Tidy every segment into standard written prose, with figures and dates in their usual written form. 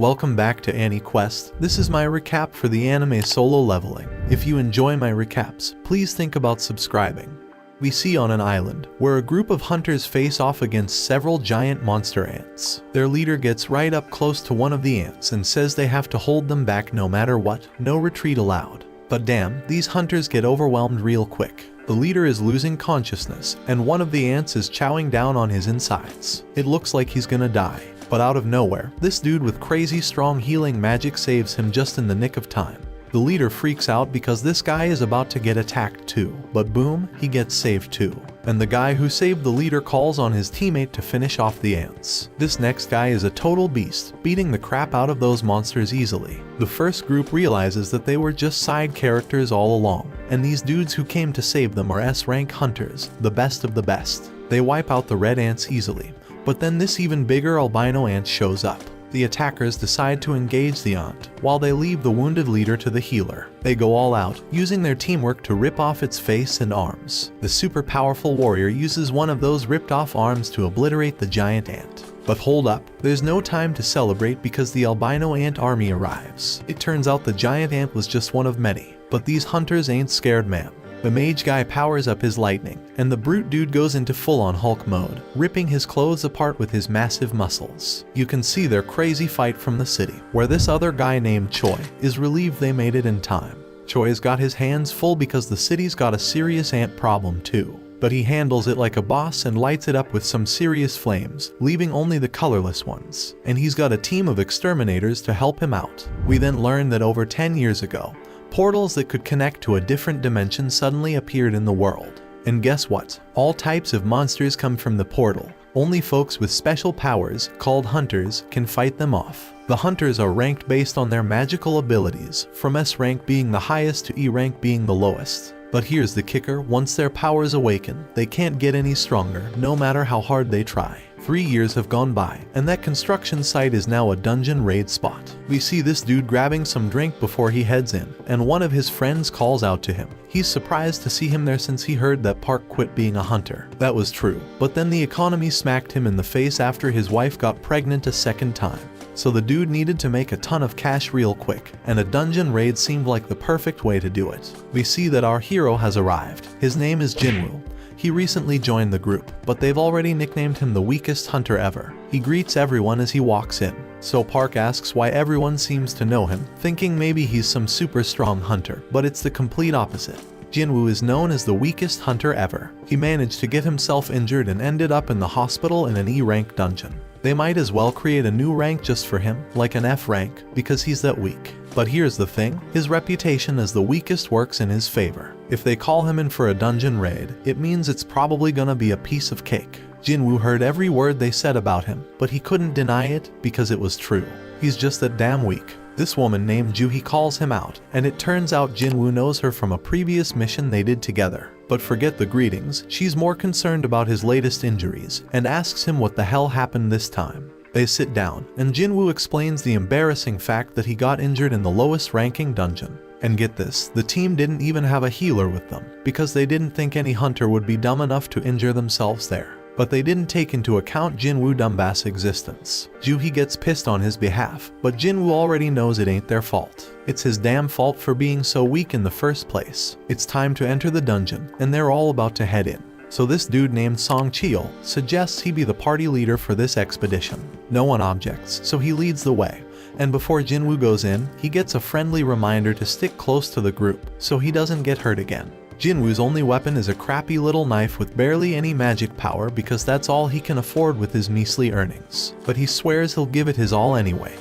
welcome back to Annie Quest. This is my recap for the anime Solo Leveling. If you enjoy my recaps, please think about subscribing. We see on an island, where a group of hunters face off against several giant monster ants. Their leader gets right up close to one of the ants and says they have to hold them back no matter what, no retreat allowed. But damn, these hunters get overwhelmed real quick. The leader is losing consciousness, and one of the ants is chowing down on his insides. It looks like he's gonna die. But out of nowhere, this dude with crazy strong healing magic saves him just in the nick of time. The leader freaks out because this guy is about to get attacked too, but boom, he gets saved too. And the guy who saved the leader calls on his teammate to finish off the ants. This next guy is a total beast, beating the crap out of those monsters easily. The first group realizes that they were just side characters all along, and these dudes who came to save them are S-rank hunters, the best of the best. They wipe out the red ants easily. But then this even bigger albino ant shows up. The attackers decide to engage the ant, while they leave the wounded leader to the healer. They go all out, using their teamwork to rip off its face and arms. The super powerful warrior uses one of those ripped off arms to obliterate the giant ant. But hold up, there's no time to celebrate because the albino ant army arrives. It turns out the giant ant was just one of many, but these hunters ain't scared, man. The mage guy powers up his lightning, and the brute dude goes into full-on Hulk mode, ripping his clothes apart with his massive muscles. You can see their crazy fight from the city, where this other guy named Choi is relieved they made it in time. Choi's got his hands full because the city's got a serious ant problem too. But he handles it like a boss and lights it up with some serious flames, leaving only the colorless ones. And he's got a team of exterminators to help him out. We then learn that over 10 years ago, portals that could connect to a different dimension suddenly appeared in the world. And guess what? All types of monsters come from the portal. Only folks with special powers, called hunters, can fight them off. The hunters are ranked based on their magical abilities, from S rank being the highest to E rank being the lowest. But here's the kicker, once their powers awaken, they can't get any stronger, no matter how hard they try. 3 years have gone by, and that construction site is now a dungeon raid spot. We see this dude grabbing some drink before he heads in, and one of his friends calls out to him. He's surprised to see him there since he heard that Park quit being a hunter. That was true, but then the economy smacked him in the face after his wife got pregnant a second time. So the dude needed to make a ton of cash real quick, and a dungeon raid seemed like the perfect way to do it. We see that our hero has arrived. His name is Jinwoo. He recently joined the group, but they've already nicknamed him the weakest hunter ever. He greets everyone as he walks in. So Park asks why everyone seems to know him, thinking maybe he's some super strong hunter, but it's the complete opposite. Jinwoo is known as the weakest hunter ever. He managed to get himself injured and ended up in the hospital in an E-rank dungeon. They might as well create a new rank just for him, like an F rank, because he's that weak. But here's the thing, his reputation as the weakest works in his favor. If they call him in for a dungeon raid, it means it's probably gonna be a piece of cake. Jinwoo heard every word they said about him, but he couldn't deny it because it was true. He's just that damn weak. This woman named Juhi calls him out, and it turns out Jinwoo knows her from a previous mission they did together. But forget the greetings, she's more concerned about his latest injuries, and asks him what the hell happened this time. They sit down, and Jinwoo explains the embarrassing fact that he got injured in the lowest ranking dungeon. And get this, the team didn't even have a healer with them, because they didn't think any hunter would be dumb enough to injure themselves there. But they didn't take into account Jinwoo Dumbass' existence. Juhi gets pissed on his behalf, but Jinwoo already knows it ain't their fault. It's his damn fault for being so weak in the first place. It's time to enter the dungeon, and they're all about to head in. So this dude named Song Cheol suggests he be the party leader for this expedition. No one objects, so he leads the way. And before Jinwoo goes in, he gets a friendly reminder to stick close to the group, so he doesn't get hurt again. Jinwoo's only weapon is a crappy little knife with barely any magic power because that's all he can afford with his measly earnings. But he swears he'll give it his all anyway.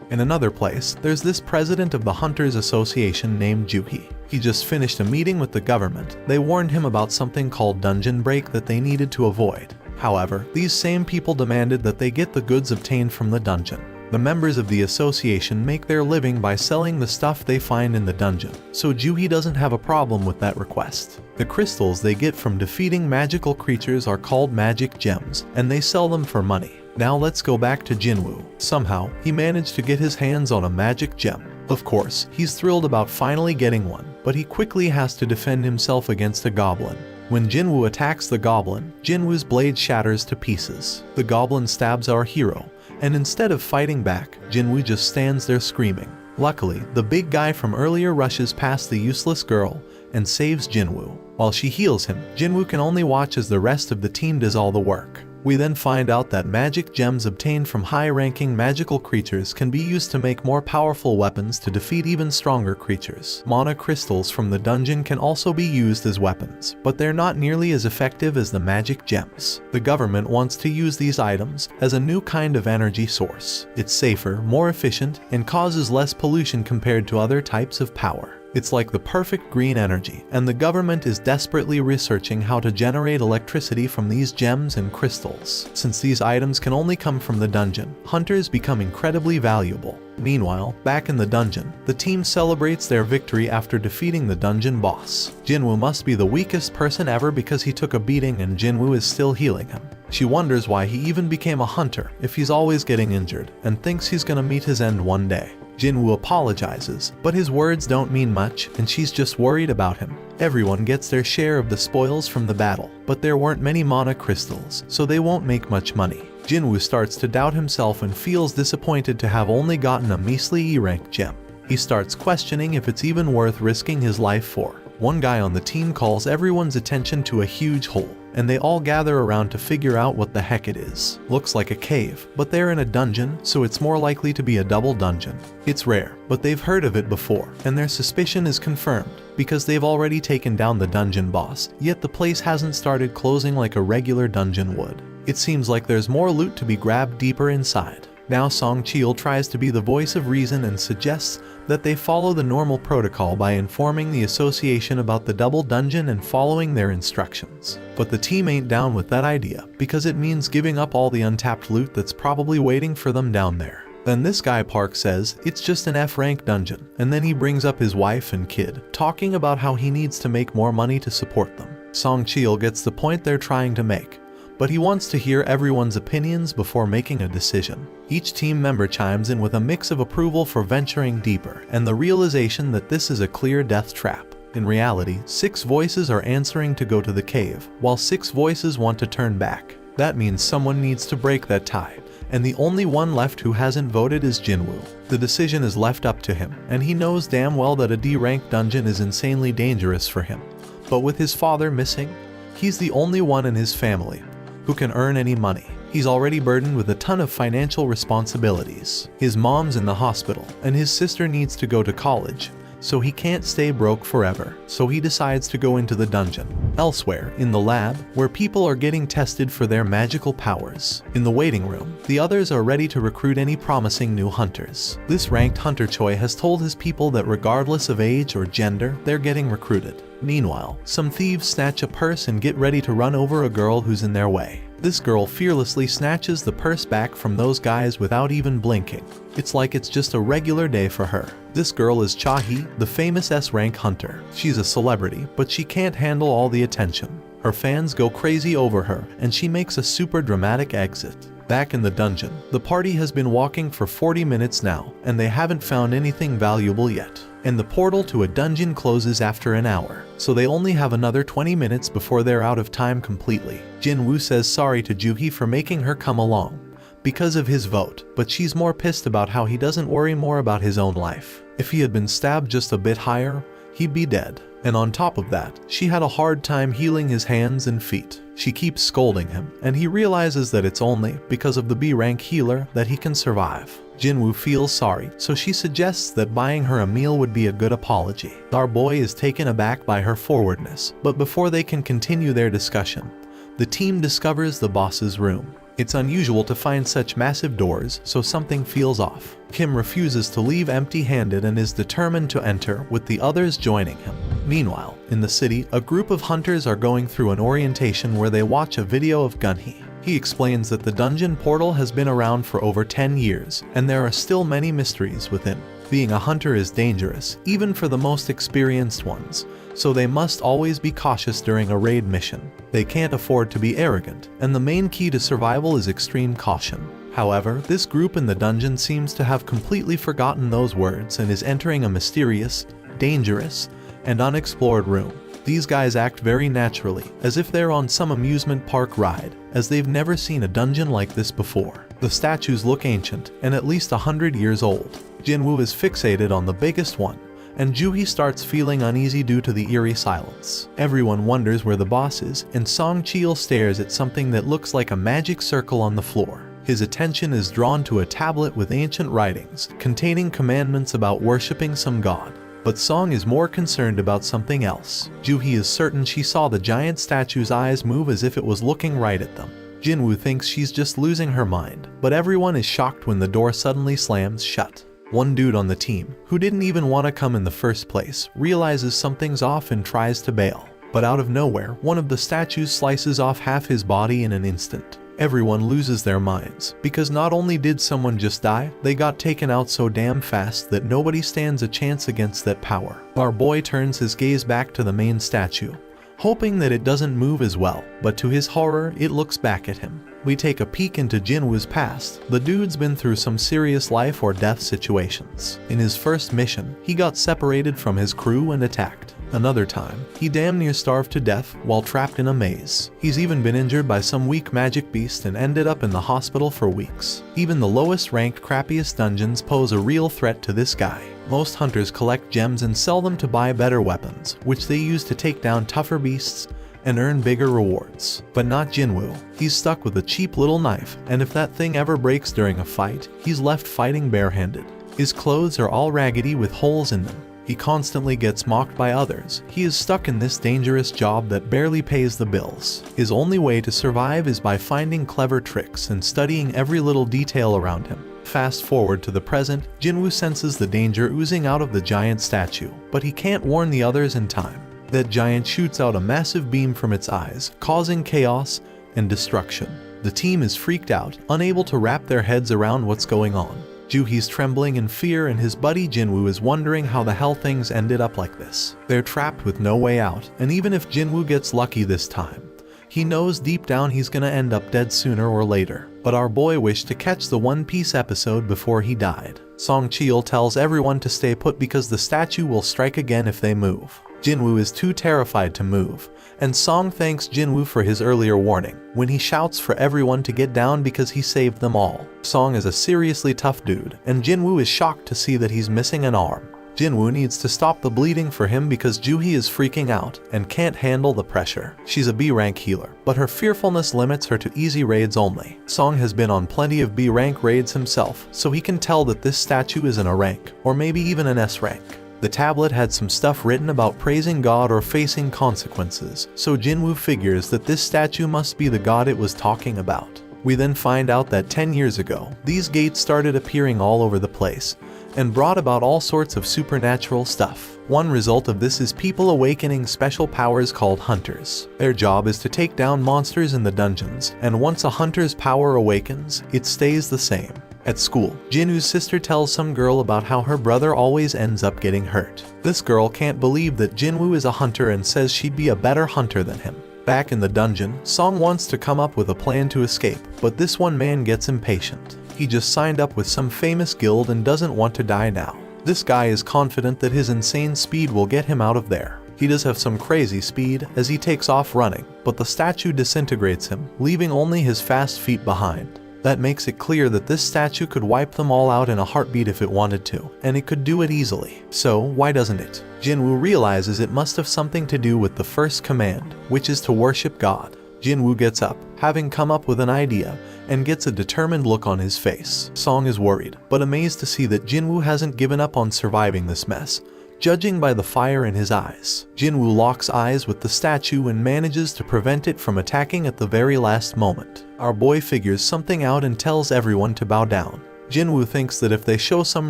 In another place, there's this president of the Hunters Association named Juhi. He just finished a meeting with the government. They warned him about something called dungeon break that they needed to avoid. However, these same people demanded that they get the goods obtained from the dungeon. The members of the association make their living by selling the stuff they find in the dungeon, so Juhi doesn't have a problem with that request. The crystals they get from defeating magical creatures are called magic gems, and they sell them for money. Now let's go back to Jinwoo. Somehow, he managed to get his hands on a magic gem. Of course, he's thrilled about finally getting one, but he quickly has to defend himself against a goblin. When Jinwoo attacks the goblin, Jinwoo's blade shatters to pieces. The goblin stabs our hero, and instead of fighting back, Jinwoo just stands there screaming. Luckily, the big guy from earlier rushes past the useless girl and saves Jinwoo. While she heals him, Jinwoo can only watch as the rest of the team does all the work. We then find out that magic gems obtained from high-ranking magical creatures can be used to make more powerful weapons to defeat even stronger creatures. Mana crystals from the dungeon can also be used as weapons, but they're not nearly as effective as the magic gems. The government wants to use these items as a new kind of energy source. It's safer, more efficient, and causes less pollution compared to other types of power. It's like the perfect green energy, and the government is desperately researching how to generate electricity from these gems and crystals. Since these items can only come from the dungeon, hunters become incredibly valuable. Meanwhile, back in the dungeon, the team celebrates their victory after defeating the dungeon boss. Jinwoo must be the weakest person ever because he took a beating and Jinwoo is still healing him. She wonders why he even became a hunter if he's always getting injured, and thinks he's gonna meet his end one day. Jinwoo apologizes, but his words don't mean much and she's just worried about him. Everyone gets their share of the spoils from the battle, but there weren't many mana crystals, so they won't make much money. Jinwoo starts to doubt himself and feels disappointed to have only gotten a measly E-rank gem. He starts questioning if it's even worth risking his life for. One guy on the team calls everyone's attention to a huge hole, and they all gather around to figure out what the heck it is. Looks like a cave, but they're in a dungeon, so it's more likely to be a double dungeon. It's rare, but they've heard of it before, and their suspicion is confirmed, because they've already taken down the dungeon boss, yet the place hasn't started closing like a regular dungeon would. It seems like there's more loot to be grabbed deeper inside. Now Song Cheol tries to be the voice of reason and suggests that they follow the normal protocol by informing the association about the double dungeon and following their instructions. But the team ain't down with that idea, because it means giving up all the untapped loot that's probably waiting for them down there. Then this guy Park says it's just an F-rank dungeon, and then he brings up his wife and kid, talking about how he needs to make more money to support them. Song Cheol gets the point they're trying to make, but he wants to hear everyone's opinions before making a decision. Each team member chimes in with a mix of approval for venturing deeper and the realization that this is a clear death trap. In reality, 6 voices are answering to go to the cave, while 6 voices want to turn back. That means someone needs to break that tie, and the only one left who hasn't voted is Jinwoo. The decision is left up to him, and he knows damn well that a D-rank dungeon is insanely dangerous for him. But with his father missing, he's the only one in his family who can earn any money. He's already burdened with a ton of financial responsibilities. His mom's in the hospital, and his sister needs to go to college, so he can't stay broke forever. So he decides to go into the dungeon. Elsewhere, in the lab, where people are getting tested for their magical powers. In the waiting room, the others are ready to recruit any promising new hunters. This ranked hunter Choi has told his people that regardless of age or gender, they're getting recruited. Meanwhile, some thieves snatch a purse and get ready to run over a girl who's in their way. This girl fearlessly snatches the purse back from those guys without even blinking. It's like it's just a regular day for her. This girl is Cha-hee, the famous S-rank hunter. She's a celebrity, but she can't handle all the attention. Her fans go crazy over her, and she makes a super dramatic exit. Back in the dungeon, the party has been walking for 40 minutes now, and they haven't found anything valuable yet. And the portal to a dungeon closes after an hour, so they only have another 20 minutes before they're out of time completely. Jinwoo says sorry to Juhee for making her come along because of his vote, but she's more pissed about how he doesn't worry more about his own life. If he had been stabbed just a bit higher, he'd be dead. And on top of that, she had a hard time healing his hands and feet. She keeps scolding him, and he realizes that it's only because of the B-rank healer that he can survive. Jinwoo feels sorry, so she suggests that buying her a meal would be a good apology. Our boy is taken aback by her forwardness, but before they can continue their discussion, the team discovers the boss's room. It's unusual to find such massive doors, so something feels off. Kim refuses to leave empty-handed and is determined to enter, with the others joining him. Meanwhile, in the city, a group of hunters are going through an orientation where they watch a video of Gunhee. He explains that the dungeon portal has been around for over 10 years, and there are still many mysteries within. Being a hunter is dangerous, even for the most experienced ones, so they must always be cautious during a raid mission. They can't afford to be arrogant, and the main key to survival is extreme caution. However, this group in the dungeon seems to have completely forgotten those words and is entering a mysterious, dangerous, and unexplored room. These guys act very naturally, as if they're on some amusement park ride, as they've never seen a dungeon like this before. The statues look ancient and at least 100 years old. Jinwoo is fixated on the biggest one, and Juhi starts feeling uneasy due to the eerie silence. Everyone wonders where the boss is, and Song Cheol stares at something that looks like a magic circle on the floor. His attention is drawn to a tablet with ancient writings, containing commandments about worshipping some god. But Song is more concerned about something else. Juhi is certain she saw the giant statue's eyes move as if it was looking right at them. Jinwoo thinks she's just losing her mind, but everyone is shocked when the door suddenly slams shut. One dude on the team, who didn't even want to come in the first place, realizes something's off and tries to bail. But out of nowhere, one of the statues slices off half his body in an instant. Everyone loses their minds, because not only did someone just die, they got taken out so damn fast that nobody stands a chance against that power. Our boy turns his gaze back to the main statue, hoping that it doesn't move as well, but to his horror, it looks back at him. We take a peek into Jinwoo's past. The dude's been through some serious life or death situations. In his first mission, he got separated from his crew and attacked. Another time, he damn near starved to death while trapped in a maze. He's even been injured by some weak magic beast and ended up in the hospital for weeks. Even the lowest ranked, crappiest dungeons pose a real threat to this guy. Most hunters collect gems and sell them to buy better weapons, which they use to take down tougher beasts and earn bigger rewards. But not Jinwoo. He's stuck with a cheap little knife, and if that thing ever breaks during a fight, he's left fighting barehanded. His clothes are all raggedy with holes in them. He constantly gets mocked by others. He is stuck in this dangerous job that barely pays the bills. His only way to survive is by finding clever tricks and studying every little detail around him. Fast forward to the present, Jinwoo senses the danger oozing out of the giant statue, but he can't warn the others in time. That giant shoots out a massive beam from its eyes, causing chaos and destruction. The team is freaked out, unable to wrap their heads around what's going on. Juhi's trembling in fear, and his buddy Jinwoo is wondering how the hell things ended up like this. They're trapped with no way out, and even if Jinwoo gets lucky this time, he knows deep down he's gonna end up dead sooner or later. But our boy wished to catch the One Piece episode before he died. Song Cheol tells everyone to stay put because the statue will strike again if they move. Jinwoo is too terrified to move, and Song thanks Jinwoo for his earlier warning, when he shouts for everyone to get down because he saved them all. Song is a seriously tough dude, and Jinwoo is shocked to see that he's missing an arm. Jinwoo needs to stop the bleeding for him because Juhi is freaking out and can't handle the pressure. She's a B-rank healer, but her fearfulness limits her to easy raids only. Song has been on plenty of B-rank raids himself, so he can tell that this statue isn't a rank, or maybe even an S rank. The tablet had some stuff written about praising God or facing consequences, so Jinwoo figures that this statue must be the god it was talking about. We then find out that 10 years ago, these gates started appearing all over the place, and brought about all sorts of supernatural stuff. One result of this is people awakening special powers called hunters. Their job is to take down monsters in the dungeons, and once a hunter's power awakens, it stays the same. At school, Jinwoo's sister tells some girl about how her brother always ends up getting hurt. This girl can't believe that Jinwoo is a hunter and says she'd be a better hunter than him. Back in the dungeon, Song wants to come up with a plan to escape, but this one man gets impatient. He just signed up with some famous guild and doesn't want to die now. This guy is confident that his insane speed will get him out of there. He does have some crazy speed as he takes off running, but the statue disintegrates him, leaving only his fast feet behind. That makes it clear that this statue could wipe them all out in a heartbeat if it wanted to, and it could do it easily. So why doesn't it? Jinwoo realizes it must have something to do with the first command, which is to worship God. Jinwoo gets up, having come up with an idea, and gets a determined look on his face. Song is worried, but amazed to see that Jinwoo hasn't given up on surviving this mess, judging by the fire in his eyes. Jinwoo locks eyes with the statue and manages to prevent it from attacking at the very last moment. Our boy figures something out and tells everyone to bow down. Jinwoo thinks that if they show some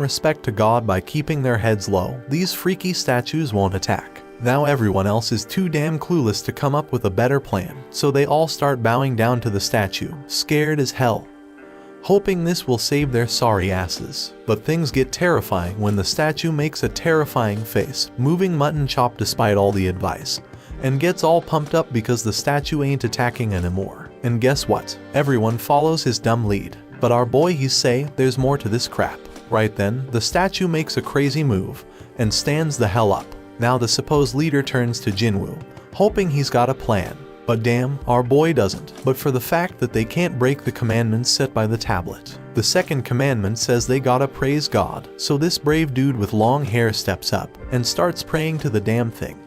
respect to God by keeping their heads low, these freaky statues won't attack. Now everyone else is too damn clueless to come up with a better plan, so they all start bowing down to the statue, scared as hell, hoping this will save their sorry asses. But things get terrifying when the statue makes a terrifying face, moving mutton chop despite all the advice, and gets all pumped up because the statue ain't attacking anymore. And guess what? Everyone follows his dumb lead. But our boy he's say there's more to this crap. Right then, the statue makes a crazy move and stands the hell up. Now the supposed leader turns to Jinwoo, hoping he's got a plan. But damn, our boy doesn't, but for the fact that they can't break the commandments set by the tablet. The second commandment says they gotta praise God, so this brave dude with long hair steps up and starts praying to the damn thing.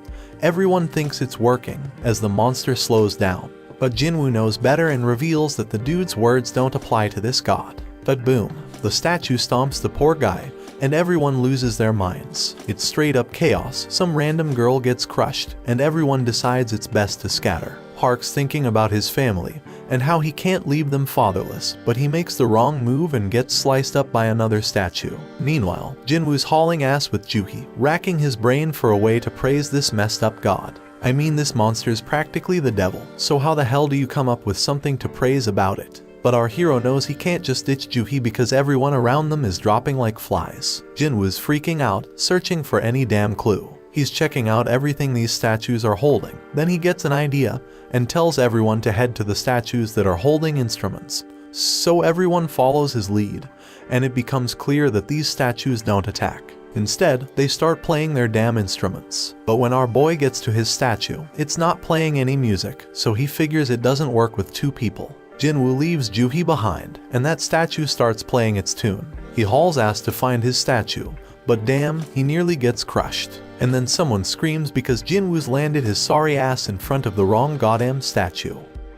Everyone thinks it's working as the monster slows down, but Jinwoo knows better and reveals that the dude's words don't apply to this god. But boom, the statue stomps the poor guy, and everyone loses their minds. It's straight up chaos. Some random girl gets crushed, and everyone decides it's best to scatter. Park's thinking about his family, and how he can't leave them fatherless, but he makes the wrong move and gets sliced up by another statue. Meanwhile, Jinwoo's hauling ass with Juhi, racking his brain for a way to praise this messed up god. I mean, this monster's practically the devil, so how the hell do you come up with something to praise about it? But our hero knows he can't just ditch Juhi because everyone around them is dropping like flies. Jinwoo's freaking out, searching for any damn clue. He's checking out everything these statues are holding. Then he gets an idea and tells everyone to head to the statues that are holding instruments. So everyone follows his lead, and it becomes clear that these statues don't attack. Instead, they start playing their damn instruments. But when our boy gets to his statue, it's not playing any music, so he figures it doesn't work with two people. Jinwoo leaves Juhi behind, and that statue starts playing its tune. He hauls ass to find his statue, but damn, he nearly gets crushed. And then someone screams because Jinwoo's landed his sorry ass in front of the wrong goddamn statue.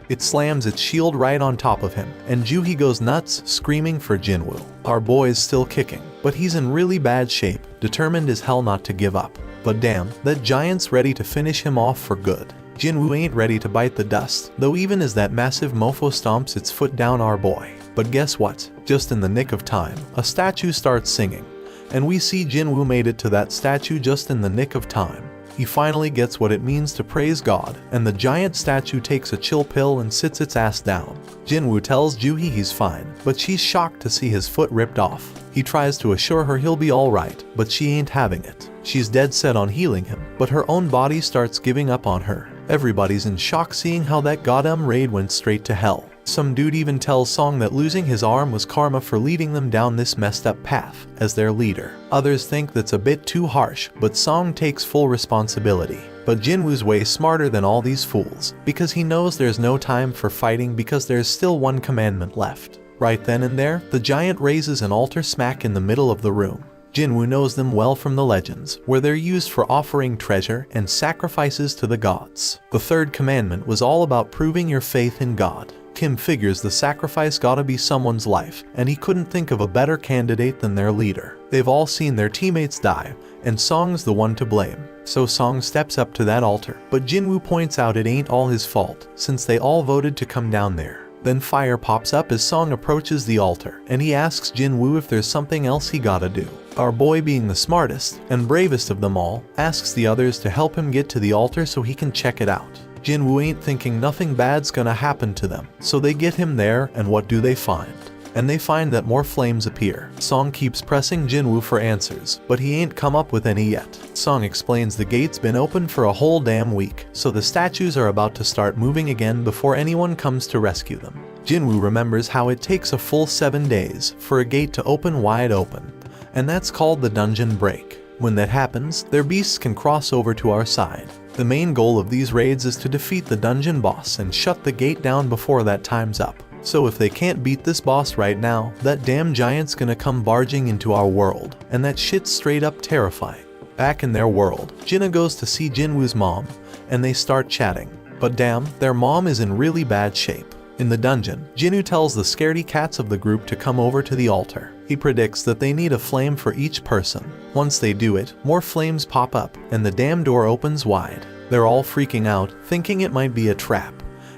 It slams its shield right on top of him, and Juhi goes nuts, screaming for Jinwoo. Our boy is still kicking, but he's in really bad shape, determined as hell not to give up. But damn, that giant's ready to finish him off for good. Jinwoo ain't ready to bite the dust, though, even as that massive mofo stomps its foot down our boy. But guess what? Just in the nick of time, a statue starts singing, and we see Jinwoo made it to that statue just in the nick of time. He finally gets what it means to praise God, and the giant statue takes a chill pill and sits its ass down. Jinwoo tells Juhi he's fine, but she's shocked to see his foot ripped off. He tries to assure her he'll be alright, but she ain't having it. She's dead set on healing him, but her own body starts giving up on her. Everybody's in shock seeing how that goddamn raid went straight to hell. Some dude even tells Song that losing his arm was karma for leading them down this messed up path as their leader. Others think that's a bit too harsh, but Song takes full responsibility. But Jinwoo's way smarter than all these fools, because he knows there's no time for fighting because there's still one commandment left. Right then and there, the giant raises an altar smack in the middle of the room. Jinwoo knows them well from the legends, where they're used for offering treasure and sacrifices to the gods. The third commandment was all about proving your faith in God. Kim figures the sacrifice gotta be someone's life, and he couldn't think of a better candidate than their leader. They've all seen their teammates die, and Song's the one to blame. So Song steps up to that altar, but Jinwoo points out it ain't all his fault, since they all voted to come down there. Then fire pops up as Song approaches the altar, and he asks Jinwoo if there's something else he gotta do. Our boy, being the smartest and bravest of them all, asks the others to help him get to the altar so he can check it out. Jinwoo ain't thinking nothing bad's gonna happen to them, so they get him there, and what do they find? And they find that more flames appear. Song keeps pressing Jinwoo for answers, but he ain't come up with any yet. Song explains the gate's been open for a whole damn week, so the statues are about to start moving again before anyone comes to rescue them. Jinwoo remembers how it takes a full 7 days for a gate to open wide open, and that's called the dungeon break. When that happens, their beasts can cross over to our side. The main goal of these raids is to defeat the dungeon boss and shut the gate down before that time's up. So if they can't beat this boss right now, that damn giant's gonna come barging into our world, and that shit's straight up terrifying. Back in their world, Jinna goes to see Jinwoo's mom, and they start chatting. But damn, their mom is in really bad shape. In the dungeon, Jinwoo tells the scaredy cats of the group to come over to the altar. He predicts that they need a flame for each person. Once they do it, more flames pop up, and the damn door opens wide. They're all freaking out, thinking it might be a trap.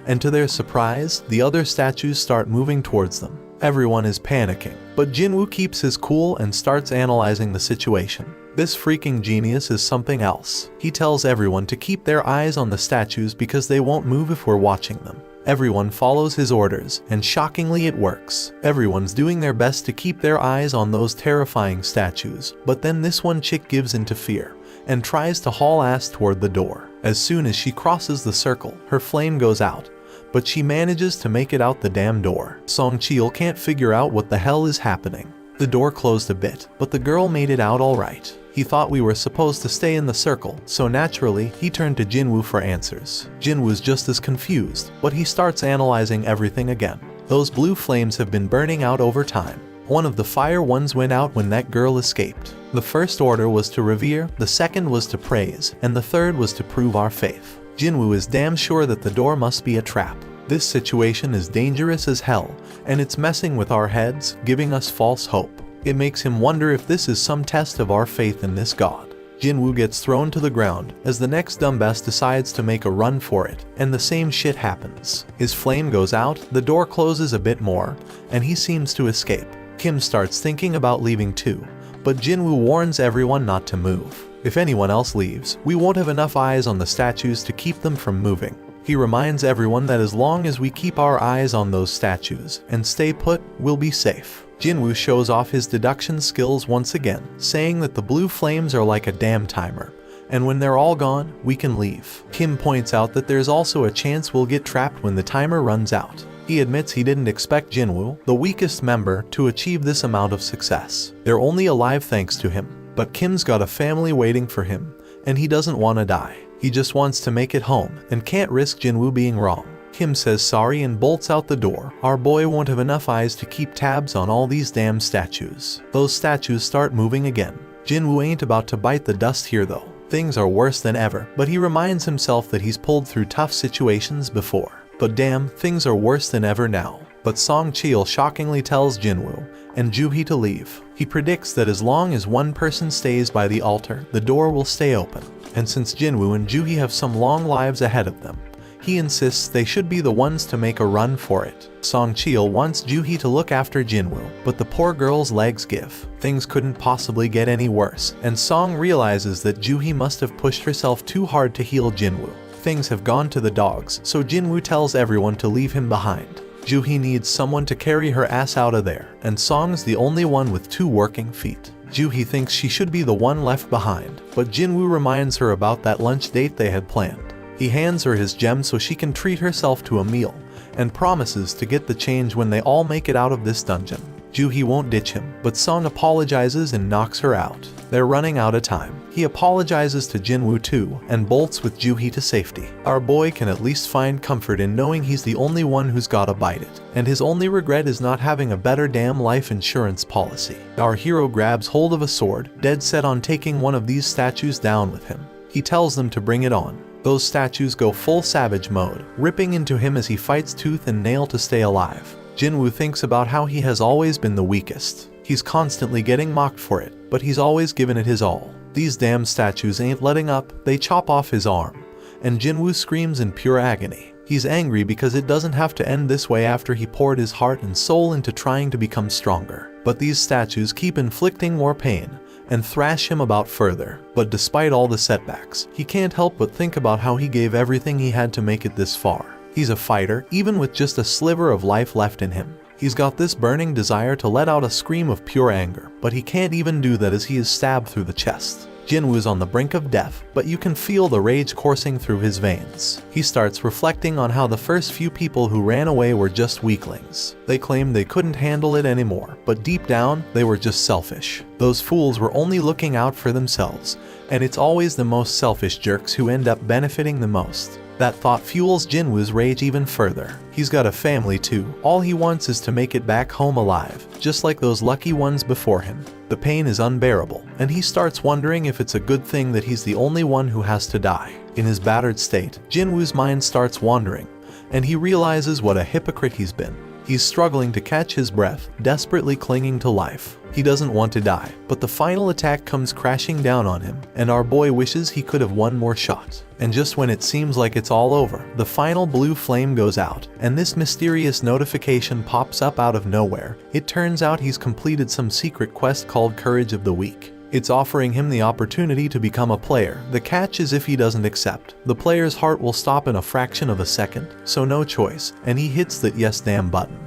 And to their surprise, the other statues start moving towards them. Everyone is panicking, but Jinwoo keeps his cool and starts analyzing the situation. This freaking genius is something else. He tells everyone to keep their eyes on the statues because they won't move if we're watching them. Everyone follows his orders, and shockingly it works. Everyone's doing their best to keep their eyes on those terrifying statues, but then this one chick gives into fear and tries to haul ass toward the door. As soon as she crosses the circle, her flame goes out, but she manages to make it out the damn door. Song Cheol can't figure out what the hell is happening. The door closed a bit, but the girl made it out alright. He thought we were supposed to stay in the circle, so naturally, he turned to Jinwoo for answers. Jinwoo's just as confused, but he starts analyzing everything again. Those blue flames have been burning out over time. One of the fire ones went out when that girl escaped. The first order was to revere, the second was to praise, and the third was to prove our faith. Jinwoo is damn sure that the door must be a trap. This situation is dangerous as hell, and it's messing with our heads, giving us false hope. It makes him wonder if this is some test of our faith in this god. Jinwoo gets thrown to the ground as the next dumbass decides to make a run for it, and the same shit happens. His flame goes out, the door closes a bit more, and he seems to escape. Kim starts thinking about leaving too, but Jinwoo warns everyone not to move. If anyone else leaves, we won't have enough eyes on the statues to keep them from moving. He reminds everyone that as long as we keep our eyes on those statues and stay put, we'll be safe. Jinwoo shows off his deduction skills once again, saying that the blue flames are like a damn timer, and when they're all gone, we can leave. Kim points out that there's also a chance we'll get trapped when the timer runs out. He admits he didn't expect Jinwoo, the weakest member, to achieve this amount of success. They're only alive thanks to him, but Kim's got a family waiting for him, and he doesn't want to die. He just wants to make it home and can't risk Jinwoo being wrong. Kim says sorry and bolts out the door. Our boy won't have enough eyes to keep tabs on all these damn statues. Those statues start moving again. Jinwoo ain't about to bite the dust here though. Things are worse than ever, but he reminds himself that he's pulled through tough situations before. But damn, things are worse than ever now. But Song Cheol shockingly tells Jinwoo and Juhee to leave. He predicts that as long as one person stays by the altar, the door will stay open. And since Jinwoo and Juhee have some long lives ahead of them, he insists they should be the ones to make a run for it. Song Cheol wants Juhee to look after Jinwoo, but the poor girl's legs give. Things couldn't possibly get any worse, and Song realizes that Juhee must have pushed herself too hard to heal Jinwoo. Things have gone to the dogs, so Jinwoo tells everyone to leave him behind. Juhee needs someone to carry her ass out of there, and Song's the only one with 2 working feet. Juhee thinks she should be the one left behind, but Jinwoo reminds her about that lunch date they had planned. He hands her his gem so she can treat herself to a meal, and promises to get the change when they all make it out of this dungeon. Juhee won't ditch him, but Song apologizes and knocks her out. They're running out of time. He apologizes to Jinwoo too, and bolts with Juhee to safety. Our boy can at least find comfort in knowing he's the only one who's gotta bite it, and his only regret is not having a better damn life insurance policy. Our hero grabs hold of a sword, dead set on taking one of these statues down with him. He tells them to bring it on. Those statues go full savage mode, ripping into him as he fights tooth and nail to stay alive. Jinwoo thinks about how he has always been the weakest. He's constantly getting mocked for it, but he's always given it his all. These damn statues ain't letting up, they chop off his arm, and Jinwoo screams in pure agony. He's angry because it doesn't have to end this way after he poured his heart and soul into trying to become stronger. But these statues keep inflicting more pain and thrash him about further. But despite all the setbacks, he can't help but think about how he gave everything he had to make it this far. He's a fighter, even with just a sliver of life left in him. He's got this burning desire to let out a scream of pure anger, but he can't even do that as he is stabbed through the chest. Jinwoo is on the brink of death, but you can feel the rage coursing through his veins. He starts reflecting on how the first few people who ran away were just weaklings. They claimed they couldn't handle it anymore, but deep down, they were just selfish. Those fools were only looking out for themselves, and it's always the most selfish jerks who end up benefiting the most. That thought fuels Jinwoo's rage even further. He's got a family too. All he wants is to make it back home alive, just like those lucky ones before him. The pain is unbearable, and he starts wondering if it's a good thing that he's the only one who has to die. In his battered state, Jinwoo's mind starts wandering, and he realizes what a hypocrite he's been. He's struggling to catch his breath, desperately clinging to life. He doesn't want to die, but the final attack comes crashing down on him, and our boy wishes he could have one more shot. And just when it seems like it's all over, the final blue flame goes out, and this mysterious notification pops up out of nowhere. It turns out he's completed some secret quest called Courage of the Weak. It's offering him the opportunity to become a player. The catch is if he doesn't accept, the player's heart will stop in a fraction of a second, so no choice, and he hits that yes damn button.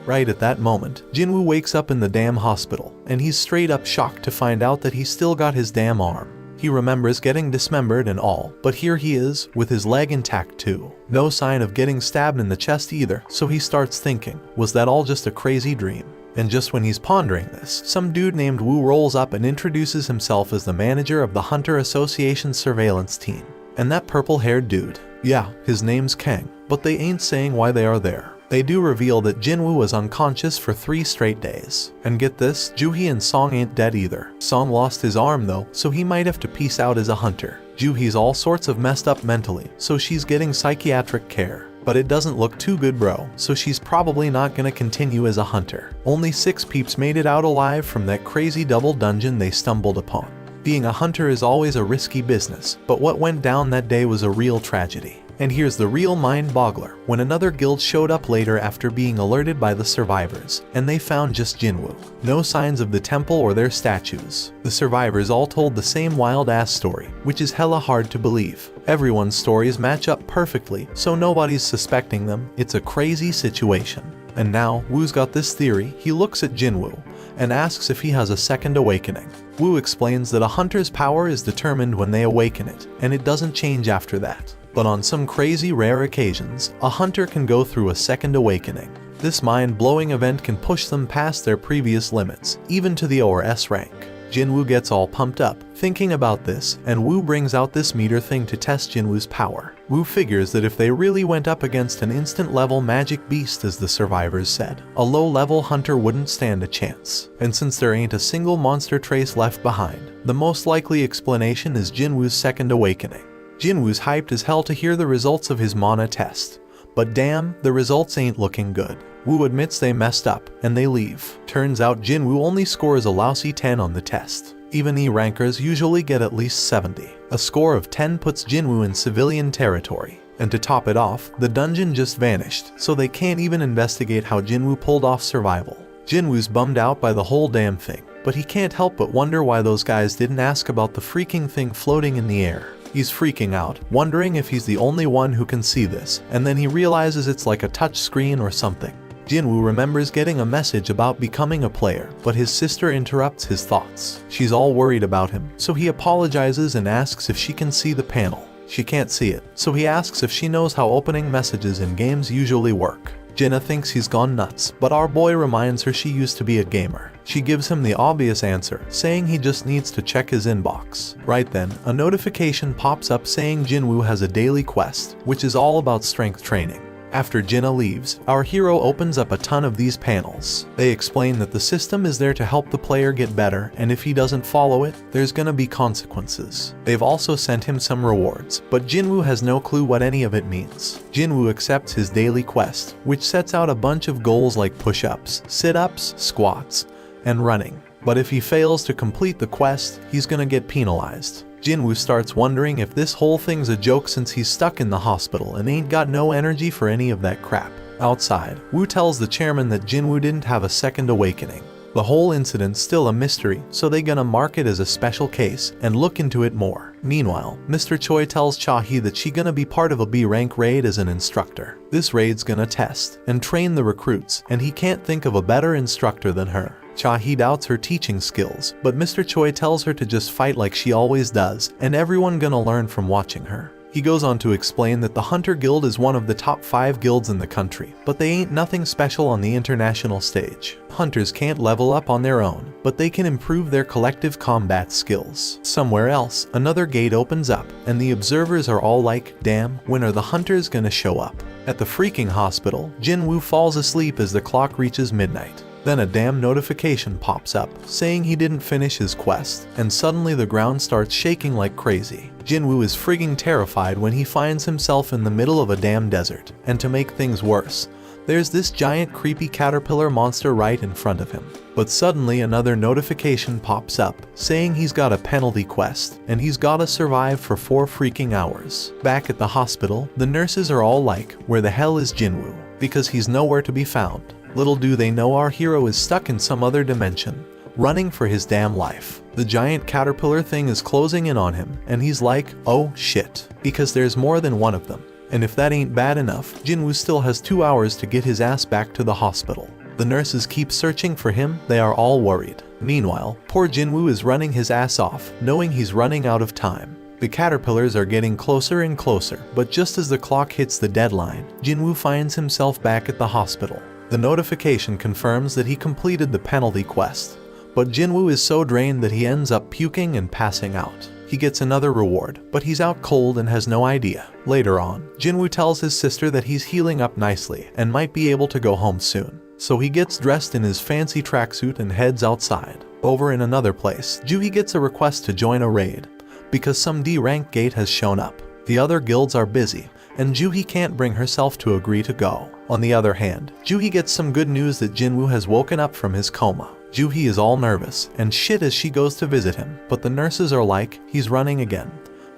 Right at that moment, Jinwoo wakes up in the damn hospital, and he's straight up shocked to find out that he's still got his damn arm. He remembers getting dismembered and all, but here he is, with his leg intact too. No sign of getting stabbed in the chest either, so he starts thinking, was that all just a crazy dream? And just when he's pondering this, some dude named Wu rolls up and introduces himself as the manager of the Hunter Association surveillance team. And that purple-haired dude, yeah, his name's Kang, but they ain't saying why they are there. They do reveal that Jinwoo was unconscious for 3 straight days. And get this, Juhee and Song ain't dead either. Song lost his arm though, so he might have to peace out as a hunter. Juhee's all sorts of messed up mentally, so she's getting psychiatric care. But it doesn't look too good, bro, so she's probably not gonna continue as a hunter. Only 6 peeps made it out alive from that crazy double dungeon they stumbled upon. Being a hunter is always a risky business, but what went down that day was a real tragedy. And here's the real mind-boggler, when another guild showed up later after being alerted by the survivors, and they found just Jinwoo. No signs of the temple or their statues. The survivors all told the same wild-ass story, which is hella hard to believe. Everyone's stories match up perfectly, so nobody's suspecting them. It's a crazy situation. And now, Wu's got this theory. He looks at Jinwoo and asks if he has a second awakening. Wu explains that a hunter's power is determined when they awaken it, and it doesn't change after that. But on some crazy rare occasions, a hunter can go through a second awakening. This mind-blowing event can push them past their previous limits, even to the O or S rank. Jinwoo gets all pumped up, thinking about this, and Wu brings out this meter thing to test Jinwoo's power. Wu figures that if they really went up against an instant-level magic beast as the survivors said, a low-level hunter wouldn't stand a chance. And since there ain't a single monster trace left behind, the most likely explanation is Jinwoo's second awakening. Jinwoo's hyped as hell to hear the results of his mana test. But damn, the results ain't looking good. Wu admits they messed up, and they leave. Turns out Jinwoo only scores a lousy 10 on the test. Even E rankers usually get at least 70. A score of 10 puts Jinwoo in civilian territory. And to top it off, the dungeon just vanished, so they can't even investigate how Jinwoo pulled off survival. Jinwoo's bummed out by the whole damn thing, but he can't help but wonder why those guys didn't ask about the freaking thing floating in the air. He's freaking out, wondering if he's the only one who can see this, and then he realizes it's like a touch screen or something. Jinwoo remembers getting a message about becoming a player, but his sister interrupts his thoughts. She's all worried about him, so he apologizes and asks if she can see the panel. She can't see it, so he asks if she knows how opening messages in games usually work. Jinna thinks he's gone nuts, but our boy reminds her she used to be a gamer. She gives him the obvious answer, saying he just needs to check his inbox. Right then, a notification pops up saying Jinwoo has a daily quest, which is all about strength training. After Jinna leaves, our hero opens up a ton of these panels. They explain that the system is there to help the player get better, and if he doesn't follow it, there's gonna be consequences. They've also sent him some rewards, but Jinwoo has no clue what any of it means. Jinwoo accepts his daily quest, which sets out a bunch of goals like push-ups, sit-ups, squats, and running. But if he fails to complete the quest, he's gonna get penalized. Jinwoo starts wondering if this whole thing's a joke since he's stuck in the hospital and ain't got no energy for any of that crap. Outside, Wu tells the chairman that Jinwoo didn't have a second awakening. The whole incident's still a mystery, so they gonna mark it as a special case and look into it more. Meanwhile, Mr. Choi tells Cha-hee that she gonna be part of a B-rank raid as an instructor. This raid's gonna test and train the recruits, and he can't think of a better instructor than her. Cha-hee doubts her teaching skills, but Mr. Choi tells her to just fight like she always does, and everyone gonna learn from watching her. He goes on to explain that the Hunter Guild is one of the top 5 guilds in the country, but they ain't nothing special on the international stage. Hunters can't level up on their own, but they can improve their collective combat skills. Somewhere else, another gate opens up, and the observers are all like, damn, when are the hunters gonna show up? At the freaking hospital, Jinwoo falls asleep as the clock reaches midnight. Then a damn notification pops up, saying he didn't finish his quest, and suddenly the ground starts shaking like crazy. Jinwoo is frigging terrified when he finds himself in the middle of a damn desert, and to make things worse, there's this giant creepy caterpillar monster right in front of him. But suddenly another notification pops up, saying he's got a penalty quest, and he's gotta survive for 4 freaking hours. Back at the hospital, the nurses are all like, where the hell is Jinwoo? Because he's nowhere to be found. Little do they know our hero is stuck in some other dimension, running for his damn life. The giant caterpillar thing is closing in on him, and he's like, oh shit, because there's more than one of them. And if that ain't bad enough, Jinwoo still has 2 hours to get his ass back to the hospital. The nurses keep searching for him, they are all worried. Meanwhile, poor Jinwoo is running his ass off, knowing he's running out of time. The caterpillars are getting closer and closer, but just as the clock hits the deadline, Jinwoo finds himself back at the hospital. The notification confirms that he completed the penalty quest, but Jinwoo is so drained that he ends up puking and passing out. He gets another reward, but he's out cold and has no idea. Later on, Jinwoo tells his sister that he's healing up nicely and might be able to go home soon. So he gets dressed in his fancy tracksuit and heads outside. Over in another place, Juhi gets a request to join a raid, because some D-rank gate has shown up. The other guilds are busy, and Juhi can't bring herself to agree to go. On the other hand, Juhi gets some good news that Jinwoo has woken up from his coma. Juhi is all nervous and shit as she goes to visit him, but the nurses are like, he's running again,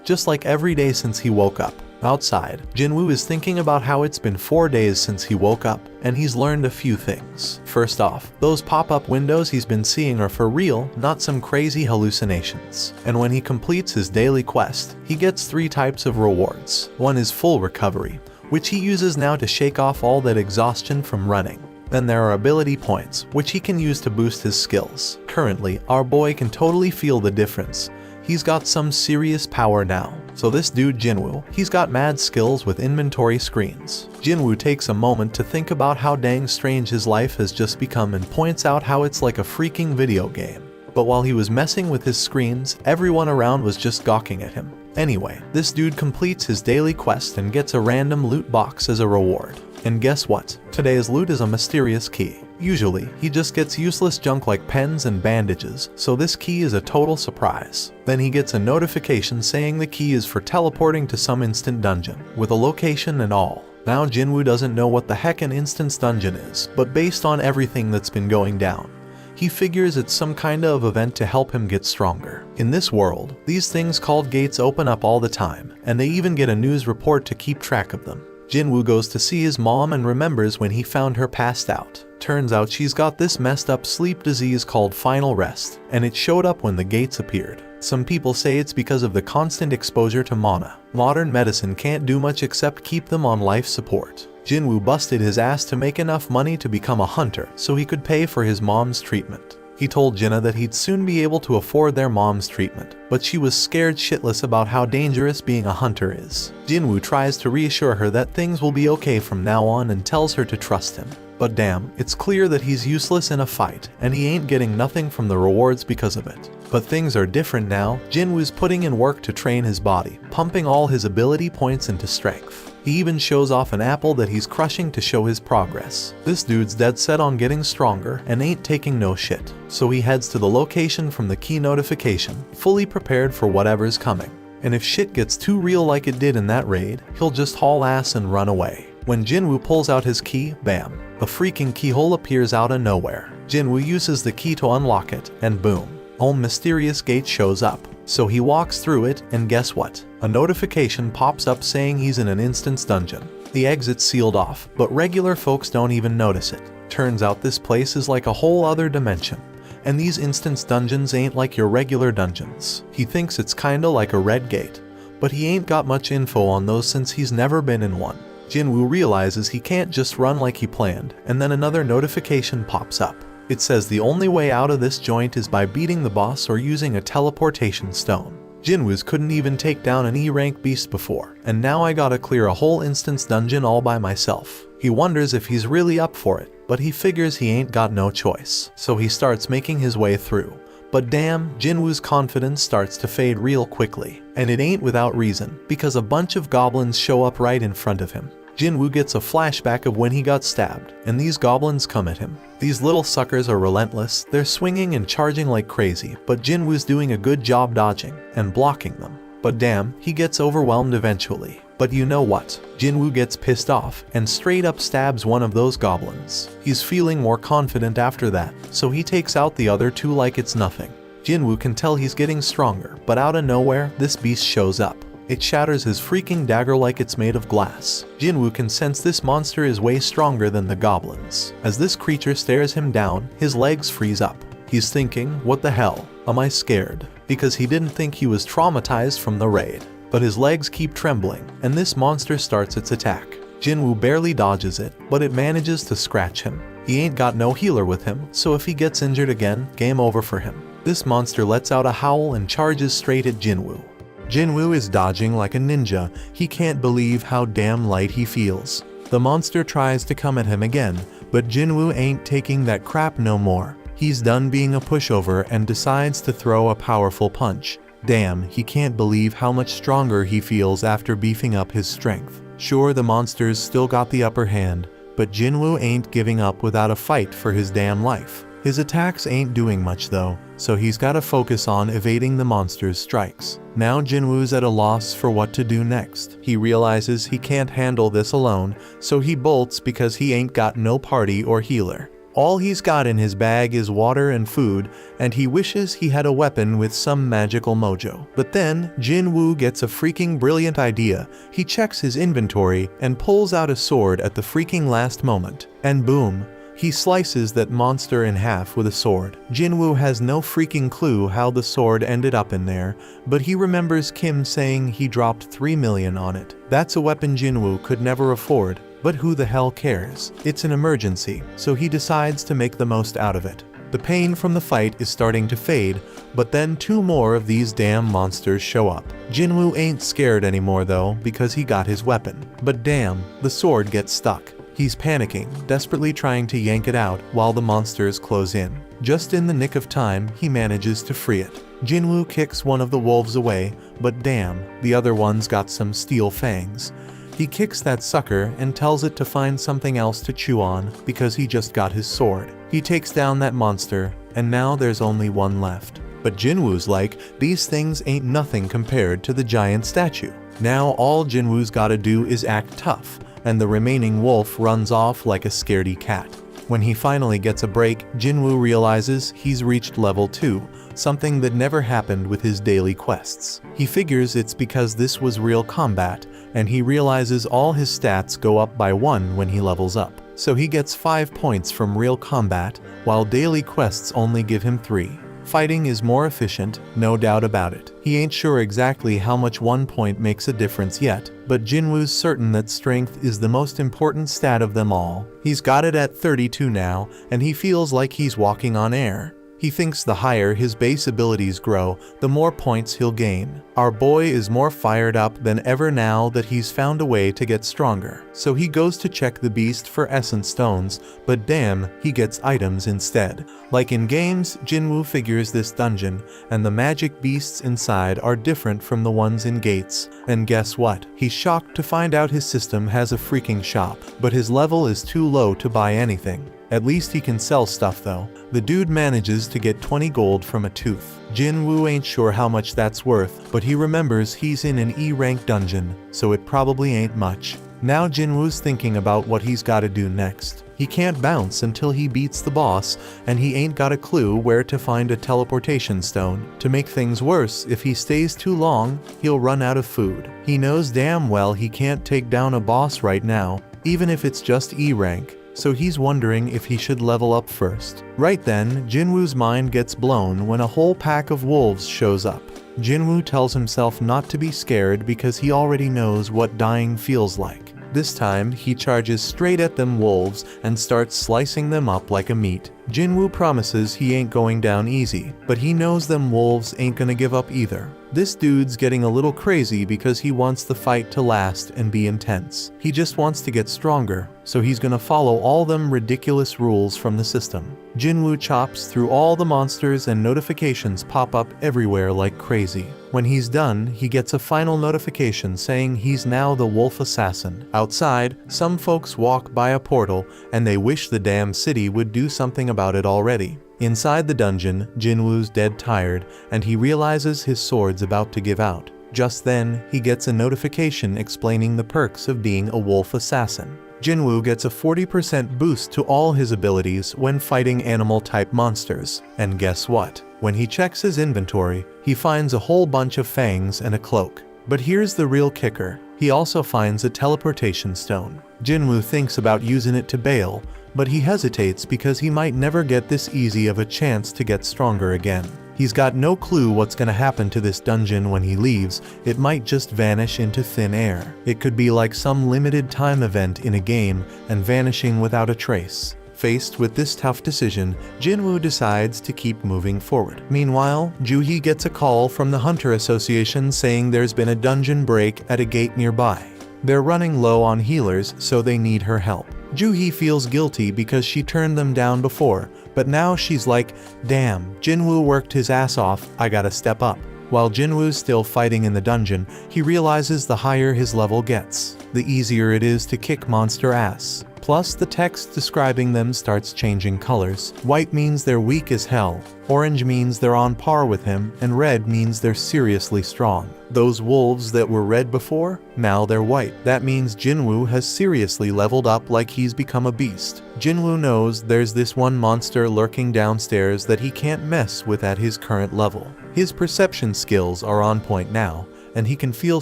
just like every day since he woke up. Outside, Jinwoo is thinking about how it's been 4 days since he woke up, and he's learned a few things. First off, those pop-up windows he's been seeing are for real, not some crazy hallucinations. And when he completes his daily quest, he gets 3 types of rewards. One is full recovery, which he uses now to shake off all that exhaustion from running. Then there are ability points, which he can use to boost his skills. Currently, our boy can totally feel the difference. He's got some serious power now. So this dude Jinwoo, he's got mad skills with inventory screens. Jinwoo takes a moment to think about how dang strange his life has just become and points out how it's like a freaking video game. But while he was messing with his screens, everyone around was just gawking at him. Anyway, this dude completes his daily quest and gets a random loot box as a reward. And guess what? Today's loot is a mysterious key. Usually, he just gets useless junk like pens and bandages, so this key is a total surprise. Then he gets a notification saying the key is for teleporting to some instant dungeon, with a location and all. Now Jinwoo doesn't know what the heck an instance dungeon is, but based on everything that's been going down, he figures it's some kind of event to help him get stronger. In this world, these things called gates open up all the time, and they even get a news report to keep track of them. Jinwoo goes to see his mom and remembers when he found her passed out. Turns out she's got this messed up sleep disease called final rest, and it showed up when the gates appeared. Some people say it's because of the constant exposure to mana. Modern medicine can't do much except keep them on life support. Jinwoo busted his ass to make enough money to become a hunter so he could pay for his mom's treatment. He told Jinna that he'd soon be able to afford their mom's treatment, but she was scared shitless about how dangerous being a hunter is. Jinwoo tries to reassure her that things will be okay from now on and tells her to trust him. But damn, it's clear that he's useless in a fight, and he ain't getting nothing from the rewards because of it. But things are different now. Jinwoo's putting in work to train his body, pumping all his ability points into strength. He even shows off an apple that he's crushing to show his progress. This dude's dead set on getting stronger and ain't taking no shit. So he heads to the location from the key notification, fully prepared for whatever's coming. And if shit gets too real like it did in that raid, he'll just haul ass and run away. When Jinwoo pulls out his key, bam, a freaking keyhole appears out of nowhere. Jinwoo uses the key to unlock it, and boom, a mysterious gate shows up. So he walks through it, and guess what? A notification pops up saying he's in an instance dungeon. The exit's sealed off, but regular folks don't even notice it. Turns out this place is like a whole other dimension. And these instance dungeons ain't like your regular dungeons. He thinks it's kinda like a red gate, but he ain't got much info on those since he's never been in one. Jinwoo realizes he can't just run like he planned, and then another notification pops up. It says the only way out of this joint is by beating the boss or using a teleportation stone. Jinwoo's couldn't even take down an E-rank beast before, and now I gotta clear a whole instance dungeon all by myself. He wonders if he's really up for it, but he figures he ain't got no choice. So he starts making his way through. But damn, Jinwoo's confidence starts to fade real quickly. And it ain't without reason, because a bunch of goblins show up right in front of him. Jinwoo gets a flashback of when he got stabbed, and these goblins come at him. These little suckers are relentless, they're swinging and charging like crazy, but Jinwoo's doing a good job dodging and blocking them. But damn, he gets overwhelmed eventually. But you know what? Jinwoo gets pissed off and straight up stabs one of those goblins. He's feeling more confident after that, so he takes out the other two like it's nothing. Jinwoo can tell he's getting stronger, but out of nowhere, this beast shows up. It shatters his freaking dagger like it's made of glass. Jinwoo can sense this monster is way stronger than the goblins. As this creature stares him down, his legs freeze up. He's thinking, what the hell? Am I scared? Because he didn't think he was traumatized from the raid. But his legs keep trembling, and this monster starts its attack. Jinwoo barely dodges it, but it manages to scratch him. He ain't got no healer with him, so if he gets injured again, game over for him. This monster lets out a howl and charges straight at Jinwoo. Jinwoo is dodging like a ninja. He can't believe how damn light he feels. The monster tries to come at him again, But Jinwoo ain't taking that crap no more. He's done being a pushover and decides to throw a powerful punch. Damn, he can't believe how much stronger he feels after beefing up his strength. Sure, the monsters still got the upper hand, but Jinwoo ain't giving up without a fight for his damn life. His attacks ain't doing much though, so he's gotta focus on evading the monster's strikes. Now Jinwoo's at a loss for what to do next. He realizes he can't handle this alone, so he bolts because he ain't got no party or healer. All he's got in his bag is water and food, and he wishes he had a weapon with some magical mojo. But then, Jinwoo gets a freaking brilliant idea. He checks his inventory and pulls out a sword at the freaking last moment. And boom, he slices that monster in half with a sword. Jinwoo has no freaking clue how the sword ended up in there, but he remembers Kim saying he dropped 3 million on it. That's a weapon Jinwoo could never afford. But who the hell cares? It's an emergency, so he decides to make the most out of it. The pain from the fight is starting to fade, but then 2 more of these damn monsters show up. Jinwoo ain't scared anymore though, because he got his weapon. But damn, the sword gets stuck. He's panicking, desperately trying to yank it out while the monsters close in. Just in the nick of time, he manages to free it. Jinwoo kicks one of the wolves away, but damn, the other one's got some steel fangs. He kicks that sucker and tells it to find something else to chew on because he just got his sword. He takes down that monster, and now there's only one left. But Jinwoo's like, these things ain't nothing compared to the giant statue. Now all Jinwoo's gotta do is act tough, and the remaining wolf runs off like a scaredy cat. When he finally gets a break, Jinwoo realizes he's reached level 2, something that never happened with his daily quests. He figures it's because this was real combat, and he realizes all his stats go up by 1 when he levels up. So he gets 5 points from real combat, while daily quests only give him 3. Fighting is more efficient, no doubt about it. He ain't sure exactly how much 1 point makes a difference yet, but Jinwoo's certain that strength is the most important stat of them all. He's got it at 32 now, and he feels like he's walking on air. He thinks the higher his base abilities grow, the more points he'll gain. Our boy is more fired up than ever now that he's found a way to get stronger. So he goes to check the beast for essence stones, but damn, he gets items instead. Like in games, Jinwoo figures this dungeon, and the magic beasts inside are different from the ones in Gates. And guess what? He's shocked to find out his system has a freaking shop, but his level is too low to buy anything. At least he can sell stuff though. The dude manages to get 20 gold from a tooth. Jinwoo ain't sure how much that's worth, but he remembers he's in an E-rank dungeon, so it probably ain't much. Now Jinwoo's thinking about what he's gotta do next. He can't bounce until he beats the boss, and he ain't got a clue where to find a teleportation stone. To make things worse, if he stays too long, he'll run out of food. He knows damn well he can't take down a boss right now, even if it's just E-rank. So he's wondering if he should level up first. Right then, Jinwoo's mind gets blown when a whole pack of wolves shows up. Jinwoo tells himself not to be scared because he already knows what dying feels like. This time, he charges straight at them wolves and starts slicing them up like a meat. Jinwoo promises he ain't going down easy, but he knows them wolves ain't gonna give up either. This dude's getting a little crazy because he wants the fight to last and be intense. He just wants to get stronger, so he's gonna follow all them ridiculous rules from the system. Jinwoo chops through all the monsters and notifications pop up everywhere like crazy. When he's done, he gets a final notification saying he's now the wolf assassin. Outside, some folks walk by a portal and they wish the damn city would do something about it already. Inside the dungeon, Jinwoo's dead tired, and he realizes his sword's about to give out. Just then, he gets a notification explaining the perks of being a wolf assassin. Jinwoo gets a 40% boost to all his abilities when fighting animal-type monsters. And guess what? When he checks his inventory, he finds a whole bunch of fangs and a cloak. But here's the real kicker. He also finds a teleportation stone. Jinwoo thinks about using it to bail, but he hesitates because he might never get this easy of a chance to get stronger again. He's got no clue what's gonna happen to this dungeon when he leaves. It might just vanish into thin air. It could be like some limited time event in a game and vanishing without a trace. Faced with this tough decision, Jinwoo decides to keep moving forward. Meanwhile, Juhee gets a call from the Hunter Association saying there's been a dungeon break at a gate nearby. They're running low on healers, so they need her help. Juhi feels guilty because she turned them down before, but now she's like, damn, Jinwoo worked his ass off, I gotta step up. While Jinwoo's still fighting in the dungeon, he realizes the higher his level gets, the easier it is to kick monster ass. Plus, the text describing them starts changing colors. White means they're weak as hell, orange means they're on par with him, and red means they're seriously strong. Those wolves that were red before, now they're white. That means Jinwoo has seriously leveled up like he's become a beast. Jinwoo knows there's this one monster lurking downstairs that he can't mess with at his current level. His perception skills are on point now, and he can feel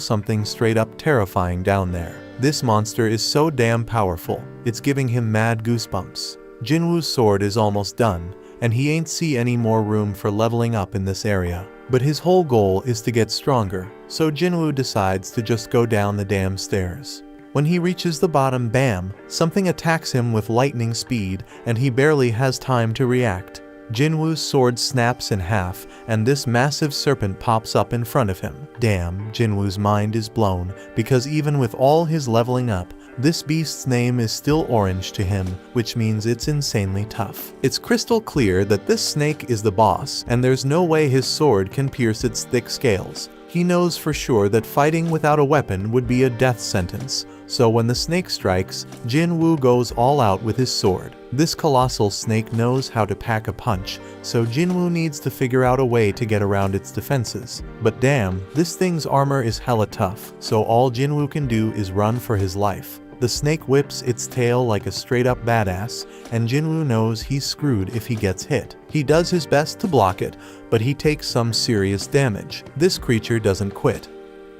something straight up terrifying down there. This monster is so damn powerful, it's giving him mad goosebumps. Jinwoo's sword is almost done, and he ain't see any more room for leveling up in this area. But his whole goal is to get stronger, so Jinwoo decides to just go down the damn stairs. When he reaches the bottom, bam, something attacks him with lightning speed, and he barely has time to react. Jinwoo's sword snaps in half, and this massive serpent pops up in front of him. Damn, Jinwoo's mind is blown, because even with all his leveling up, this beast's name is still orange to him, which means it's insanely tough. It's crystal clear that this snake is the boss, and there's no way his sword can pierce its thick scales. He knows for sure that fighting without a weapon would be a death sentence, so when the snake strikes, Jinwoo goes all out with his sword. This colossal snake knows how to pack a punch, so Jinwoo needs to figure out a way to get around its defenses. But damn, this thing's armor is hella tough, so all Jinwoo can do is run for his life. The snake whips its tail like a straight-up badass, and Jinwoo knows he's screwed if he gets hit. He does his best to block it, but he takes some serious damage. This creature doesn't quit.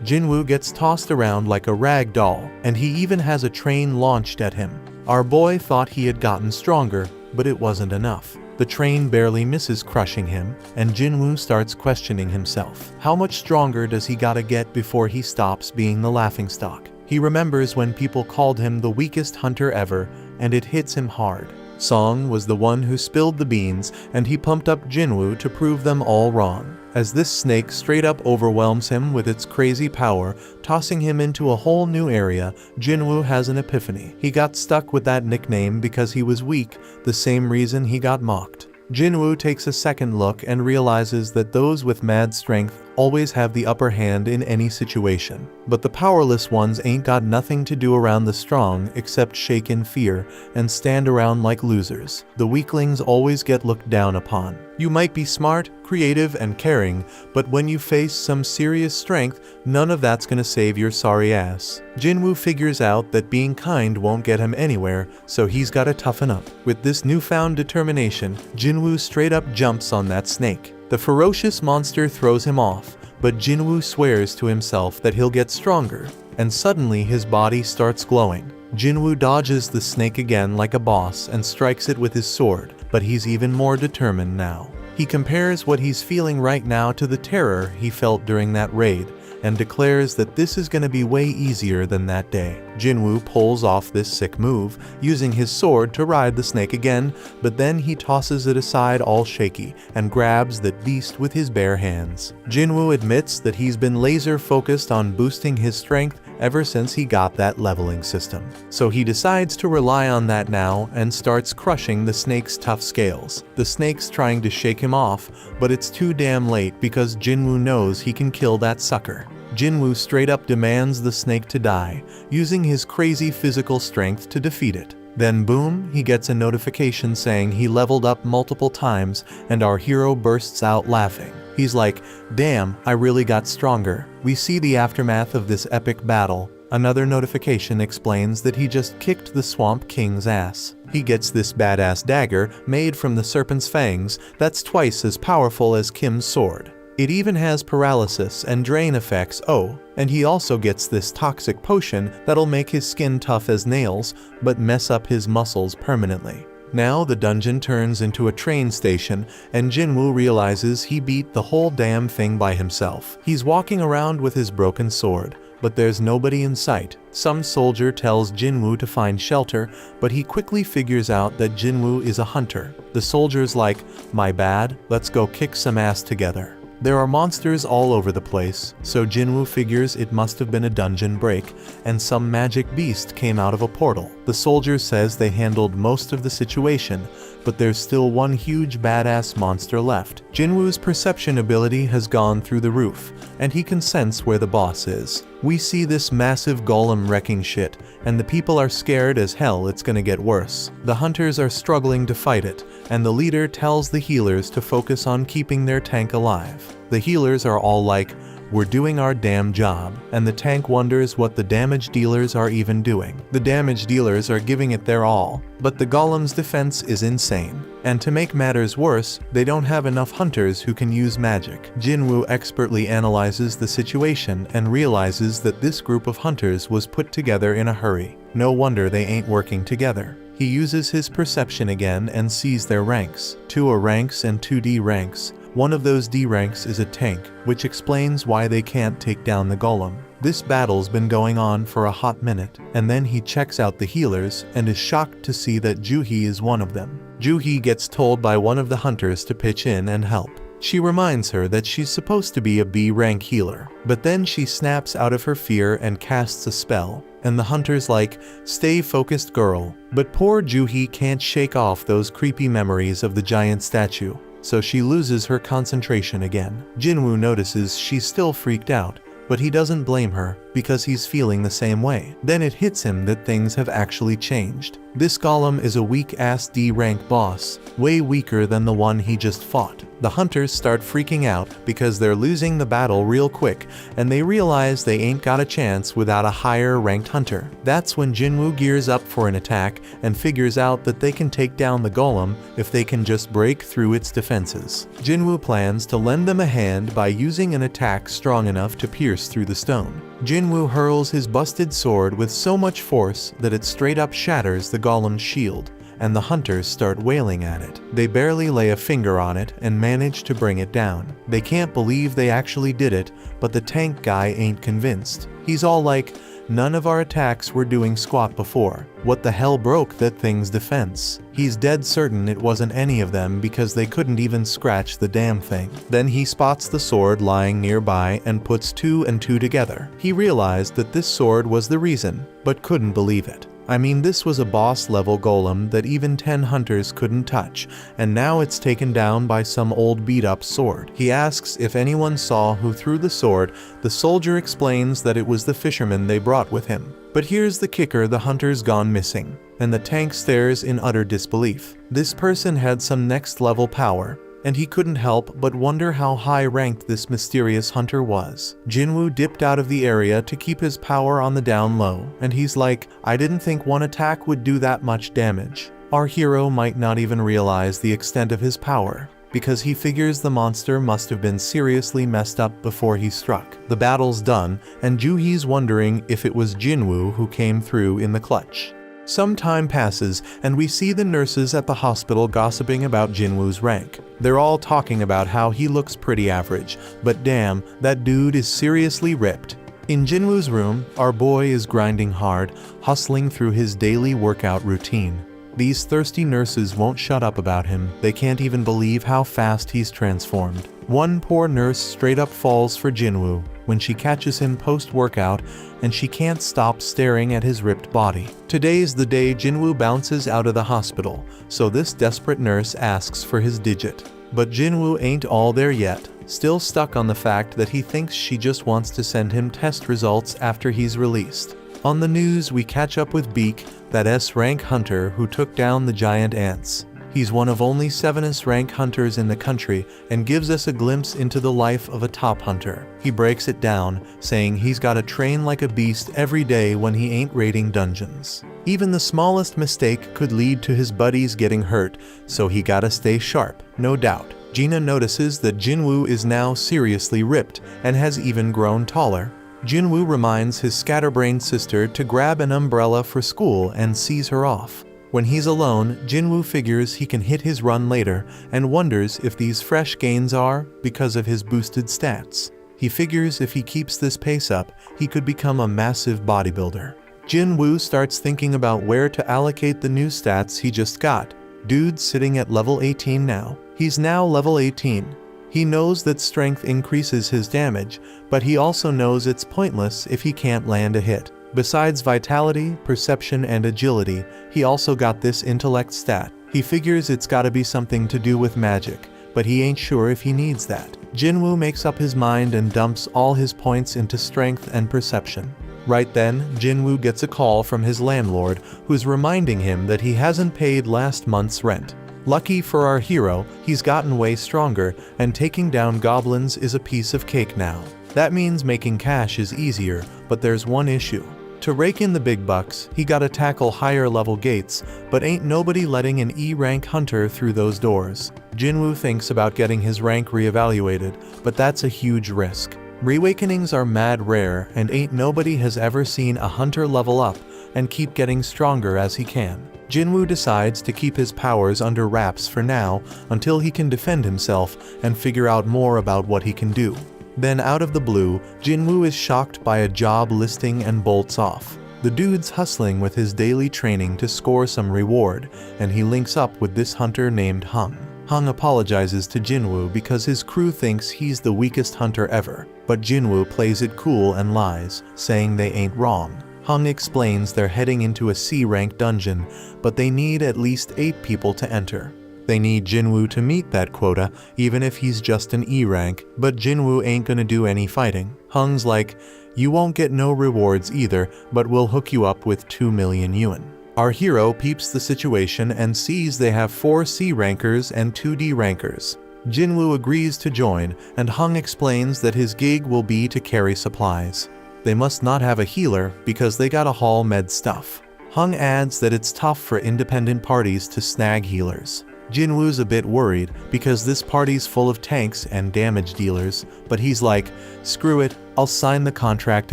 Jinwoo gets tossed around like a rag doll, and he even has a train launched at him. Our boy thought he had gotten stronger, but it wasn't enough. The train barely misses crushing him, and Jinwoo starts questioning himself. How much stronger does he gotta get before he stops being the laughingstock? He remembers when people called him the weakest hunter ever, and it hits him hard. Song was the one who spilled the beans, and he pumped up Jinwoo to prove them all wrong. As this snake straight up overwhelms him with its crazy power, tossing him into a whole new area, Jinwoo has an epiphany. He got stuck with that nickname because he was weak, the same reason he got mocked. Jinwoo takes a second look and realizes that those with mad strength always have the upper hand in any situation. But the powerless ones ain't got nothing to do around the strong except shake in fear and stand around like losers. The weaklings always get looked down upon. You might be smart, creative, and caring, but when you face some serious strength, none of that's gonna save your sorry ass. Jinwoo figures out that being kind won't get him anywhere, so he's gotta toughen up. With this newfound determination, Jinwoo straight up jumps on that snake. The ferocious monster throws him off, but Jinwoo swears to himself that he'll get stronger, and suddenly his body starts glowing. Jinwoo dodges the snake again like a boss and strikes it with his sword, but he's even more determined now. He compares what he's feeling right now to the terror he felt during that raid, and declares that this is gonna be way easier than that day. Jinwoo pulls off this sick move, using his sword to ride the snake again, but then he tosses it aside all shaky and grabs that beast with his bare hands. Jinwoo admits that he's been laser focused on boosting his strength ever since he got that leveling system. So he decides to rely on that now and starts crushing the snake's tough scales. The snake's trying to shake him off, but it's too damn late because Jinwoo knows he can kill that sucker. Jinwoo straight up demands the snake to die, using his crazy physical strength to defeat it. Then boom, he gets a notification saying he leveled up multiple times, and our hero bursts out laughing. He's like, damn, I really got stronger. We see the aftermath of this epic battle. Another notification explains that he just kicked the Swamp King's ass. He gets this badass dagger made from the serpent's fangs that's twice as powerful as Kim's sword. It even has paralysis and drain effects, and he also gets this toxic potion that'll make his skin tough as nails, but mess up his muscles permanently. Now the dungeon turns into a train station, and Jinwoo realizes he beat the whole damn thing by himself. He's walking around with his broken sword, but there's nobody in sight. Some soldier tells Jinwoo to find shelter, but he quickly figures out that Jinwoo is a hunter. The soldier's like, my bad, let's go kick some ass together. There are monsters all over the place, so Jinwoo figures it must have been a dungeon break, and some magic beast came out of a portal. The soldier says they handled most of the situation, but there's still one huge badass monster left. Jinwoo's perception ability has gone through the roof, and he can sense where the boss is. We see this massive golem wrecking shit, and the people are scared as hell it's gonna get worse. The hunters are struggling to fight it, and the leader tells the healers to focus on keeping their tank alive. The healers are all like, "We're doing our damn job," and the tank wonders what the damage dealers are even doing. The damage dealers are giving it their all, but the golem's defense is insane. And to make matters worse, they don't have enough hunters who can use magic. Jinwoo expertly analyzes the situation and realizes that this group of hunters was put together in a hurry. No wonder they ain't working together. He uses his perception again and sees their ranks. 2 ranks and 2 D ranks. One of those D ranks is a tank, which explains why they can't take down the golem. This battle's been going on for a hot minute, and then he checks out the healers and is shocked to see that Juhee is one of them. Juhee gets told by one of the hunters to pitch in and help. She reminds her that she's supposed to be a B rank healer, but then she snaps out of her fear and casts a spell. And the hunter's like, "Stay focused, girl." But poor Juhee can't shake off those creepy memories of the giant statue, so she loses her concentration again. Jinwoo notices she's still freaked out, but he doesn't blame her because he's feeling the same way. Then it hits him that things have actually changed. This golem is a weak-ass D-rank boss, way weaker than the one he just fought. The hunters start freaking out because they're losing the battle real quick, and they realize they ain't got a chance without a higher-ranked hunter. That's when Jinwoo gears up for an attack and figures out that they can take down the golem if they can just break through its defenses. Jinwoo plans to lend them a hand by using an attack strong enough to pierce through the stone. Jinwoo hurls his busted sword with so much force that it straight up shatters the golem's shield, and the hunters start wailing at it. They barely lay a finger on it and manage to bring it down. They can't believe they actually did it, but the tank guy ain't convinced. He's all like, "None of our attacks were doing squat before. What the hell broke that thing's defense?" He's dead certain it wasn't any of them because they couldn't even scratch the damn thing. Then he spots the sword lying nearby and puts 2 and 2 together. He realized that this sword was the reason, but couldn't believe it. I mean, this was a boss-level golem that even 10 hunters couldn't touch, and now it's taken down by some old beat-up sword. He asks if anyone saw who threw the sword. The soldier explains that it was the fisherman they brought with him. But here's the kicker: the hunter's gone missing, and the tank stares in utter disbelief. This person had some next-level power, and he couldn't help but wonder how high-ranked this mysterious hunter was. Jinwoo dipped out of the area to keep his power on the down low, and he's like, "I didn't think one attack would do that much damage." Our hero might not even realize the extent of his power, because he figures the monster must have been seriously messed up before he struck. The battle's done, and Juhee's wondering if it was Jinwoo who came through in the clutch. Some time passes, and we see the nurses at the hospital gossiping about Jinwoo's rank. They're all talking about how he looks pretty average, but damn, that dude is seriously ripped. In Jinwoo's room, our boy is grinding hard, hustling through his daily workout routine. These thirsty nurses won't shut up about him. They can't even believe how fast he's transformed. One poor nurse straight up falls for Jinwoo when she catches him post-workout, and she can't stop staring at his ripped body. Today's the day Jinwoo bounces out of the hospital, so this desperate nurse asks for his digit. But Jinwoo ain't all there yet, still stuck on the fact that he thinks she just wants to send him test results after he's released. On the news, we catch up with Beak, that S-rank hunter who took down the giant ants. He's one of only 7 S-rank hunters in the country and gives us a glimpse into the life of a top hunter. He breaks it down, saying he's gotta train like a beast every day when he ain't raiding dungeons. Even the smallest mistake could lead to his buddies getting hurt, so he gotta stay sharp, no doubt. Gina notices that Jinwoo is now seriously ripped and has even grown taller. Jinwoo reminds his scatterbrained sister to grab an umbrella for school and sees her off. When he's alone, Jinwoo figures he can hit his run later and wonders if these fresh gains are because of his boosted stats. He figures if he keeps this pace up, he could become a massive bodybuilder. Jinwoo starts thinking about where to allocate the new stats he just got. Dude's sitting at level 18 now. He's now level 18. He knows that strength increases his damage, but he also knows it's pointless if he can't land a hit. Besides vitality, perception, and agility, he also got this intellect stat. He figures it's gotta be something to do with magic, but he ain't sure if he needs that. Jinwoo makes up his mind and dumps all his points into strength and perception. Right then, Jinwoo gets a call from his landlord, who's reminding him that he hasn't paid last month's rent. Lucky for our hero, he's gotten way stronger, and taking down goblins is a piece of cake now. That means making cash is easier, but there's one issue. To rake in the big bucks, he gotta tackle higher level gates, but ain't nobody letting an E-rank hunter through those doors. Jinwoo thinks about getting his rank reevaluated, but that's a huge risk. Reawakenings are mad rare, and ain't nobody has ever seen a hunter level up and keep getting stronger as he can. Jinwoo decides to keep his powers under wraps for now until he can defend himself and figure out more about what he can do. Then out of the blue, Jinwoo is shocked by a job listing and bolts off. The dude's hustling with his daily training to score some reward, and he links up with this hunter named Hung. Hung apologizes to Jinwoo because his crew thinks he's the weakest hunter ever, but Jinwoo plays it cool and lies, saying they ain't wrong. Hung explains they're heading into a C-rank dungeon, but they need at least 8 people to enter. They need Jinwoo to meet that quota, even if he's just an E rank, but Jinwoo ain't gonna do any fighting. Hung's like, you won't get no rewards either, but we'll hook you up with 2 million yuan. Our hero peeps the situation and sees they have 4 C rankers and 2 D rankers. Jinwoo agrees to join, and Hung explains that his gig will be to carry supplies. They must not have a healer because they gotta haul med stuff. Hung adds that it's tough for independent parties to snag healers. Jinwoo's a bit worried because this party's full of tanks and damage dealers, but he's like, screw it, I'll sign the contract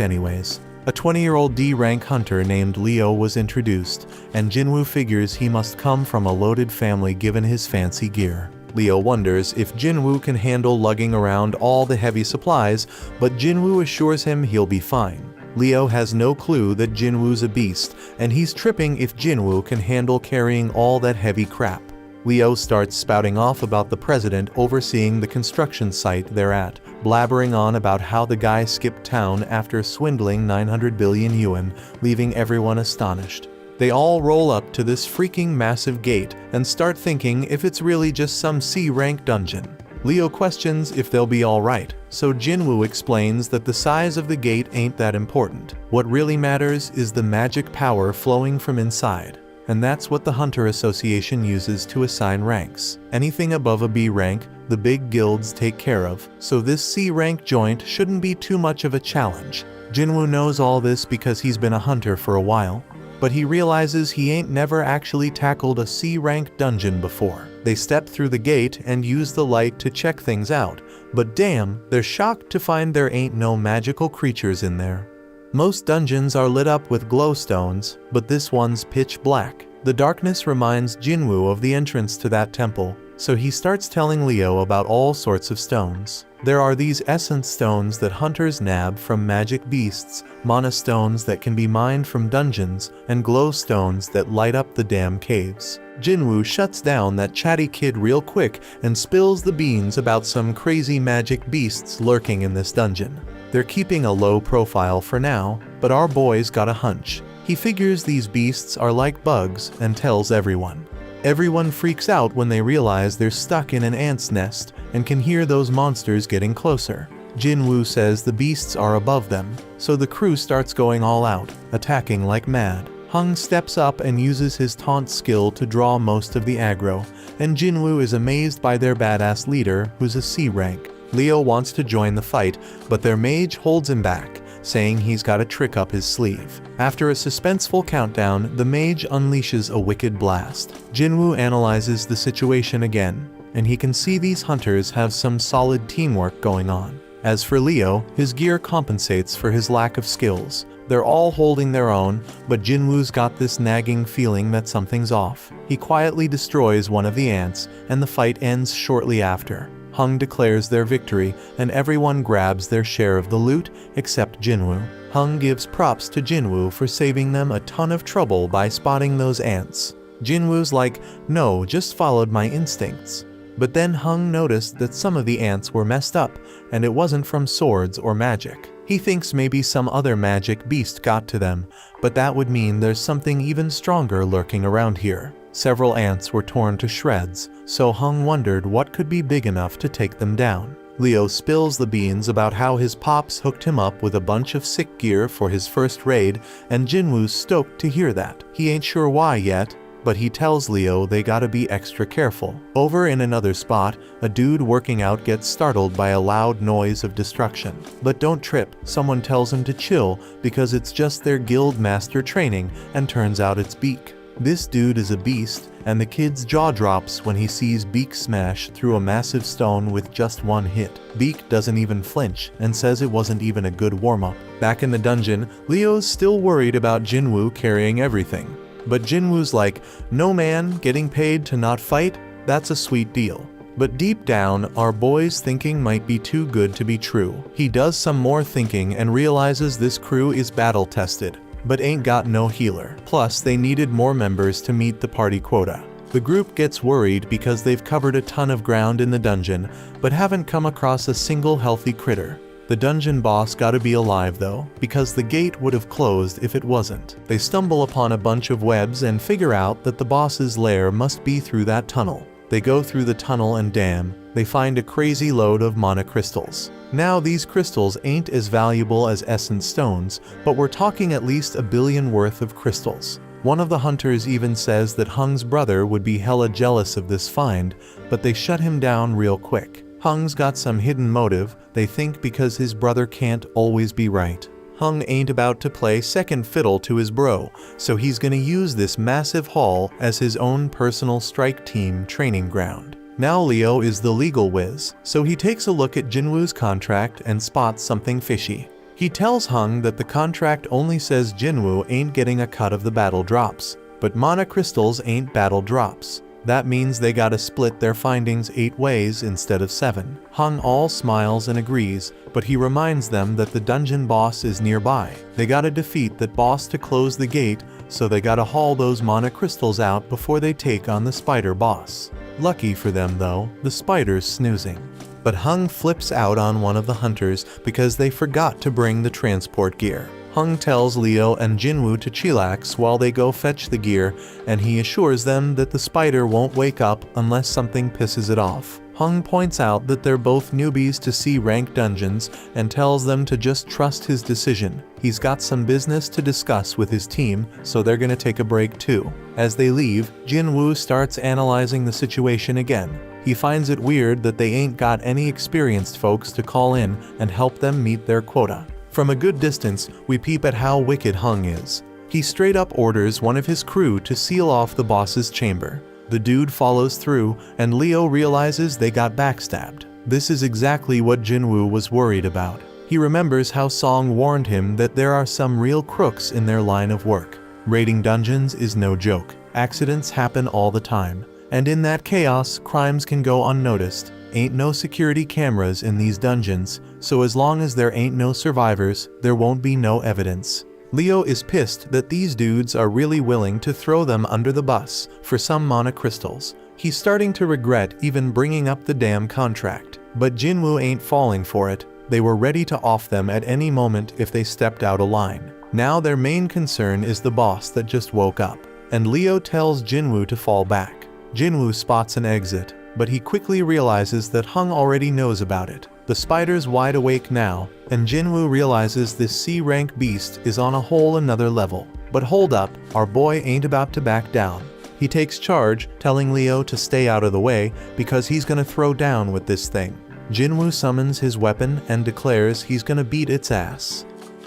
anyways. A 20-year-old D-rank hunter named Leo was introduced, and Jinwoo figures he must come from a loaded family given his fancy gear. Leo wonders if Jinwoo can handle lugging around all the heavy supplies, but Jinwoo assures him he'll be fine. Leo has no clue that Jinwoo's a beast, and he's tripping if Jinwoo can handle carrying all that heavy crap. Leo starts spouting off about the president overseeing the construction site they're at, blabbering on about how the guy skipped town after swindling 900 billion yuan, leaving everyone astonished. They all roll up to this freaking massive gate and start thinking if it's really just some C-rank dungeon. Leo questions if they'll be alright, so Jinwoo explains that the size of the gate ain't that important. What really matters is the magic power flowing from inside. And that's what the Hunter Association uses to assign ranks. Anything above a B rank, the big guilds take care of, so this C rank joint shouldn't be too much of a challenge. Jinwoo knows all this because he's been a hunter for a while, but he realizes he ain't never actually tackled a C rank dungeon before. They step through the gate and use the light to check things out, but damn, they're shocked to find there ain't no magical creatures in there. Most dungeons are lit up with glowstones, but this one's pitch black. The darkness reminds Jinwoo of the entrance to that temple, so he starts telling Leo about all sorts of stones. There are these essence stones that hunters nab from magic beasts, mana stones that can be mined from dungeons, and glow stones that light up the damn caves. Jinwoo shuts down that chatty kid real quick and spills the beans about some crazy magic beasts lurking in this dungeon. They're keeping a low profile for now, but our boy's got a hunch. He figures these beasts are like bugs and tells everyone. Everyone freaks out when they realize they're stuck in an ant's nest and can hear those monsters getting closer. Jinwoo says the beasts are above them, so the crew starts going all out, attacking like mad. Hung steps up and uses his taunt skill to draw most of the aggro, and Jinwoo is amazed by their badass leader, who's a C rank. Leo wants to join the fight, but their mage holds him back, saying he's got a trick up his sleeve. After a suspenseful countdown, the mage unleashes a wicked blast. Jinwoo analyzes the situation again, and he can see these hunters have some solid teamwork going on. As for Leo, his gear compensates for his lack of skills. They're all holding their own, but Jinwoo's got this nagging feeling that something's off. He quietly destroys one of the ants, and the fight ends shortly after. Hung declares their victory, and everyone grabs their share of the loot, except Jinwoo. Hung gives props to Jinwoo for saving them a ton of trouble by spotting those ants. Jinwoo's like, no, just followed my instincts. But then Hung noticed that some of the ants were messed up, and it wasn't from swords or magic. He thinks maybe some other magic beast got to them, but that would mean there's something even stronger lurking around here. Several ants were torn to shreds, so Hung wondered what could be big enough to take them down. Leo spills the beans about how his pops hooked him up with a bunch of sick gear for his first raid, and Jinwoo's stoked to hear that. He ain't sure why yet, but he tells Leo they gotta be extra careful. Over in another spot, a dude working out gets startled by a loud noise of destruction. But don't trip, someone tells him to chill because it's just their guild master training, and turns out it's Beak. This dude is a beast, and the kid's jaw drops when he sees Beak smash through a massive stone with just one hit. Beak doesn't even flinch, and says it wasn't even a good warm-up. Back in the dungeon, Leo's still worried about Jinwoo carrying everything. But Jinwoo's like, no man, getting paid to not fight? That's a sweet deal. But deep down, our boy's thinking might be too good to be true. He does some more thinking and realizes this crew is battle-tested, but ain't got no healer. Plus, they needed more members to meet the party quota. The group gets worried because they've covered a ton of ground in the dungeon, but haven't come across a single healthy critter. The dungeon boss gotta be alive though, because the gate would have closed if it wasn't. They stumble upon a bunch of webs and figure out that the boss's lair must be through that tunnel. They go through the tunnel and damn, they find a crazy load of mana crystals. Now these crystals ain't as valuable as essence stones, but we're talking at least 1 billion worth of crystals. One of the hunters even says that Hung's brother would be hella jealous of this find, but they shut him down real quick. Hung's got some hidden motive, they think because his brother can't always be right. Hung ain't about to play second fiddle to his bro, so he's gonna use this massive haul as his own personal strike team training ground. Now Leo is the legal whiz, so he takes a look at Jinwoo's contract and spots something fishy. He tells Hung that the contract only says Jinwoo ain't getting a cut of the battle drops, but mana crystals ain't battle drops. That means they gotta split their findings 8 ways instead of 7. Hung all smiles and agrees, but he reminds them that the dungeon boss is nearby. They gotta defeat that boss to close the gate, so they gotta haul those mana crystals out before they take on the spider boss. Lucky for them though, the spider's snoozing. But Hung flips out on one of the hunters because they forgot to bring the transport gear. Hung tells Leo and Jinwoo to chillax while they go fetch the gear, and he assures them that the spider won't wake up unless something pisses it off. Hung points out that they're both newbies to C-rank dungeons and tells them to just trust his decision. He's got some business to discuss with his team, so they're gonna take a break too. As they leave, Jinwoo starts analyzing the situation again. He finds it weird that they ain't got any experienced folks to call in and help them meet their quota. From a good distance, we peep at how wicked Hung is. He straight up orders one of his crew to seal off the boss's chamber. The dude follows through, and Leo realizes they got backstabbed. This is exactly what Jinwoo was worried about. He remembers how Song warned him that there are some real crooks in their line of work. Raiding dungeons is no joke. Accidents happen all the time. And in that chaos, crimes can go unnoticed. Ain't no security cameras in these dungeons, so as long as there ain't no survivors, there won't be no evidence. Leo is pissed that these dudes are really willing to throw them under the bus for some mana crystals. He's starting to regret even bringing up the damn contract. But Jinwoo ain't falling for it. They were ready to off them at any moment if they stepped out of line. Now their main concern is the boss that just woke up, and Leo tells Jinwoo to fall back. Jinwoo spots an exit, but he quickly realizes that Hung already knows about it. The spider's wide awake now, and Jinwoo realizes this C-rank beast is on a whole another level. But hold up, our boy ain't about to back down. He takes charge, telling Leo to stay out of the way because he's gonna throw down with this thing. Jinwoo summons his weapon and declares he's gonna beat its ass.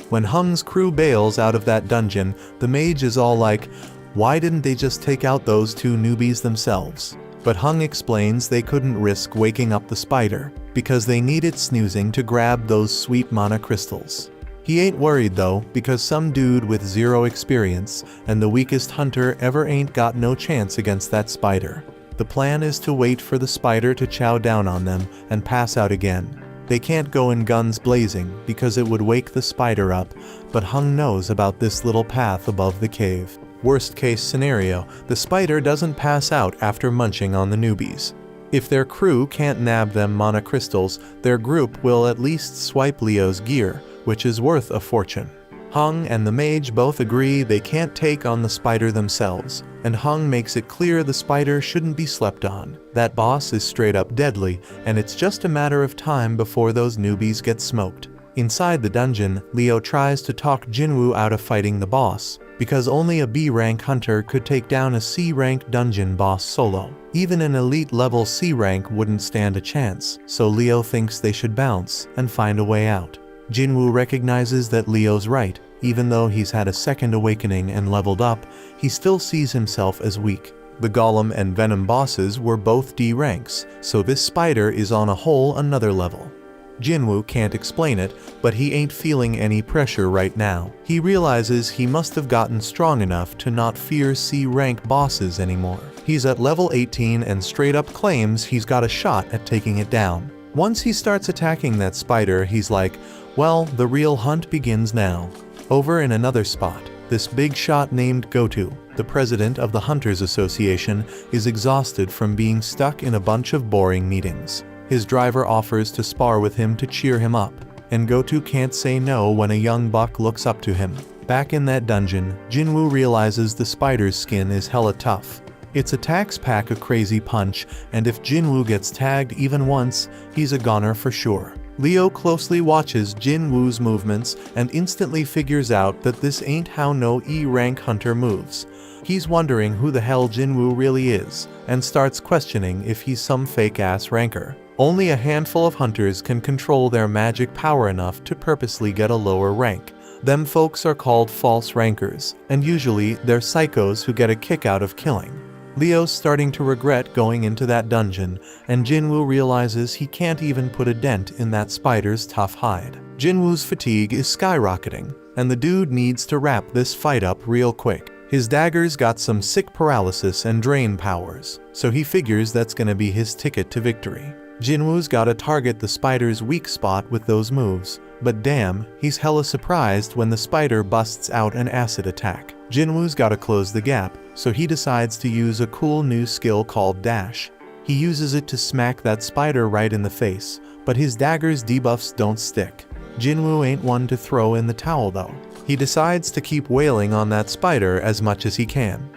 When Hung's crew bails out of that dungeon, the mage is all like, why didn't they just take out those 2 newbies themselves? But Hung explains they couldn't risk waking up the spider, because they needed snoozing to grab those sweet mana crystals. He ain't worried though, because some dude with 0 experience, and the weakest hunter ever ain't got no chance against that spider. The plan is to wait for the spider to chow down on them and pass out again. They can't go in guns blazing, because it would wake the spider up, but Hung knows about this little path above the cave. Worst case scenario, the spider doesn't pass out after munching on the newbies. If their crew can't nab them mana crystals, their group will at least swipe Leo's gear, which is worth a fortune. Hung and the mage both agree they can't take on the spider themselves, and Hung makes it clear the spider shouldn't be slept on. That boss is straight up deadly, and it's just a matter of time before those newbies get smoked. Inside the dungeon, Leo tries to talk Jinwoo out of fighting the boss, because only a B-rank hunter could take down a C-rank dungeon boss solo. Even an elite level C-rank wouldn't stand a chance, so Leo thinks they should bounce and find a way out. Jinwoo recognizes that Leo's right. Even though he's had a second awakening and leveled up, he still sees himself as weak. The Golem and Venom bosses were both D ranks, so this spider is on a whole another level. Jinwoo can't explain it, but he ain't feeling any pressure right now. He realizes he must have gotten strong enough to not fear C-rank bosses anymore. He's at level 18 and straight up claims he's got a shot at taking it down. Once he starts attacking that spider, he's like, well, the real hunt begins now. Over in another spot, this big shot named Goto, the president of the Hunters Association, is exhausted from being stuck in a bunch of boring meetings. His driver offers to spar with him to cheer him up, and Goto can't say no when a young buck looks up to him. Back in that dungeon, Jinwoo realizes the spider's skin is hella tough. Its attacks pack a crazy punch, and if Jinwoo gets tagged even once, he's a goner for sure. Leo closely watches Jinwoo's movements and instantly figures out that this ain't how no E-rank hunter moves. He's wondering who the hell Jinwoo really is, and starts questioning if he's some fake-ass ranker. Only a handful of hunters can control their magic power enough to purposely get a lower rank. Them folks are called false rankers, and usually they're psychos who get a kick out of killing. Leo's starting to regret going into that dungeon, and Jinwoo realizes he can't even put a dent in that spider's tough hide. Jinwoo's fatigue is skyrocketing, and the dude needs to wrap this fight up real quick. His dagger's got some sick paralysis and drain powers, so he figures that's gonna be his ticket to victory. Jinwoo's gotta target the spider's weak spot with those moves, but damn, he's hella surprised when the spider busts out an acid attack. Jinwoo's gotta close the gap, so he decides to use a cool new skill called Dash. He uses it to smack that spider right in the face, but his dagger's debuffs don't stick. Jinwoo ain't one to throw in the towel though. He decides to keep wailing on that spider as much as he can.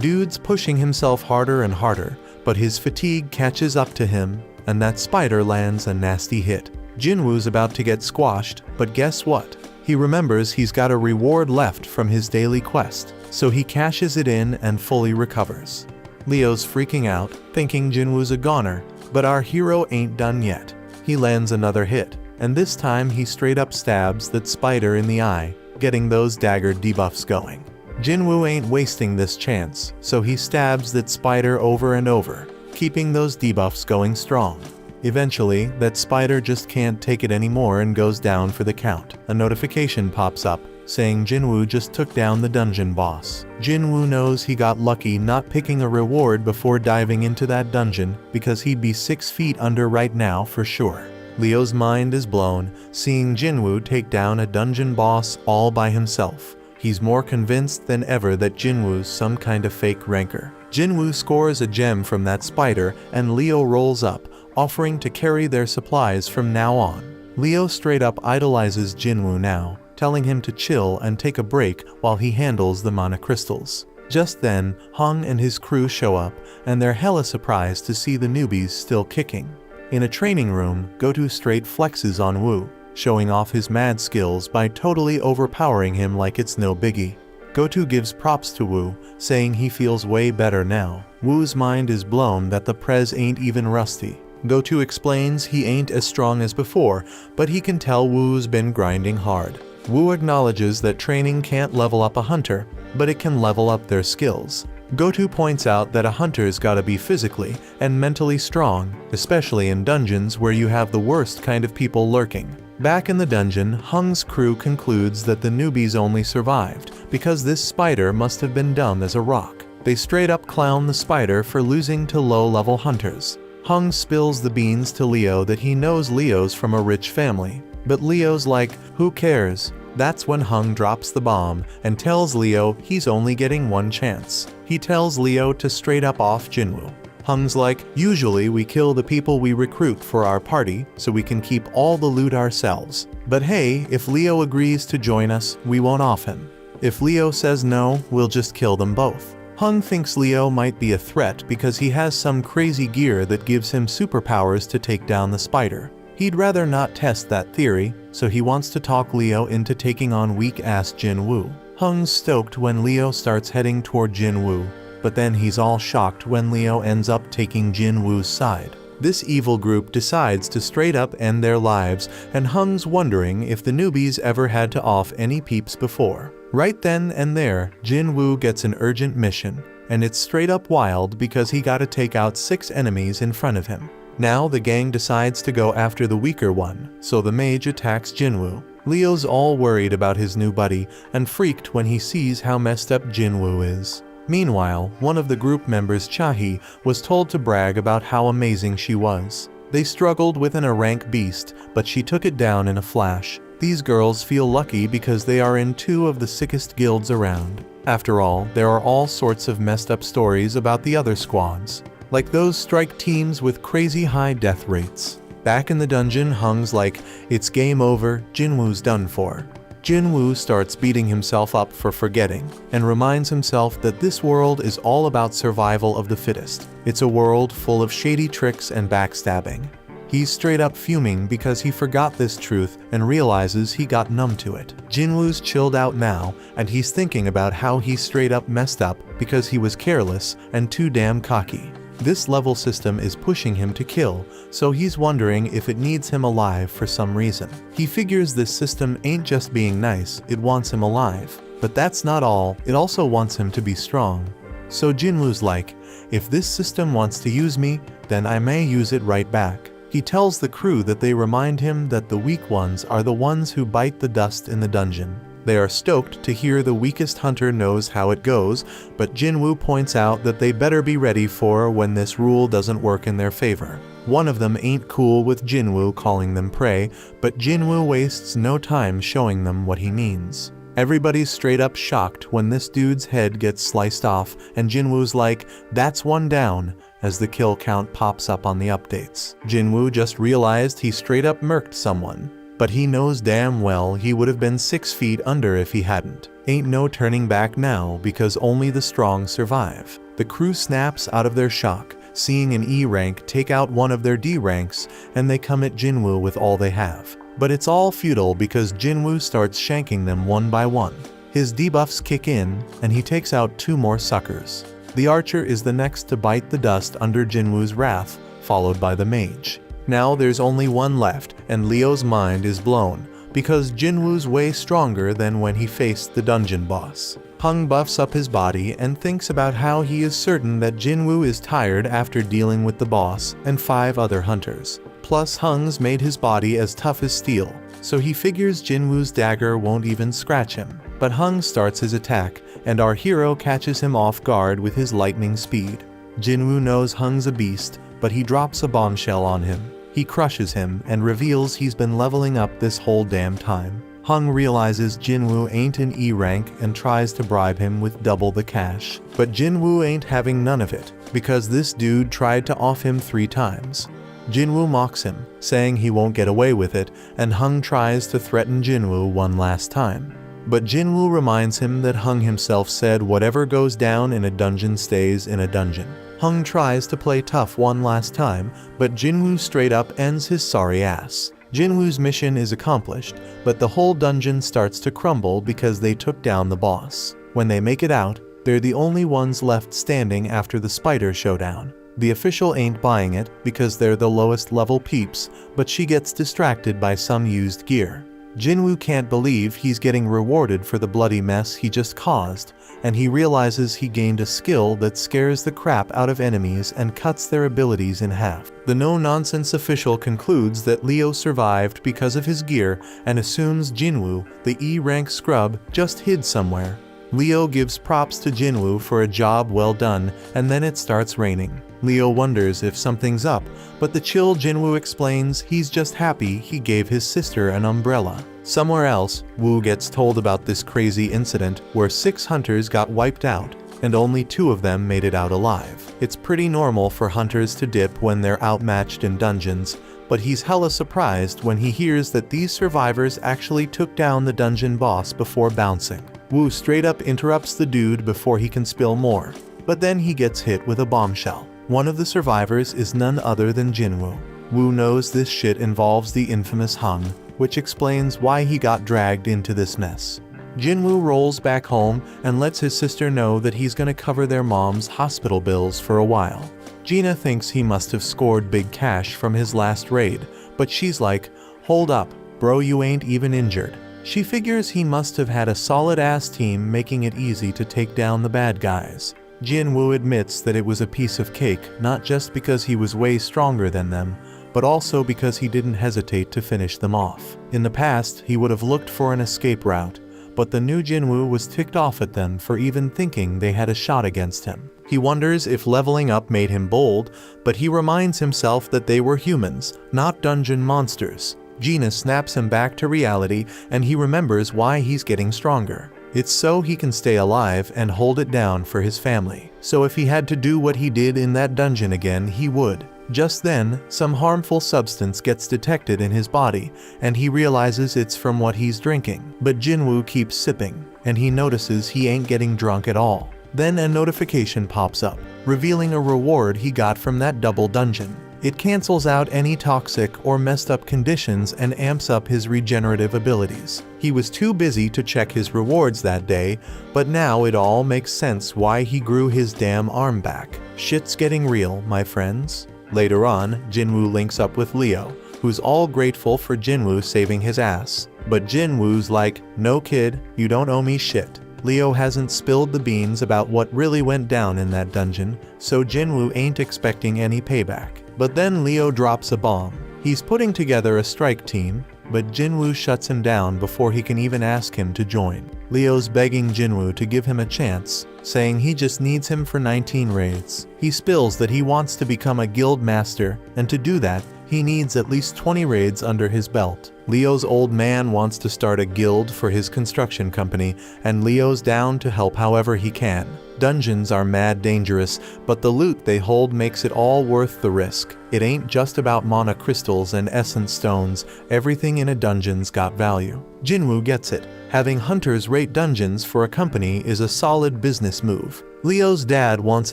Dude's pushing himself harder and harder, but his fatigue catches up to him, and that spider lands a nasty hit. Jinwoo's about to get squashed, but guess what? He remembers he's got a reward left from his daily quest, so he cashes it in and fully recovers. Leo's freaking out, thinking Jinwoo's a goner, but our hero ain't done yet. He lands another hit, and this time he straight up stabs that spider in the eye, getting those dagger debuffs going. Jinwoo ain't wasting this chance, so he stabs that spider over and over, keeping those debuffs going strong. Eventually, that spider just can't take it anymore and goes down for the count. A notification pops up, saying Jinwoo just took down the dungeon boss. Jinwoo knows he got lucky not picking a reward before diving into that dungeon, because he'd be 6 feet under right now for sure. Leo's mind is blown, seeing Jinwoo take down a dungeon boss all by himself. He's more convinced than ever that Jinwoo's some kind of fake ranker. Jinwoo scores a gem from that spider, and Leo rolls up, offering to carry their supplies from now on. Leo straight up idolizes Jinwoo now, telling him to chill and take a break while he handles the mana crystals. Just then, Hung and his crew show up, and they're hella surprised to see the newbies still kicking. In a training room, Goto straight flexes on Wu, showing off his mad skills by totally overpowering him like it's no biggie. Goto gives props to Wu, saying he feels way better now. Wu's mind is blown that the prez ain't even rusty. Goto explains he ain't as strong as before, but he can tell Wu's been grinding hard. Wu acknowledges that training can't level up a hunter, but it can level up their skills. Goto points out that a hunter's gotta be physically and mentally strong, especially in dungeons where you have the worst kind of people lurking. Back in the dungeon, Hung's crew concludes that the newbies only survived because this spider must have been dumb as a rock. They straight up clown the spider for losing to low-level hunters. Hung spills the beans to Leo that he knows Leo's from a rich family, but Leo's like, who cares? That's when Hung drops the bomb and tells Leo he's only getting one chance. He tells Leo to straight up off Jinwoo. Hung's like, usually we kill the people we recruit for our party so we can keep all the loot ourselves. But hey, if Leo agrees to join us, we won't off him. If Leo says no, we'll just kill them both. Hung thinks Leo might be a threat because he has some crazy gear that gives him superpowers to take down the spider. He'd rather not test that theory, so he wants to talk Leo into taking on weak-ass Jinwoo. Hung's stoked when Leo starts heading toward Jinwoo, but then he's all shocked when Leo ends up taking Jinwoo's side. This evil group decides to straight up end their lives, and Hung's wondering if the newbies ever had to off any peeps before. Right then and there, Jinwoo gets an urgent mission, and it's straight up wild because he gotta take out 6 enemies in front of him. Now the gang decides to go after the weaker one, so the mage attacks Jinwoo. Leo's all worried about his new buddy and freaked when he sees how messed up Jinwoo is. Meanwhile, one of the group members, Chahi, was told to brag about how amazing she was. They struggled with a rank beast, but she took it down in a flash. These girls feel lucky because they are in 2 of the sickest guilds around. After all, there are all sorts of messed up stories about the other squads, like those strike teams with crazy high death rates. Back in the dungeon, Hung's like, it's game over, Jinwoo's done for. Jinwoo starts beating himself up for forgetting, and reminds himself that this world is all about survival of the fittest. It's a world full of shady tricks and backstabbing. He's straight up fuming because he forgot this truth and realizes he got numb to it. Jinwoo's chilled out now, and he's thinking about how he straight up messed up because he was careless and too damn cocky. This level system is pushing him to kill, so he's wondering if it needs him alive for some reason. He figures this system ain't just being nice, it wants him alive. But that's not all, it also wants him to be strong. So Jinwoo's like, if this system wants to use me, then I may use it right back. He tells the crew that they remind him that the weak ones are the ones who bite the dust in the dungeon. They are stoked to hear the weakest hunter knows how it goes, but Jinwoo points out that they better be ready for when this rule doesn't work in their favor. One of them ain't cool with Jinwoo calling them prey, but Jinwoo wastes no time showing them what he means. Everybody's straight up shocked when this dude's head gets sliced off, and Jinwoo's like, that's 1 down, as the kill count pops up on the updates. Jinwoo just realized he straight up murked someone. But he knows damn well he would have been 6 feet under if he hadn't. Ain't no turning back now because only the strong survive. The crew snaps out of their shock, seeing an E rank take out one of their D ranks, and they come at Jinwoo with all they have. But it's all futile because Jinwoo starts shanking them one by one. His debuffs kick in, and he takes out 2 more suckers. The archer is the next to bite the dust under Jinwoo's wrath, followed by the mage. Now there's only one left, and Leo's mind is blown, because Jinwoo's way stronger than when he faced the dungeon boss. Hung buffs up his body and thinks about how he is certain that Jinwoo is tired after dealing with the boss and 5 other hunters. Plus Hung's made his body as tough as steel, so he figures Jinwoo's dagger won't even scratch him. But Hung starts his attack, and our hero catches him off guard with his lightning speed. Jinwoo knows Hung's a beast, but he drops a bombshell on him. He crushes him and reveals he's been leveling up this whole damn time. Hung realizes Jinwoo ain't an E rank and tries to bribe him with double the cash. But Jinwoo ain't having none of it, because this dude tried to off him 3 times. Jinwoo mocks him, saying he won't get away with it, and Hung tries to threaten Jinwoo one last time. But Jinwoo reminds him that Hung himself said whatever goes down in a dungeon stays in a dungeon. Hung tries to play tough one last time, but Jinwoo straight up ends his sorry ass. Jinwoo's mission is accomplished, but the whole dungeon starts to crumble because they took down the boss. When they make it out, they're the only ones left standing after the spider showdown. The official ain't buying it because they're the lowest level peeps, but she gets distracted by some used gear. Jinwoo can't believe he's getting rewarded for the bloody mess he just caused, and he realizes he gained a skill that scares the crap out of enemies and cuts their abilities in half. The no-nonsense official concludes that Leo survived because of his gear and assumes Jinwoo, the E-rank scrub, just hid somewhere. Leo gives props to Jinwoo for a job well done, and then it starts raining. Leo wonders if something's up, but the chill Jinwoo explains he's just happy he gave his sister an umbrella. Somewhere else, Woo gets told about this crazy incident where 6 hunters got wiped out, and only 2 of them made it out alive. It's pretty normal for hunters to dip when they're outmatched in dungeons, but he's hella surprised when he hears that these survivors actually took down the dungeon boss before bouncing. Wu straight up interrupts the dude before he can spill more, but then he gets hit with a bombshell. One of the survivors is none other than Jinwoo. Wu knows this shit involves the infamous Hung, which explains why he got dragged into this mess. Jinwoo rolls back home and lets his sister know that he's gonna cover their mom's hospital bills for a while. Gina thinks he must have scored big cash from his last raid, but she's like, hold up, bro, you ain't even injured. She figures he must have had a solid-ass team making it easy to take down the bad guys. Jinwoo admits that it was a piece of cake, not just because he was way stronger than them, but also because he didn't hesitate to finish them off. In the past, he would have looked for an escape route, but the new Jinwoo was ticked off at them for even thinking they had a shot against him. He wonders if leveling up made him bold, but he reminds himself that they were humans, not dungeon monsters. Gina snaps him back to reality, and he remembers why he's getting stronger. It's so he can stay alive and hold it down for his family. So if he had to do what he did in that dungeon again, he would. Just then, some harmful substance gets detected in his body, and he realizes it's from what he's drinking. But Jinwoo keeps sipping, and he notices he ain't getting drunk at all. Then a notification pops up, revealing a reward he got from that double dungeon. It cancels out any toxic or messed up conditions and amps up his regenerative abilities. He was too busy to check his rewards that day, but now it all makes sense why he grew his damn arm back. Shit's getting real, my friends. Later on, Jinwoo links up with Leo, who's all grateful for Jinwoo saving his ass. But Jinwoo's like, no kid, you don't owe me shit. Leo hasn't spilled the beans about what really went down in that dungeon, so Jinwoo ain't expecting any payback. But then Leo drops a bomb. He's putting together a strike team, but Jinwoo shuts him down before he can even ask him to join. Leo's begging Jinwoo to give him a chance, saying he just needs him for 19 raids. He spills that he wants to become a guild master, and to do that, he needs at least 20 raids under his belt. Leo's old man wants to start a guild for his construction company, and Leo's down to help however he can. Dungeons are mad dangerous, but the loot they hold makes it all worth the risk. It ain't just about mana crystals and essence stones, everything in a dungeon's got value. Jinwoo gets it. Having hunters rate dungeons for a company is a solid business move. Leo's dad wants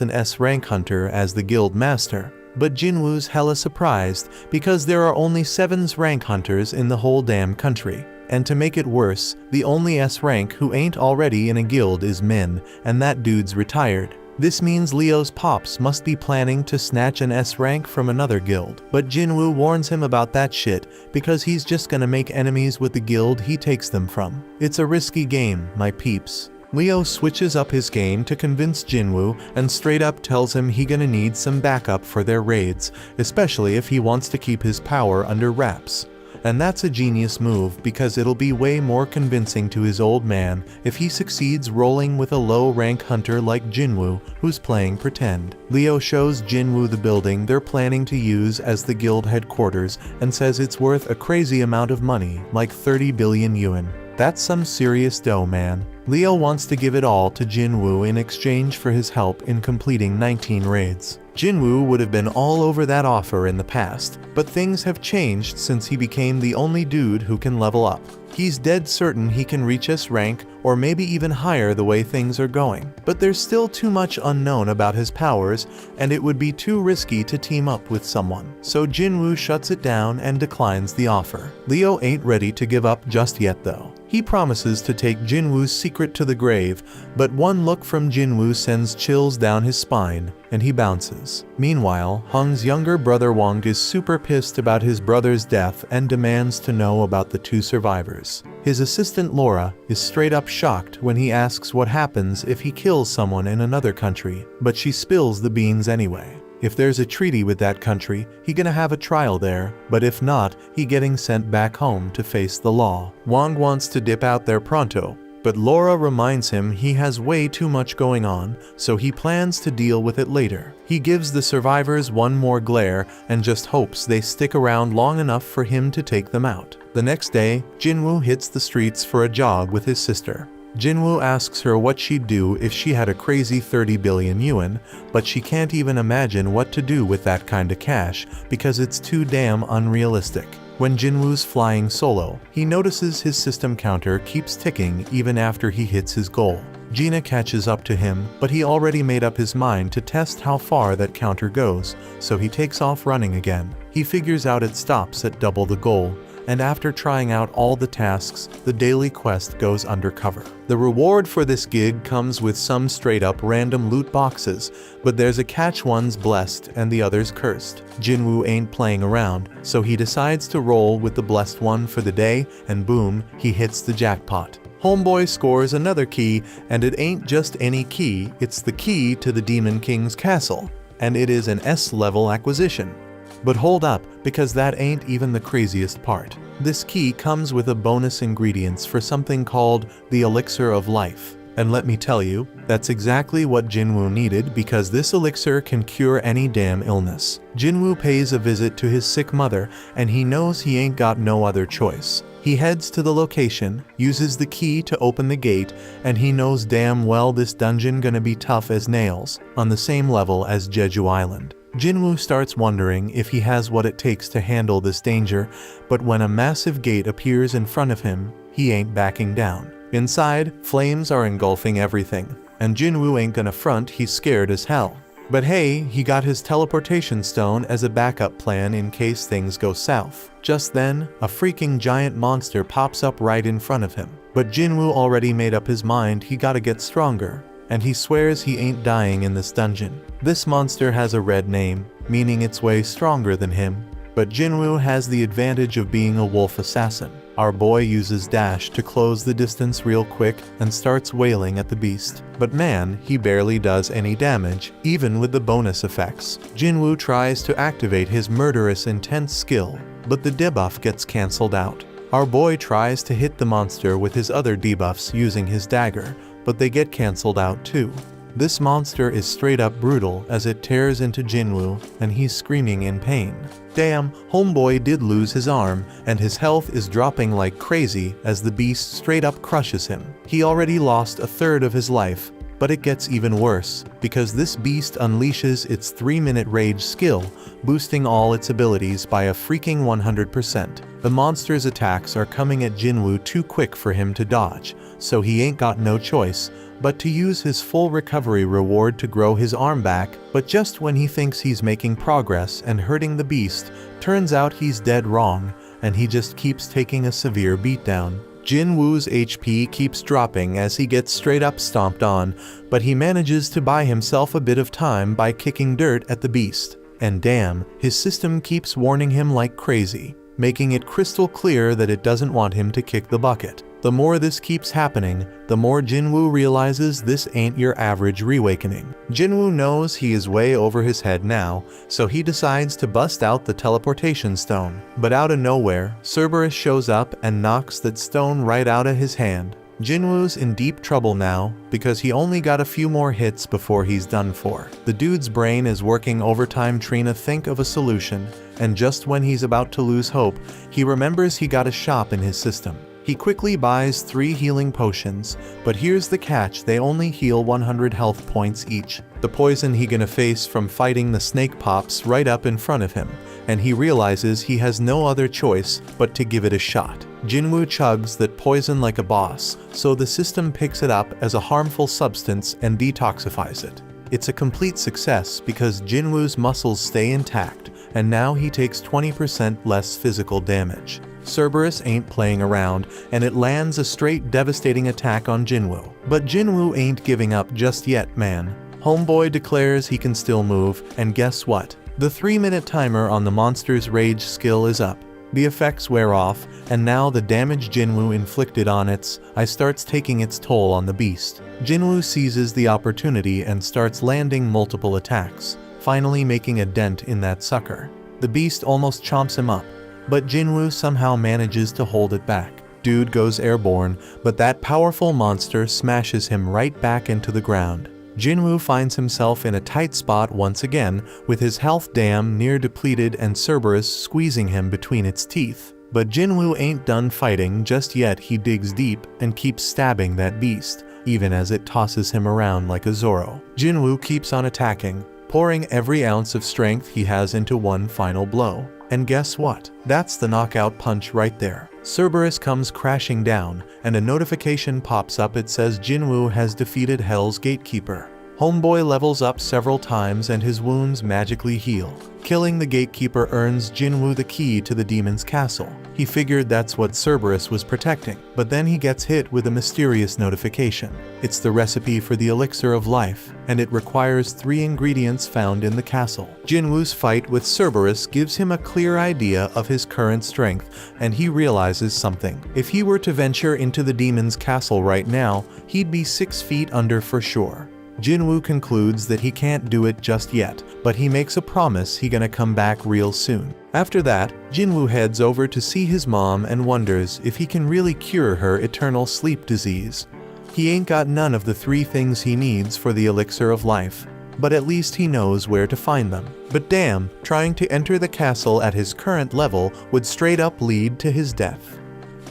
an S-rank hunter as the guild master, but Jinwoo's hella surprised because there are only 7 rank hunters in the whole damn country. And to make it worse, the only S-rank who ain't already in a guild is Min, and that dude's retired. This means Leo's pops must be planning to snatch an S-rank from another guild. But Jinwoo warns him about that shit because he's just gonna make enemies with the guild he takes them from. It's a risky game, my peeps. Leo switches up his game to convince Jinwoo and straight up tells him he gonna need some backup for their raids, especially if he wants to keep his power under wraps. And that's a genius move because it'll be way more convincing to his old man if he succeeds rolling with a low-rank hunter like Jinwoo who's playing pretend. Leo shows Jinwoo the building they're planning to use as the guild headquarters and says it's worth a crazy amount of money, like 30 billion yuan. That's some serious dough, man. Leo wants to give it all to Jinwoo in exchange for his help in completing 19 raids. Jinwoo would have been all over that offer in the past, but things have changed since he became the only dude who can level up. He's dead certain he can reach S rank or maybe even higher the way things are going. But there's still too much unknown about his powers, and it would be too risky to team up with someone. So Jinwoo shuts it down and declines the offer. Leo ain't ready to give up just yet though. He promises to take Jinwoo's secret to the grave, but one look from Jinwoo sends chills down his spine, and he bounces. Meanwhile, Hung's younger brother Wang is super pissed about his brother's death and demands to know about the 2 survivors. His assistant Laura is straight up shocked when he asks what happens if he kills someone in another country, but she spills the beans anyway. If there's a treaty with that country, he gonna have a trial there, but if not, he getting sent back home to face the law. Wang wants to dip out there pronto, but Laura reminds him he has way too much going on, so he plans to deal with it later. He gives the survivors one more glare and just hopes they stick around long enough for him to take them out. The next day, Jinwoo hits the streets for a jog with his sister. Jinwoo asks her what she'd do if she had a crazy 30 billion yuan, but she can't even imagine what to do with that kind of cash because it's too damn unrealistic. When Jinwoo's flying solo, he notices his system counter keeps ticking even after he hits his goal. Gina catches up to him, but he already made up his mind to test how far that counter goes, so he takes off running again. He figures out it stops at double the goal, and after trying out all the tasks, the daily quest goes undercover. The reward for this gig comes with some straight-up random loot boxes, but there's a catch: one's blessed and the other's cursed. Jinwoo ain't playing around, so he decides to roll with the blessed one for the day, and boom, he hits the jackpot. Homeboy scores another key, and it ain't just any key, it's the key to the Demon King's castle, and it is an S-level acquisition. But hold up, because that ain't even the craziest part. This key comes with a bonus ingredients for something called the Elixir of Life. And let me tell you, that's exactly what Jinwoo needed, because this elixir can cure any damn illness. Jinwoo pays a visit to his sick mother, and he knows he ain't got no other choice. He heads to the location, uses the key to open the gate, and he knows damn well this dungeon gonna be tough as nails, on the same level as Jeju Island. Jinwoo starts wondering if he has what it takes to handle this danger, but when a massive gate appears in front of him, he ain't backing down. Inside, flames are engulfing everything, and Jinwoo ain't gonna front, he's scared as hell. But hey, he got his teleportation stone as a backup plan in case things go south. Just then, a freaking giant monster pops up right in front of him. But Jinwoo already made up his mind he gotta get stronger, and he swears he ain't dying in this dungeon. This monster has a red name, meaning it's way stronger than him, but Jinwoo has the advantage of being a wolf assassin. Our boy uses dash to close the distance real quick and starts wailing at the beast. But man, he barely does any damage, even with the bonus effects. Jinwoo tries to activate his murderous intense skill, but the debuff gets cancelled out. Our boy tries to hit the monster with his other debuffs using his dagger, but they get cancelled out too. This monster is straight up brutal as it tears into Jinwoo, and he's screaming in pain. Damn, homeboy did lose his arm, and his health is dropping like crazy as the beast straight up crushes him. He already lost a third of his life, but it gets even worse, because this beast unleashes its 3-minute rage skill, boosting all its abilities by a freaking 100%. The monster's attacks are coming at Jinwoo too quick for him to dodge, so he ain't got no choice but to use his full recovery reward to grow his arm back. But just when he thinks he's making progress and hurting the beast, turns out he's dead wrong, and he just keeps taking a severe beatdown. Jinwoo's HP keeps dropping as he gets straight up stomped on, but he manages to buy himself a bit of time by kicking dirt at the beast. And damn, his system keeps warning him like crazy, making it crystal clear that it doesn't want him to kick the bucket. The more this keeps happening, the more Jinwoo realizes this ain't your average reawakening. Jinwoo knows he is way over his head now, so he decides to bust out the teleportation stone. But out of nowhere, Cerberus shows up and knocks that stone right out of his hand. Jinwoo's in deep trouble now, because he only got a few more hits before he's done for. The dude's brain is working overtime trying to think of a solution, and just when he's about to lose hope, he remembers he got a shop in his system. He quickly buys 3 healing potions, but here's the catch: they only heal 100 health points each. The poison he gonna face from fighting the snake pops right up in front of him, and he realizes he has no other choice but to give it a shot. Jinwoo chugs that poison like a boss, so the system picks it up as a harmful substance and detoxifies it. It's a complete success because Jinwoo's muscles stay intact, and now he takes 20% less physical damage. Cerberus ain't playing around, and it lands a straight devastating attack on Jinwoo. But Jinwoo ain't giving up just yet, man. Homeboy declares he can still move, and guess what? The 3-minute timer on the monster's rage skill is up. The effects wear off, and now the damage Jinwoo inflicted on its eye starts taking its toll on the beast. Jinwoo seizes the opportunity and starts landing multiple attacks, finally making a dent in that sucker. The beast almost chomps him up, but Jinwoo somehow manages to hold it back. Dude goes airborne, but that powerful monster smashes him right back into the ground. Jinwoo finds himself in a tight spot once again, with his health damn near depleted and Cerberus squeezing him between its teeth. But Jinwoo ain't done fighting just yet. He digs deep and keeps stabbing that beast, even as it tosses him around like a Zoro. Jinwoo keeps on attacking, pouring every ounce of strength he has into one final blow. And guess what? That's the knockout punch right there. Cerberus comes crashing down, and a notification pops up. It says Jinwoo has defeated Hell's Gatekeeper. Homeboy levels up several times and his wounds magically heal. Killing the Gatekeeper earns Jinwoo the key to the demon's castle. He figured that's what Cerberus was protecting, but then he gets hit with a mysterious notification. It's the recipe for the elixir of life, and it requires 3 ingredients found in the castle. Jinwoo's fight with Cerberus gives him a clear idea of his current strength, and he realizes something. If he were to venture into the demon's castle right now, he'd be 6 feet under for sure. Jinwoo concludes that he can't do it just yet, but he makes a promise he gonna come back real soon. After that, Jinwoo heads over to see his mom and wonders if he can really cure her eternal sleep disease. He ain't got none of the 3 things he needs for the elixir of life, but at least he knows where to find them. But damn, trying to enter the castle at his current level would straight up lead to his death.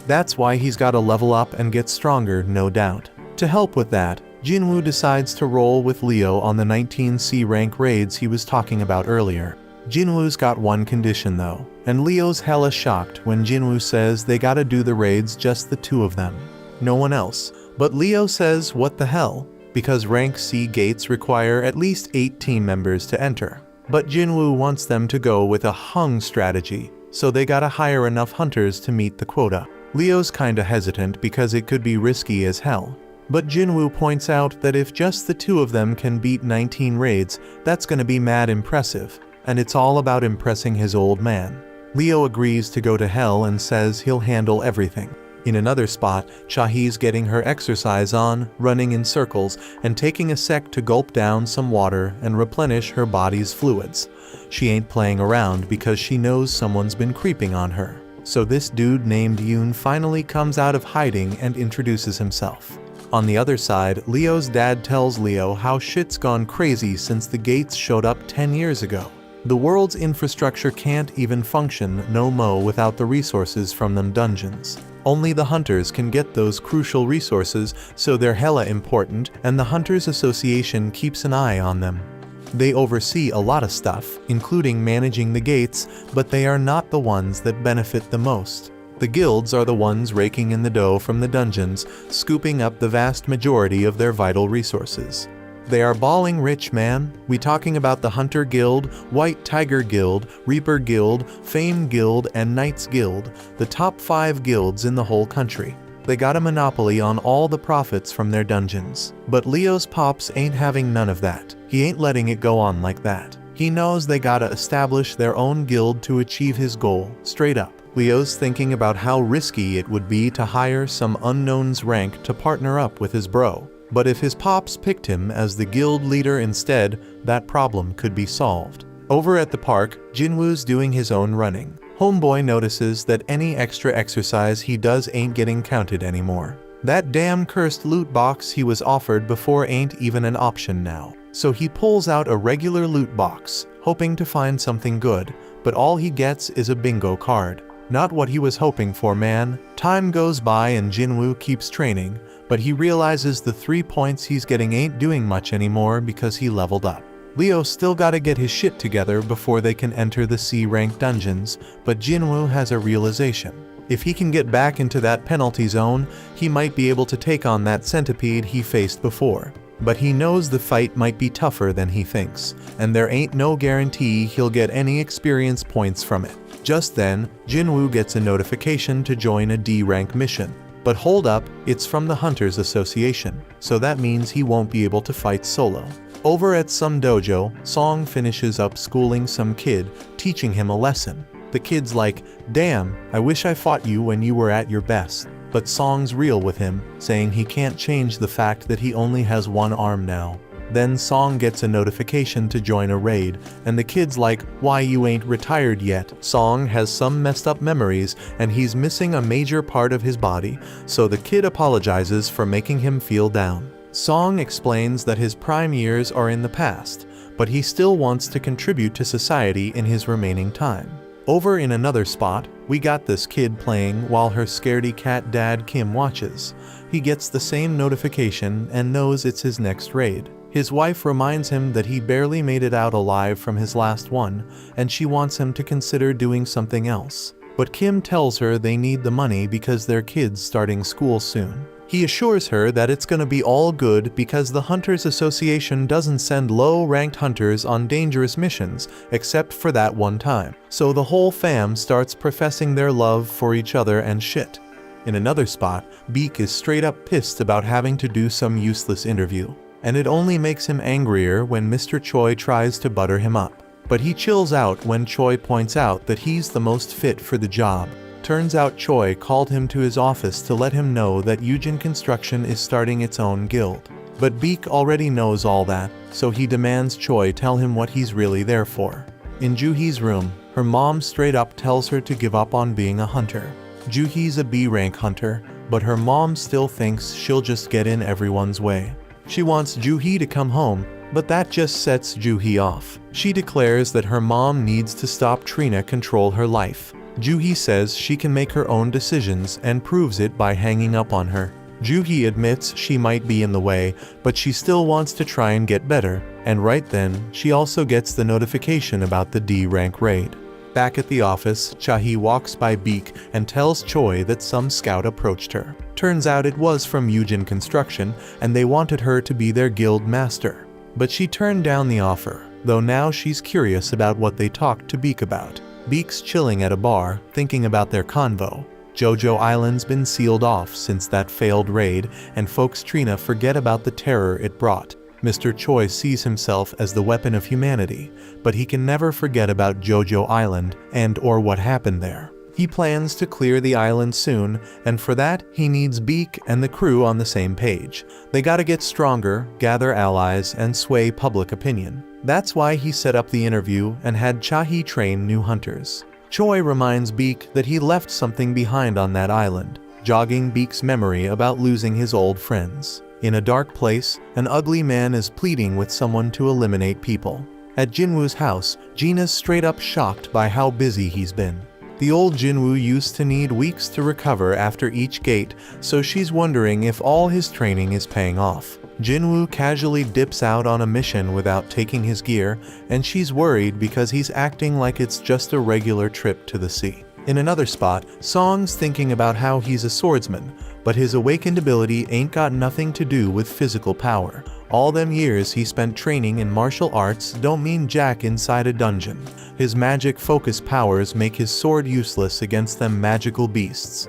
That's why he's gotta level up and get stronger, no doubt. To help with that, Jinwoo decides to roll with Leo on the 19C rank raids he was talking about earlier. Jinwoo's got one condition though, and Leo's hella shocked when Jinwoo says they gotta do the raids just the 2 of them. No one else. But Leo says what the hell, because rank C gates require at least 8 team members to enter. But Jinwoo wants them to go with a hung strategy, so they gotta hire enough hunters to meet the quota. Leo's kinda hesitant because it could be risky as hell. But Jinwoo points out that if just the 2 of them can beat 19 raids, that's gonna be mad impressive, and it's all about impressing his old man. Leo agrees to go to hell and says he'll handle everything. In another spot, Chahi's getting her exercise on, running in circles, and taking a sec to gulp down some water and replenish her body's fluids. She ain't playing around because she knows someone's been creeping on her. So this dude named Yoon finally comes out of hiding and introduces himself. On the other side, Leo's dad tells Leo how shit's gone crazy since the gates showed up 10 years ago. The world's infrastructure can't even function no mo without the resources from them dungeons. Only the hunters can get those crucial resources, so they're hella important, and the Hunters Association keeps an eye on them. They oversee a lot of stuff, including managing the gates, but they are not the ones that benefit the most. The guilds are the ones raking in the dough from the dungeons, scooping up the vast majority of their vital resources. They are balling rich, man. We talking about the Hunter Guild, White Tiger Guild, Reaper Guild, Fame Guild, and Knights Guild, the top 5 guilds in the whole country. They got a monopoly on all the profits from their dungeons. But Leo's pops ain't having none of that. He ain't letting it go on like that. He knows they gotta establish their own guild to achieve his goal, straight up. Leo's thinking about how risky it would be to hire some unknown's rank to partner up with his bro. But if his pops picked him as the guild leader instead, that problem could be solved. Over at the park, Jinwoo's doing his own running. Homeboy notices that any extra exercise he does ain't getting counted anymore. That damn cursed loot box he was offered before ain't even an option now. So he pulls out a regular loot box, hoping to find something good, but all he gets is a bingo card. Not what he was hoping for, man. Time goes by and Jinwoo keeps training, but he realizes the 3 points he's getting ain't doing much anymore because he leveled up. Leo still gotta get his shit together before they can enter the C-rank dungeons, but Jinwoo has a realization. If he can get back into that penalty zone, he might be able to take on that centipede he faced before. But he knows the fight might be tougher than he thinks, and there ain't no guarantee he'll get any experience points from it. Just then, Jinwoo gets a notification to join a D-rank mission. But hold up, it's from the Hunters Association, so that means he won't be able to fight solo. Over at some dojo, Song finishes up schooling some kid, teaching him a lesson. The kid's like, "Damn, I wish I fought you when you were at your best." But Song's real with him, saying he can't change the fact that he only has one arm now. Then Song gets a notification to join a raid, and the kid's like, "Why you ain't retired yet?" Song has some messed up memories, and he's missing a major part of his body, so the kid apologizes for making him feel down. Song explains that his prime years are in the past, but he still wants to contribute to society in his remaining time. Over in another spot, we got this kid playing while her scaredy cat dad Kim watches. He gets the same notification and knows it's his next raid. His wife reminds him that he barely made it out alive from his last one, and she wants him to consider doing something else. But Kim tells her they need the money because their kid's starting school soon. He assures her that it's gonna be all good because the Hunters Association doesn't send low-ranked hunters on dangerous missions except for that one time. So the whole fam starts professing their love for each other and shit. In another spot, Beak is straight up pissed about having to do some useless interview. And it only makes him angrier when Mr. Choi tries to butter him up. But he chills out when Choi points out that he's the most fit for the job. Turns out Choi called him to his office to let him know that Yujin Construction is starting its own guild. But Beak already knows all that, so he demands Choi tell him what he's really there for. In Juhi's room, her mom straight up tells her to give up on being a hunter. Juhi's a B-rank hunter, but her mom still thinks she'll just get in everyone's way. She wants Juhi to come home, but that just sets Juhi off. She declares that her mom needs to stop Trina control her life. Juhi says she can make her own decisions and proves it by hanging up on her. Juhi admits she might be in the way, but she still wants to try and get better, and right then, she also gets the notification about the D-rank raid. Back at the office, Chahi walks by Beak and tells Choi that some scout approached her. Turns out it was from Yujin Construction, and they wanted her to be their guild master. But she turned down the offer, though now she's curious about what they talked to Beak about. Beak's chilling at a bar, thinking about their convo. Jojo Island's been sealed off since that failed raid, and folks Trina forget about the terror it brought. Mr. Choi sees himself as the weapon of humanity, but he can never forget about Jojo Island and/or what happened there. He plans to clear the island soon, and for that, he needs Beak and the crew on the same page. They gotta get stronger, gather allies, and sway public opinion. That's why he set up the interview and had Chahi train new hunters. Choi reminds Beak that he left something behind on that island, jogging Beak's memory about losing his old friends. In a dark place, an ugly man is pleading with someone to eliminate people. At Jinwoo's house, Gina's straight up shocked by how busy he's been. The old Jinwoo used to need weeks to recover after each gate, so she's wondering if all his training is paying off. Jinwoo casually dips out on a mission without taking his gear, and she's worried because he's acting like it's just a regular trip to the sea. In another spot, Song's thinking about how he's a swordsman, but his awakened ability ain't got nothing to do with physical power. All them years he spent training in martial arts don't mean jack inside a dungeon. His magic focus powers make his sword useless against them magical beasts.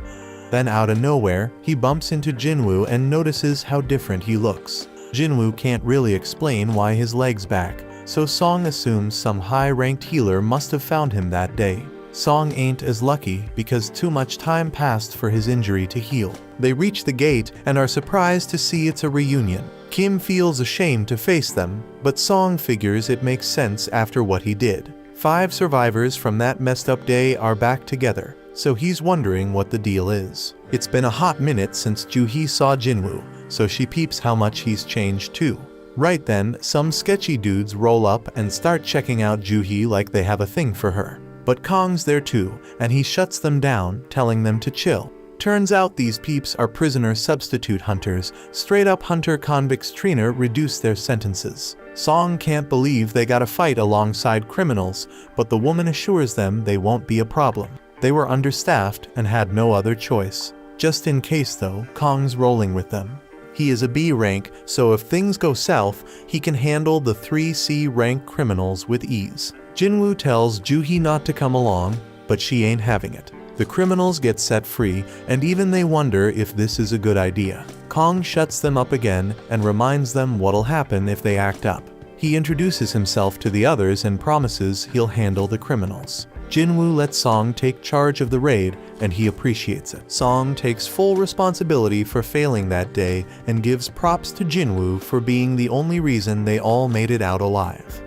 Then out of nowhere, he bumps into Jinwoo and notices how different he looks. Jinwoo can't really explain why his leg's back, so Song assumes some high-ranked healer must have found him that day. Song ain't as lucky because too much time passed for his injury to heal. They reach the gate and are surprised to see it's a reunion. Kim feels ashamed to face them, but Song figures it makes sense after what he did. 5 survivors from that messed up day are back together, so he's wondering what the deal is. It's been a hot minute since Juhi saw Jinwoo, so she peeps how much he's changed too. Right then, some sketchy dudes roll up and start checking out Juhi like they have a thing for her. But Kong's there too, and he shuts them down, telling them to chill. Turns out these peeps are prisoner substitute hunters. Straight up hunter convicts Trina reduced their sentences. Song can't believe they gotta fight alongside criminals, but the woman assures them they won't be a problem. They were understaffed and had no other choice. Just in case though, Kong's rolling with them. He is a B rank, so if things go south, he can handle the 3 C rank criminals with ease. Jinwoo tells Juhi not to come along, but she ain't having it. The criminals get set free, and even they wonder if this is a good idea. Kong shuts them up again and reminds them what'll happen if they act up. He introduces himself to the others and promises he'll handle the criminals. Jinwoo lets Song take charge of the raid, and he appreciates it. Song takes full responsibility for failing that day and gives props to Jinwoo for being the only reason they all made it out alive.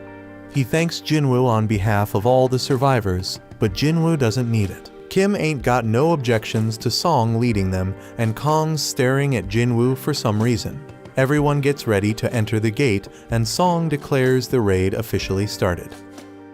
He thanks Jinwoo on behalf of all the survivors, but Jinwoo doesn't need it. Kim ain't got no objections to Song leading them, and Kong's staring at Jinwoo for some reason. Everyone gets ready to enter the gate, and Song declares the raid officially started.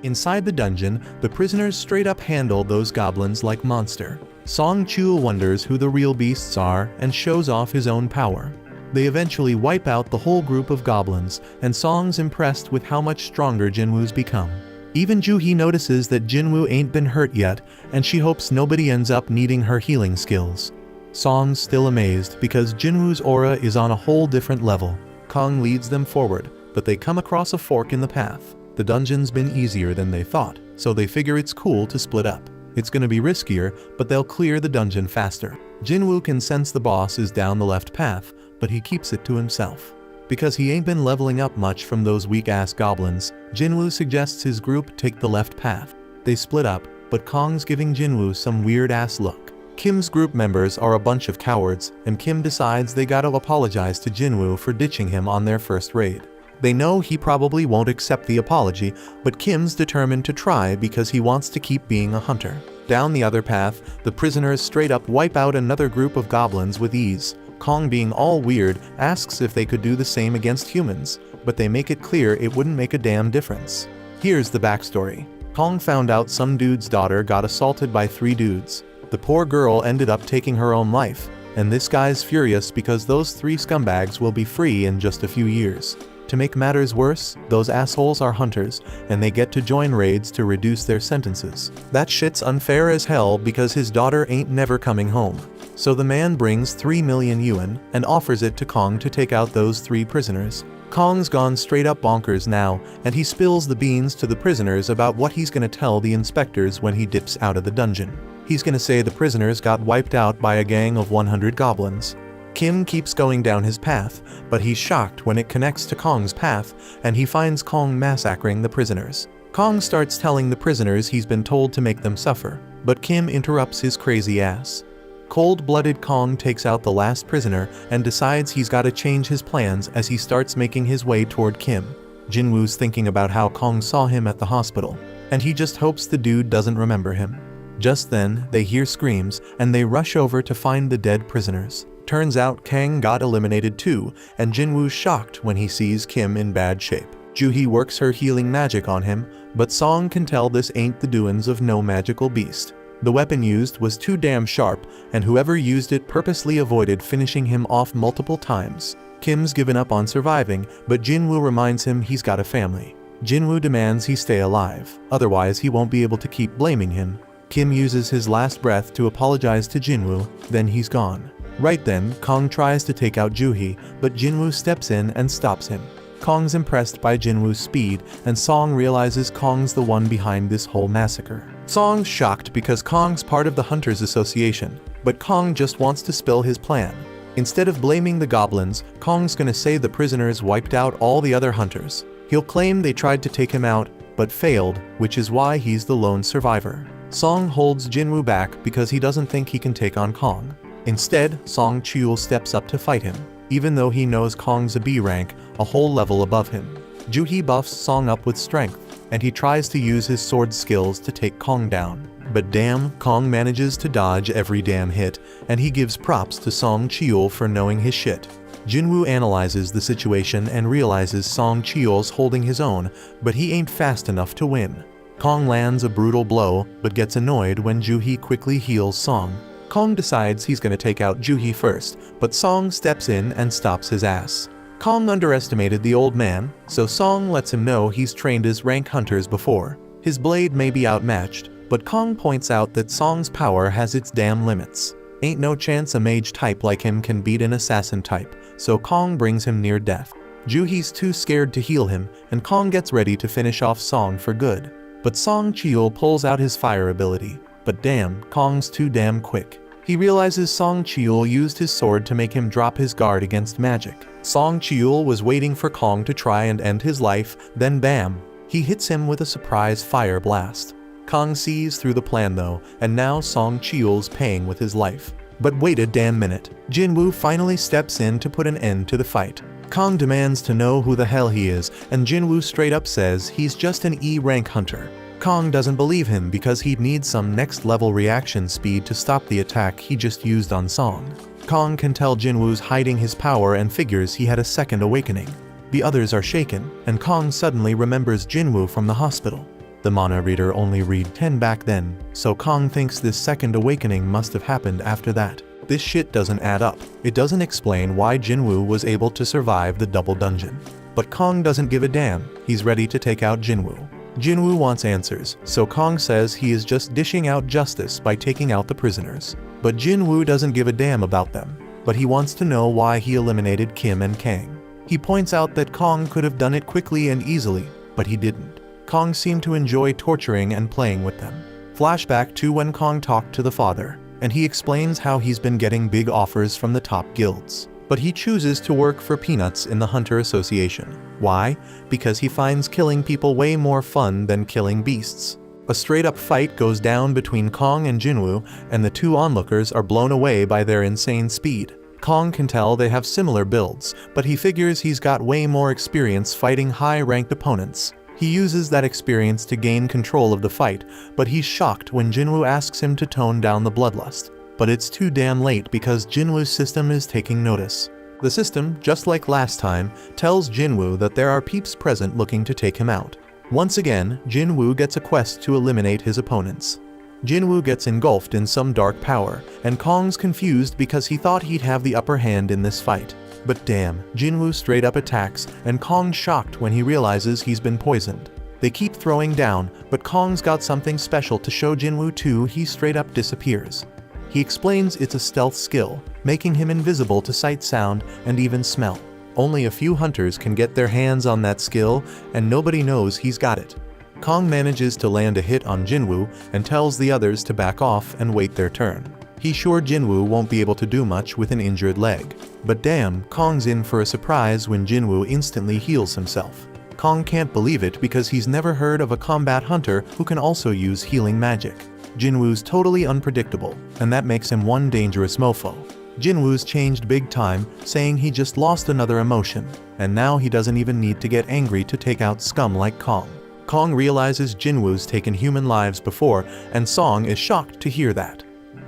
Inside the dungeon, the prisoners straight up handle those goblins like monster. Song Chul wonders who the real beasts are and shows off his own power. They eventually wipe out the whole group of goblins, and Song's impressed with how much stronger Jinwoo's become. Even Juhi notices that Jinwoo ain't been hurt yet, and she hopes nobody ends up needing her healing skills. Song's still amazed because Jinwoo's aura is on a whole different level. Kong leads them forward, but they come across a fork in the path. The dungeon's been easier than they thought, so they figure it's cool to split up. It's gonna be riskier, but they'll clear the dungeon faster. Jinwoo can sense the boss is down the left path, but he keeps it to himself. Because he ain't been leveling up much from those weak-ass goblins, Jinwoo suggests his group take the left path. They split up, but Kong's giving Jinwoo some weird-ass look. Kim's group members are a bunch of cowards, and Kim decides they gotta apologize to Jinwoo for ditching him on their first raid. They know he probably won't accept the apology, but Kim's determined to try because he wants to keep being a hunter. Down the other path, the prisoners straight up wipe out another group of goblins with ease. Kong, being all weird, asks if they could do the same against humans, but they make it clear it wouldn't make a damn difference. Here's the backstory. Kong found out some dude's daughter got assaulted by 3 dudes. The poor girl ended up taking her own life, and this guy's furious because those 3 scumbags will be free in just a few years. To make matters worse, those assholes are hunters, and they get to join raids to reduce their sentences. That shit's unfair as hell because his daughter ain't never coming home. So the man brings 3 million yuan and offers it to Kong to take out those 3 prisoners. Kong's gone straight up bonkers now, and he spills the beans to the prisoners about what he's gonna tell the inspectors when he dips out of the dungeon. He's gonna say the prisoners got wiped out by a gang of 100 goblins. Kim keeps going down his path, but he's shocked when it connects to Kong's path, and he finds Kong massacring the prisoners. Kong starts telling the prisoners he's been told to make them suffer, but Kim interrupts his crazy ass. Cold-blooded Kong takes out the last prisoner and decides he's gotta change his plans as he starts making his way toward Kim. Jinwoo's thinking about how Kong saw him at the hospital, and he just hopes the dude doesn't remember him. Just then, they hear screams, and they rush over to find the dead prisoners. Turns out Kang got eliminated too, and Jinwoo's shocked when he sees Kim in bad shape. Juhi works her healing magic on him, but Song can tell this ain't the doings of no magical beast. The weapon used was too damn sharp, and whoever used it purposely avoided finishing him off multiple times. Kim's given up on surviving, but Jinwoo reminds him he's got a family. Jinwoo demands he stay alive, otherwise he won't be able to keep blaming him. Kim uses his last breath to apologize to Jinwoo, then he's gone. Right then, Kong tries to take out Juhi, but Jinwoo steps in and stops him. Kong's impressed by Jinwoo's speed, and Song realizes Kong's the one behind this whole massacre. Song's shocked because Kong's part of the Hunters Association, but Kong just wants to spill his plan. Instead of blaming the goblins, Kong's gonna say the prisoners wiped out all the other hunters. He'll claim they tried to take him out, but failed, which is why he's the lone survivor. Song holds Jinwoo back because he doesn't think he can take on Kong. Instead, Song Chul steps up to fight him, even though he knows Kong's a B rank, a whole level above him. Juhi buffs Song up with strength, and he tries to use his sword skills to take Kong down. But damn, Kong manages to dodge every damn hit, and he gives props to Song Chul for knowing his shit. Jinwoo analyzes the situation and realizes Song Chul's holding his own, but he ain't fast enough to win. Kong lands a brutal blow, but gets annoyed when Juhi quickly heals Song. Kong decides he's gonna take out Juhi first, but Song steps in and stops his ass. Kong underestimated the old man, so Song lets him know he's trained as rank hunters before. His blade may be outmatched, but Kong points out that Song's power has its damn limits. Ain't no chance a mage type like him can beat an assassin type, so Kong brings him near death. Juhi's too scared to heal him, and Kong gets ready to finish off Song for good. But Song Chul pulls out his fire ability, but damn, Kong's too damn quick. He realizes Song Chul used his sword to make him drop his guard against magic. Song Chul was waiting for Kong to try and end his life, then bam, he hits him with a surprise fire blast. Kong sees through the plan though, and now Song Chul's paying with his life. But wait a damn minute, Jinwoo finally steps in to put an end to the fight. Kong demands to know who the hell he is, and Jinwoo straight up says he's just an E-rank hunter. Kong doesn't believe him because he'd need some next-level reaction speed to stop the attack he just used on Song. Kong can tell Jinwoo's hiding his power and figures he had a second awakening. The others are shaken, and Kong suddenly remembers Jinwoo from the hospital. The mana reader only read 10 back then, so Kong thinks this second awakening must have happened after that. This shit doesn't add up. It doesn't explain why Jinwoo was able to survive the double dungeon. But Kong doesn't give a damn, he's ready to take out Jinwoo. Jinwoo wants answers, so Kong says he is just dishing out justice by taking out the prisoners. But Jinwoo doesn't give a damn about them, but he wants to know why he eliminated Kim and Kang. He points out that Kong could have done it quickly and easily, but he didn't. Kong seemed to enjoy torturing and playing with them. Flashback to when Kong talked to the father, and he explains how he's been getting big offers from the top guilds. But he chooses to work for peanuts in the Hunter Association. Why? Because he finds killing people way more fun than killing beasts. A straight-up fight goes down between Kong and Jinwoo, and the two onlookers are blown away by their insane speed. Kong can tell they have similar builds, but he figures he's got way more experience fighting high-ranked opponents. He uses that experience to gain control of the fight, but he's shocked when Jinwoo asks him to tone down the bloodlust. But it's too damn late because Jinwoo's system is taking notice. The system, just like last time, tells Jinwoo that there are peeps present looking to take him out. Once again, Jinwoo gets a quest to eliminate his opponents. Jinwoo gets engulfed in some dark power, and Kong's confused because he thought he'd have the upper hand in this fight. But damn, Jinwoo straight up attacks, and Kong's shocked when he realizes he's been poisoned. They keep throwing down, but Kong's got something special to show Jinwoo too. He straight up disappears. He explains it's a stealth skill, making him invisible to sight, sound, and even smell. Only a few hunters can get their hands on that skill, and nobody knows he's got it. Kong manages to land a hit on Jinwoo and tells the others to back off and wait their turn. He's sure Jinwoo won't be able to do much with an injured leg. But damn, Kong's in for a surprise when Jinwoo instantly heals himself. Kong can't believe it because he's never heard of a combat hunter who can also use healing magic. Jinwoo's totally unpredictable, and that makes him one dangerous mofo. Jinwoo's changed big time, saying he just lost another emotion, and now he doesn't even need to get angry to take out scum like Kong. Kong realizes Jinwoo's taken human lives before, and Song is shocked to hear that.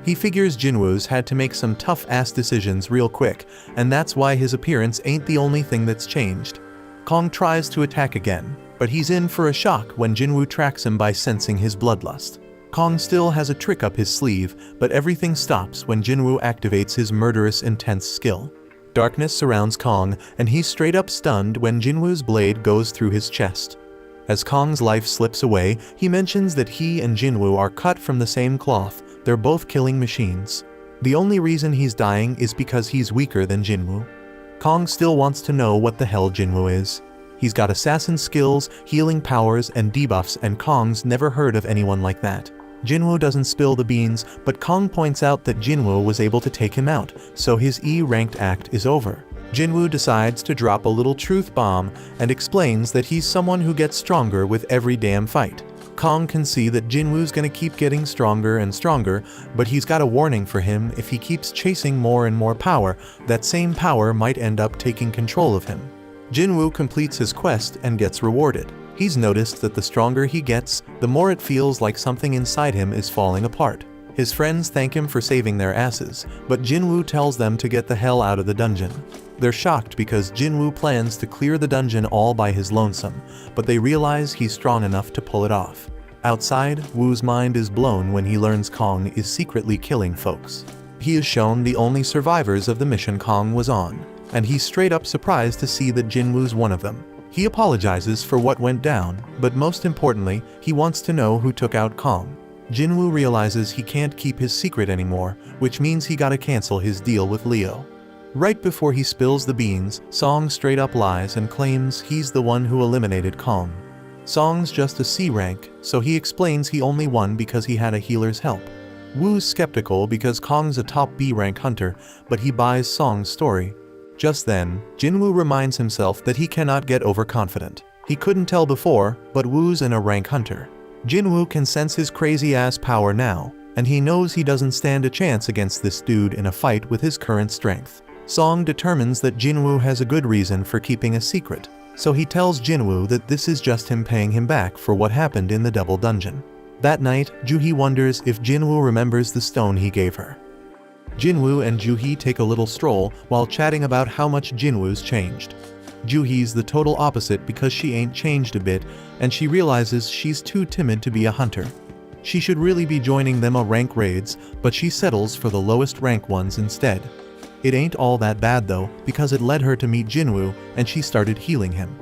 He figures Jinwoo's had to make some tough-ass decisions real quick, and that's why his appearance ain't the only thing that's changed. Kong tries to attack again, but he's in for a shock when Jinwoo tracks him by sensing his bloodlust. Kong still has a trick up his sleeve, but everything stops when Jinwoo activates his murderous intense skill. Darkness surrounds Kong, and he's straight up stunned when Jinwoo's blade goes through his chest. As Kong's life slips away, he mentions that he and Jinwoo are cut from the same cloth. They're both killing machines. The only reason he's dying is because he's weaker than Jinwoo. Kong still wants to know what the hell Jinwoo is. He's got assassin skills, healing powers, and debuffs, and Kong's never heard of anyone like that. Jinwoo doesn't spill the beans, but Kong points out that Jinwoo was able to take him out, so his E-ranked act is over. Jinwoo decides to drop a little truth bomb and explains that he's someone who gets stronger with every damn fight. Kong can see that Jinwoo's gonna keep getting stronger and stronger, but he's got a warning for him: if he keeps chasing more and more power, that same power might end up taking control of him. Jinwoo completes his quest and gets rewarded. He's noticed that the stronger he gets, the more it feels like something inside him is falling apart. His friends thank him for saving their asses, but Jinwoo tells them to get the hell out of the dungeon. They're shocked because Jinwoo plans to clear the dungeon all by his lonesome, but they realize he's strong enough to pull it off. Outside, Woo's mind is blown when he learns Kong is secretly killing folks. He is shown the only survivors of the mission Kong was on, and he's straight up surprised to see that Jinwoo's one of them. He apologizes for what went down, but most importantly, he wants to know who took out Kong. Jinwoo realizes he can't keep his secret anymore, which means he gotta cancel his deal with Leo. Right before he spills the beans, Song straight up lies and claims he's the one who eliminated Kong. Song's just a C rank, so he explains he only won because he had a healer's help. Woo's skeptical because Kong's a top B rank hunter, but he buys Song's story. Just then, Jinwoo reminds himself that he cannot get overconfident. He couldn't tell before, but Woo's a rank hunter. Jinwoo can sense his crazy-ass power now, and he knows he doesn't stand a chance against this dude in a fight with his current strength. Song determines that Jinwoo has a good reason for keeping a secret, so he tells Jinwoo that this is just him paying him back for what happened in the double dungeon. That night, Juhi wonders if Jinwoo remembers the stone he gave her. Jinwoo and Juhi take a little stroll while chatting about how much Jinwoo's changed. Juhi's the total opposite because she ain't changed a bit, and she realizes she's too timid to be a hunter. She should really be joining them on rank raids, but she settles for the lowest rank ones instead. It ain't all that bad though, because it led her to meet Jinwoo, and she started healing him.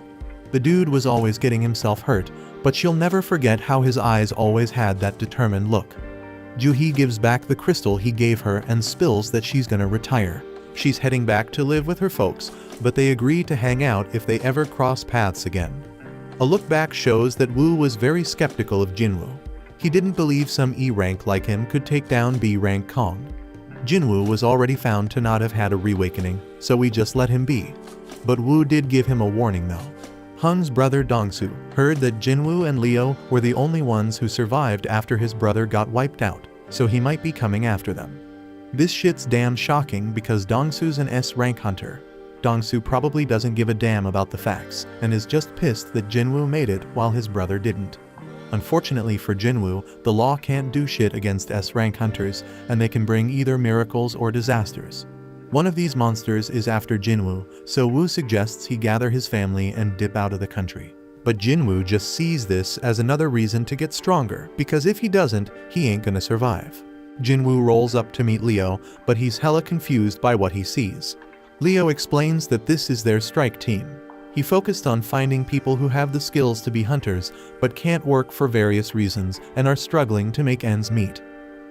The dude was always getting himself hurt, but she'll never forget how his eyes always had that determined look. Juhi gives back the crystal he gave her and spills that she's gonna retire. She's heading back to live with her folks, but they agree to hang out if they ever cross paths again. A look back shows that Woo was very skeptical of Jinwoo. He didn't believe some E-rank like him could take down B-rank Kong. Jinwoo was already found to not have had a reawakening, so we just let him be. But Woo did give him a warning though. Hung's brother Dongsu heard that Jinwoo and Leo were the only ones who survived after his brother got wiped out, so he might be coming after them. This shit's damn shocking because Dongsu's an S-rank hunter. Dongsu probably doesn't give a damn about the facts, and is just pissed that Jinwoo made it while his brother didn't. Unfortunately for Jinwoo, the law can't do shit against S-rank hunters, and they can bring either miracles or disasters. One of these monsters is after Jinwoo, so Woo suggests he gather his family and dip out of the country. But Jinwoo just sees this as another reason to get stronger, because if he doesn't, he ain't gonna survive. Jinwoo rolls up to meet Leo, but he's hella confused by what he sees. Leo explains that this is their strike team. He focused on finding people who have the skills to be hunters, but can't work for various reasons and are struggling to make ends meet.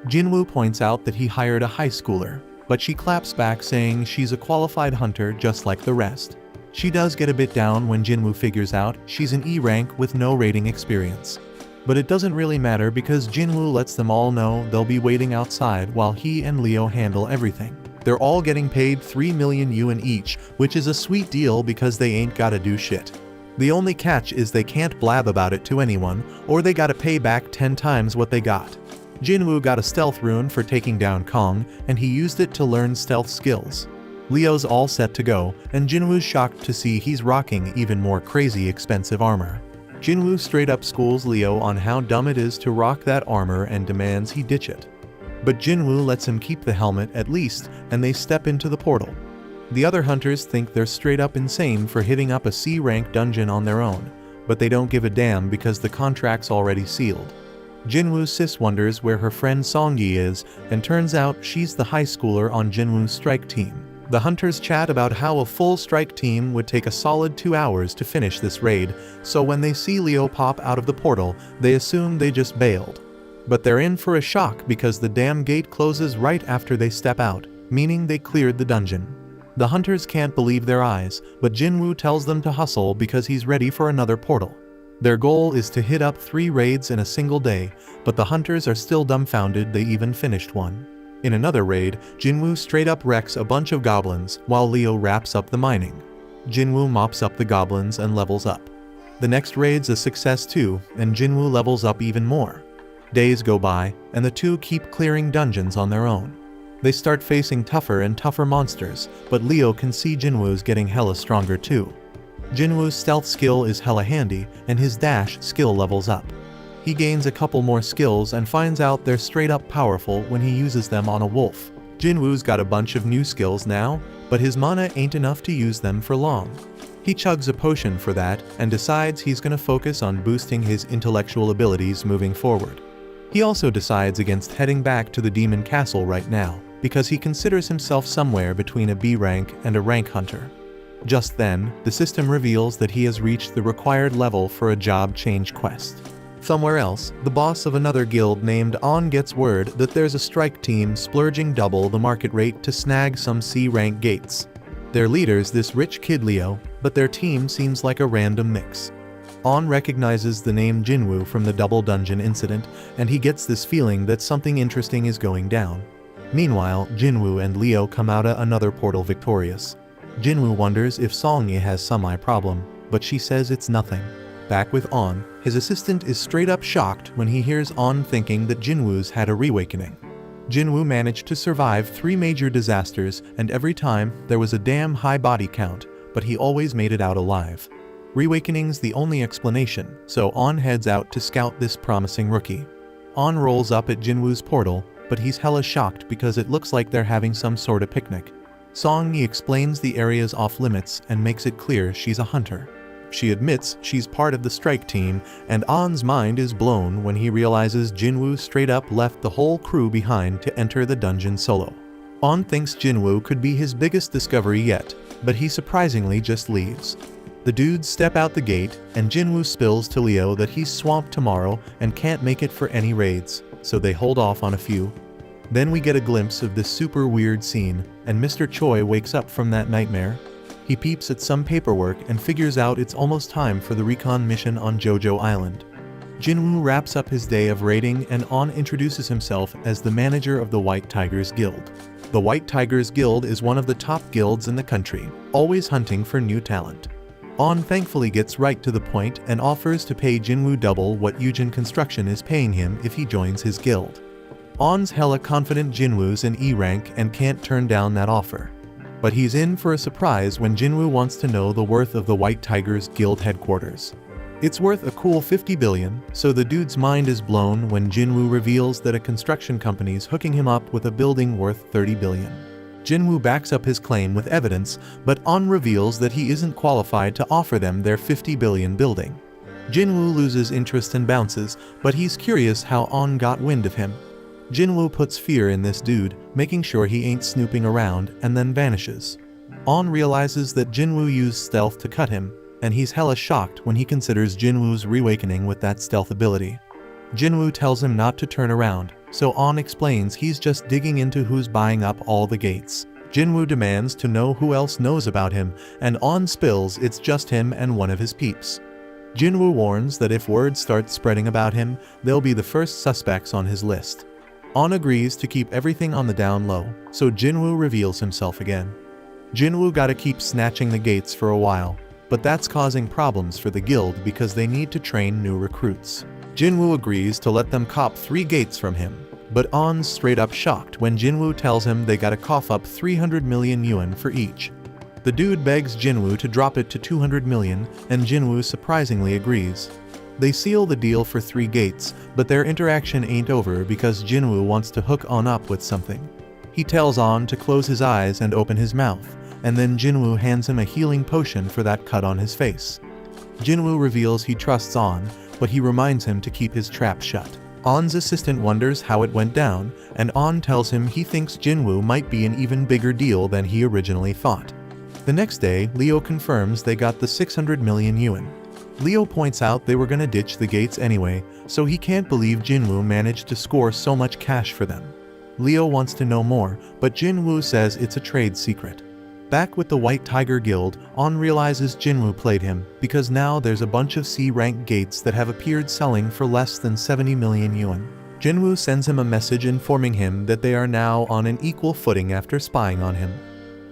Jinwoo points out that he hired a high schooler, but she claps back saying she's a qualified hunter just like the rest. She does get a bit down when Jinwoo figures out she's an E-rank with no raiding experience. But it doesn't really matter because Jinwoo lets them all know they'll be waiting outside while he and Leo handle everything. They're all getting paid 3 million yuan each, which is a sweet deal because they ain't gotta do shit. The only catch is they can't blab about it to anyone, or they gotta pay back 10 times what they got. Jinwoo got a stealth rune for taking down Kong, and he used it to learn stealth skills. Leo's all set to go, and Jinwoo's shocked to see he's rocking even more crazy expensive armor. Jinwoo straight up schools Leo on how dumb it is to rock that armor and demands he ditch it. But Jinwoo lets him keep the helmet at least, and they step into the portal. The other hunters think they're straight up insane for hitting up a C-rank dungeon on their own, but they don't give a damn because the contract's already sealed. Jinwoo's sis wonders where her friend Songyi is, and turns out she's the high schooler on Jinwoo's strike team. The hunters chat about how a full strike team would take a solid 2 hours to finish this raid, so when they see Leo pop out of the portal, they assume they just bailed. But they're in for a shock because the damn gate closes right after they step out, meaning they cleared the dungeon. The hunters can't believe their eyes, but Jinwoo tells them to hustle because he's ready for another portal. Their goal is to hit up 3 raids in a single day, but the hunters are still dumbfounded they even finished one. In another raid, Jinwoo straight up wrecks a bunch of goblins while Leo wraps up the mining. Jinwoo mops up the goblins and levels up. The next raid's a success too, and Jinwoo levels up even more. Days go by, and the two keep clearing dungeons on their own. They start facing tougher and tougher monsters, but Leo can see Jinwoo's getting hella stronger too. Jinwoo's stealth skill is hella handy, and his dash skill levels up. He gains a couple more skills and finds out they're straight up powerful when he uses them on a wolf. Jinwoo's got a bunch of new skills now, but his mana ain't enough to use them for long. He chugs a potion for that and decides he's gonna focus on boosting his intellectual abilities moving forward. He also decides against heading back to the Demon Castle right now, because he considers himself somewhere between a B rank and a rank hunter. Just then, the system reveals that he has reached the required level for a job change quest. Somewhere else, the boss of another guild named On gets word that there's a strike team splurging double the market rate to snag some C-rank gates. Their leader's this rich kid Leo, but their team seems like a random mix. On recognizes the name Jinwoo from the double dungeon incident, and he gets this feeling that something interesting is going down. Meanwhile, Jinwoo and Leo come out of another portal victorious. Jinwoo wonders if Songyi has some eye problem, but she says it's nothing. Back with On, his assistant is straight up shocked when he hears On thinking that Jinwoo's had a reawakening. Jinwoo managed to survive 3 major disasters, and every time there was a damn high body count, but he always made it out alive. Reawakening's the only explanation, so On heads out to scout this promising rookie. On rolls up at Jinwoo's portal, but he's hella shocked because it looks like they're having some sort of picnic. Song Yi explains the area's off-limits and makes it clear she's a hunter. She admits she's part of the strike team, and On's mind is blown when he realizes Jinwoo straight up left the whole crew behind to enter the dungeon solo. On thinks Jinwoo could be his biggest discovery yet, but he surprisingly just leaves. The dudes step out the gate, and Jinwoo spills to Leo that he's swamped tomorrow and can't make it for any raids, so they hold off on a few. Then we get a glimpse of this super weird scene, and Mr. Choi wakes up from that nightmare. He peeps at some paperwork and figures out it's almost time for the recon mission on Jojo Island. Jinwoo wraps up his day of raiding, and On introduces himself as the manager of the White Tigers Guild. The White Tigers Guild is one of the top guilds in the country, always hunting for new talent. On thankfully gets right to the point and offers to pay Jinwoo double what Yujin Construction is paying him if he joins his guild. On's hella confident Jinwoo's in E rank and can't turn down that offer. But he's in for a surprise when Jinwoo wants to know the worth of the White Tigers Guild headquarters. It's worth a cool 50 billion, so the dude's mind is blown when Jinwoo reveals that a construction company's hooking him up with a building worth 30 billion. Jinwoo backs up his claim with evidence, but On reveals that he isn't qualified to offer them their 50 billion building. Jinwoo loses interest and bounces, but he's curious how On got wind of him. Jinwoo puts fear in this dude, making sure he ain't snooping around, and then vanishes. On realizes that Jinwoo used stealth to cut him, and he's hella shocked when he considers Jinwoo's reawakening with that stealth ability. Jinwoo tells him not to turn around, so On explains he's just digging into who's buying up all the gates. Jinwoo demands to know who else knows about him, and On spills it's just him and one of his peeps. Jinwoo warns that if word starts spreading about him, they'll be the first suspects on his list. On agrees to keep everything on the down low, so Jinwoo reveals himself again. Jinwoo gotta keep snatching the gates for a while, but that's causing problems for the guild because they need to train new recruits. Jinwoo agrees to let them cop 3 gates from him, but On's straight up shocked when Jinwoo tells him they gotta cough up 300 million yuan for each. The dude begs Jinwoo to drop it to 200 million, and Jinwoo surprisingly agrees. They seal the deal for 3 gates, but their interaction ain't over because Jinwoo wants to hook On up with something. He tells On to close his eyes and open his mouth, and then Jinwoo hands him a healing potion for that cut on his face. Jinwoo reveals he trusts On, but he reminds him to keep his trap shut. On's assistant wonders how it went down, and On tells him he thinks Jinwoo might be an even bigger deal than he originally thought. The next day, Leo confirms they got the 600 million yuan. Leo points out they were gonna ditch the gates anyway, so he can't believe Jinwoo managed to score so much cash for them. Leo wants to know more, but Jinwoo says it's a trade secret. Back with the White Tiger Guild, On realizes Jinwoo played him, because now there's a bunch of C-rank gates that have appeared selling for less than 70 million yuan. Jinwoo sends him a message informing him that they are now on an equal footing after spying on him.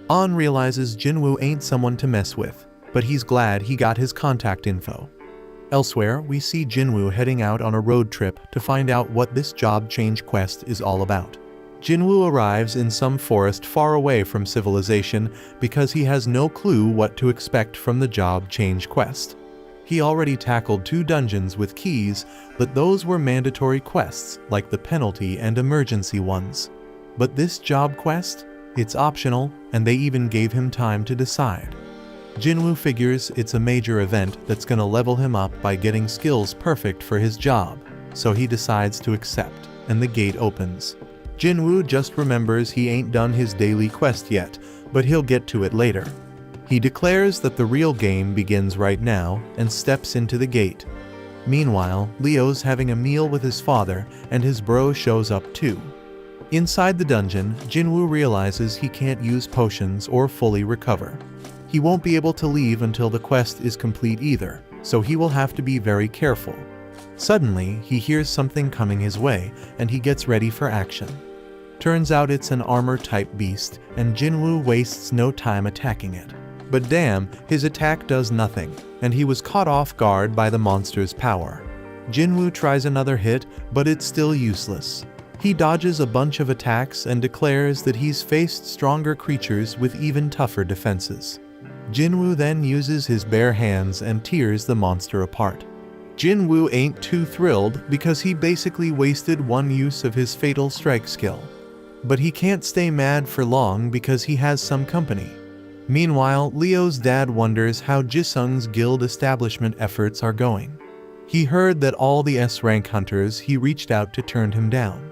On realizes Jinwoo ain't someone to mess with, but he's glad he got his contact info. Elsewhere, we see Jinwoo heading out on a road trip to find out what this job change quest is all about. Jinwoo arrives in some forest far away from civilization because he has no clue what to expect from the job change quest. He already tackled 2 dungeons with keys, but those were mandatory quests like the penalty and emergency ones. But this job quest? It's optional, and they even gave him time to decide. Jinwoo figures it's a major event that's gonna level him up by getting skills perfect for his job, so he decides to accept, and the gate opens. Jinwoo just remembers he ain't done his daily quest yet, but he'll get to it later. He declares that the real game begins right now and steps into the gate. Meanwhile, Leo's having a meal with his father, and his bro shows up too. Inside the dungeon, Jinwoo realizes he can't use potions or fully recover. He won't be able to leave until the quest is complete either, so he will have to be very careful. Suddenly, he hears something coming his way, and he gets ready for action. Turns out it's an armor-type beast, and Jinwoo wastes no time attacking it. But damn, his attack does nothing, and he was caught off guard by the monster's power. Jinwoo tries another hit, but it's still useless. He dodges a bunch of attacks and declares that he's faced stronger creatures with even tougher defenses. Jinwoo then uses his bare hands and tears the monster apart. Jinwoo ain't too thrilled because he basically wasted 1 use of his fatal strike skill. But he can't stay mad for long because he has some company. Meanwhile, Leo's dad wonders how Jisung's guild establishment efforts are going. He heard that all the S-rank hunters he reached out to turned him down.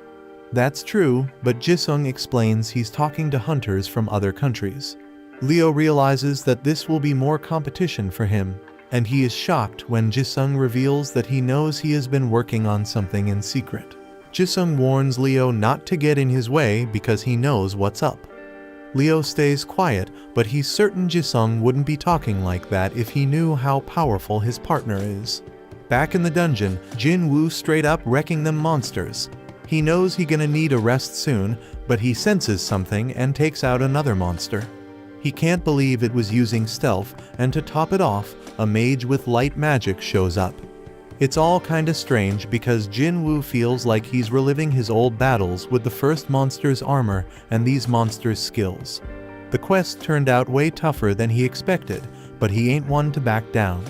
That's true, but Jisung explains he's talking to hunters from other countries. Leo realizes that this will be more competition for him, and he is shocked when Jisung reveals that he knows he has been working on something in secret. Jisung warns Leo not to get in his way because he knows what's up. Leo stays quiet, but he's certain Jisung wouldn't be talking like that if he knew how powerful his partner is. Back in the dungeon, Jin-Woo straight up wrecking them monsters. He knows he's gonna need a rest soon, but he senses something and takes out another monster. He can't believe it was using stealth, and to top it off, a mage with light magic shows up. It's all kinda strange because Jin-Woo feels like he's reliving his old battles with the first monster's armor and these monsters' skills. The quest turned out way tougher than he expected, but he ain't one to back down.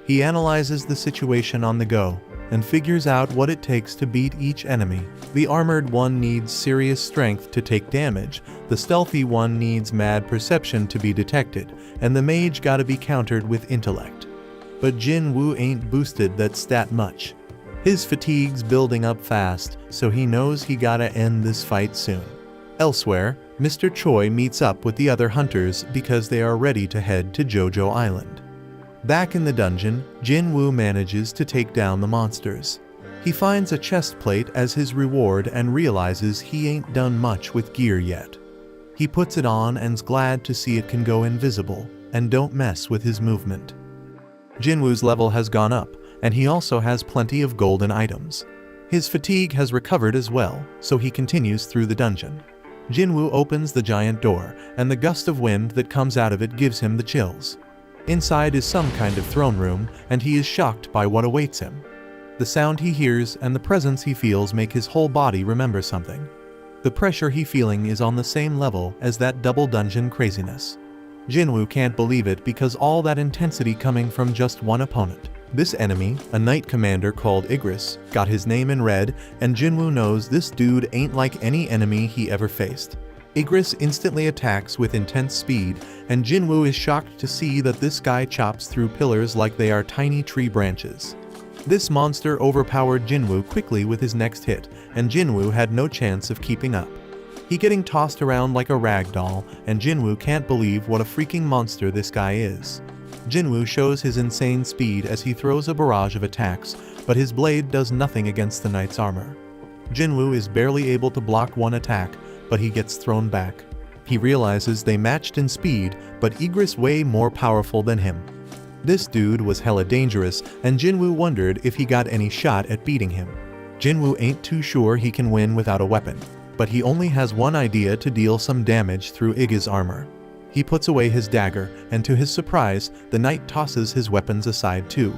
He analyzes the situation on the go, and figures out what it takes to beat each enemy. The armored one needs serious strength to take damage, the stealthy one needs mad perception to be detected, and the mage gotta be countered with intellect. But Jin-Woo ain't boosted that stat much. His fatigue's building up fast, so he knows he gotta end this fight soon. Elsewhere, Mr. Choi meets up with the other hunters because they are ready to head to Jojo Island. Back in the dungeon, Jin-Woo manages to take down the monsters. He finds a chest plate as his reward and realizes he ain't done much with gear yet. He puts it on and's glad to see it can go invisible, and don't mess with his movement. Jin-Woo's level has gone up, and he also has plenty of golden items. His fatigue has recovered as well, so he continues through the dungeon. Jin-Woo opens the giant door, and the gust of wind that comes out of it gives him the chills. Inside is some kind of throne room, and he is shocked by what awaits him. The sound he hears and the presence he feels make his whole body remember something. The pressure he's feeling is on the same level as that double dungeon craziness. Jin-Woo can't believe it because all that intensity coming from just one opponent. This enemy, a knight commander called Igris, got his name in red, and Jin-Woo knows this dude ain't like any enemy he ever faced. Igris instantly attacks with intense speed, and Jin-Woo is shocked to see that this guy chops through pillars like they are tiny tree branches. This monster overpowered Jin-Woo quickly with his next hit, and Jin-Woo had no chance of keeping up. He getting tossed around like a rag doll, and Jin-Woo can't believe what a freaking monster this guy is. Jin-Woo shows his insane speed as he throws a barrage of attacks, but his blade does nothing against the knight's armor. Jin-Woo is barely able to block one attack, but he gets thrown back. He realizes they matched in speed, but Igris way more powerful than him. This dude was hella dangerous, and Jin-Woo wondered if he got any shot at beating him. Jin-Woo ain't too sure he can win without a weapon, but he only has one idea to deal some damage through Iggy's armor. He puts away his dagger, and to his surprise, the knight tosses his weapons aside too.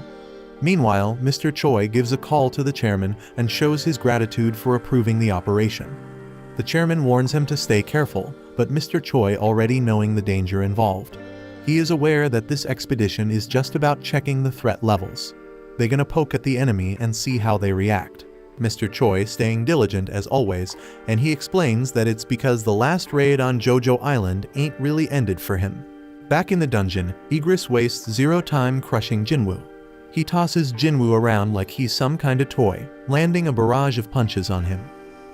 Meanwhile, Mr. Choi gives a call to the chairman and shows his gratitude for approving the operation. The chairman warns him to stay careful, but Mr. Choi already knowing the danger involved. He is aware that this expedition is just about checking the threat levels. They're gonna poke at the enemy and see how they react. Mr. Choi staying diligent as always, and he explains that it's because the last raid on Jojo Island ain't really ended for him. Back in the dungeon, Igris wastes zero time crushing Jin-Woo. He tosses Jin-Woo around like he's some kind of toy, landing a barrage of punches on him.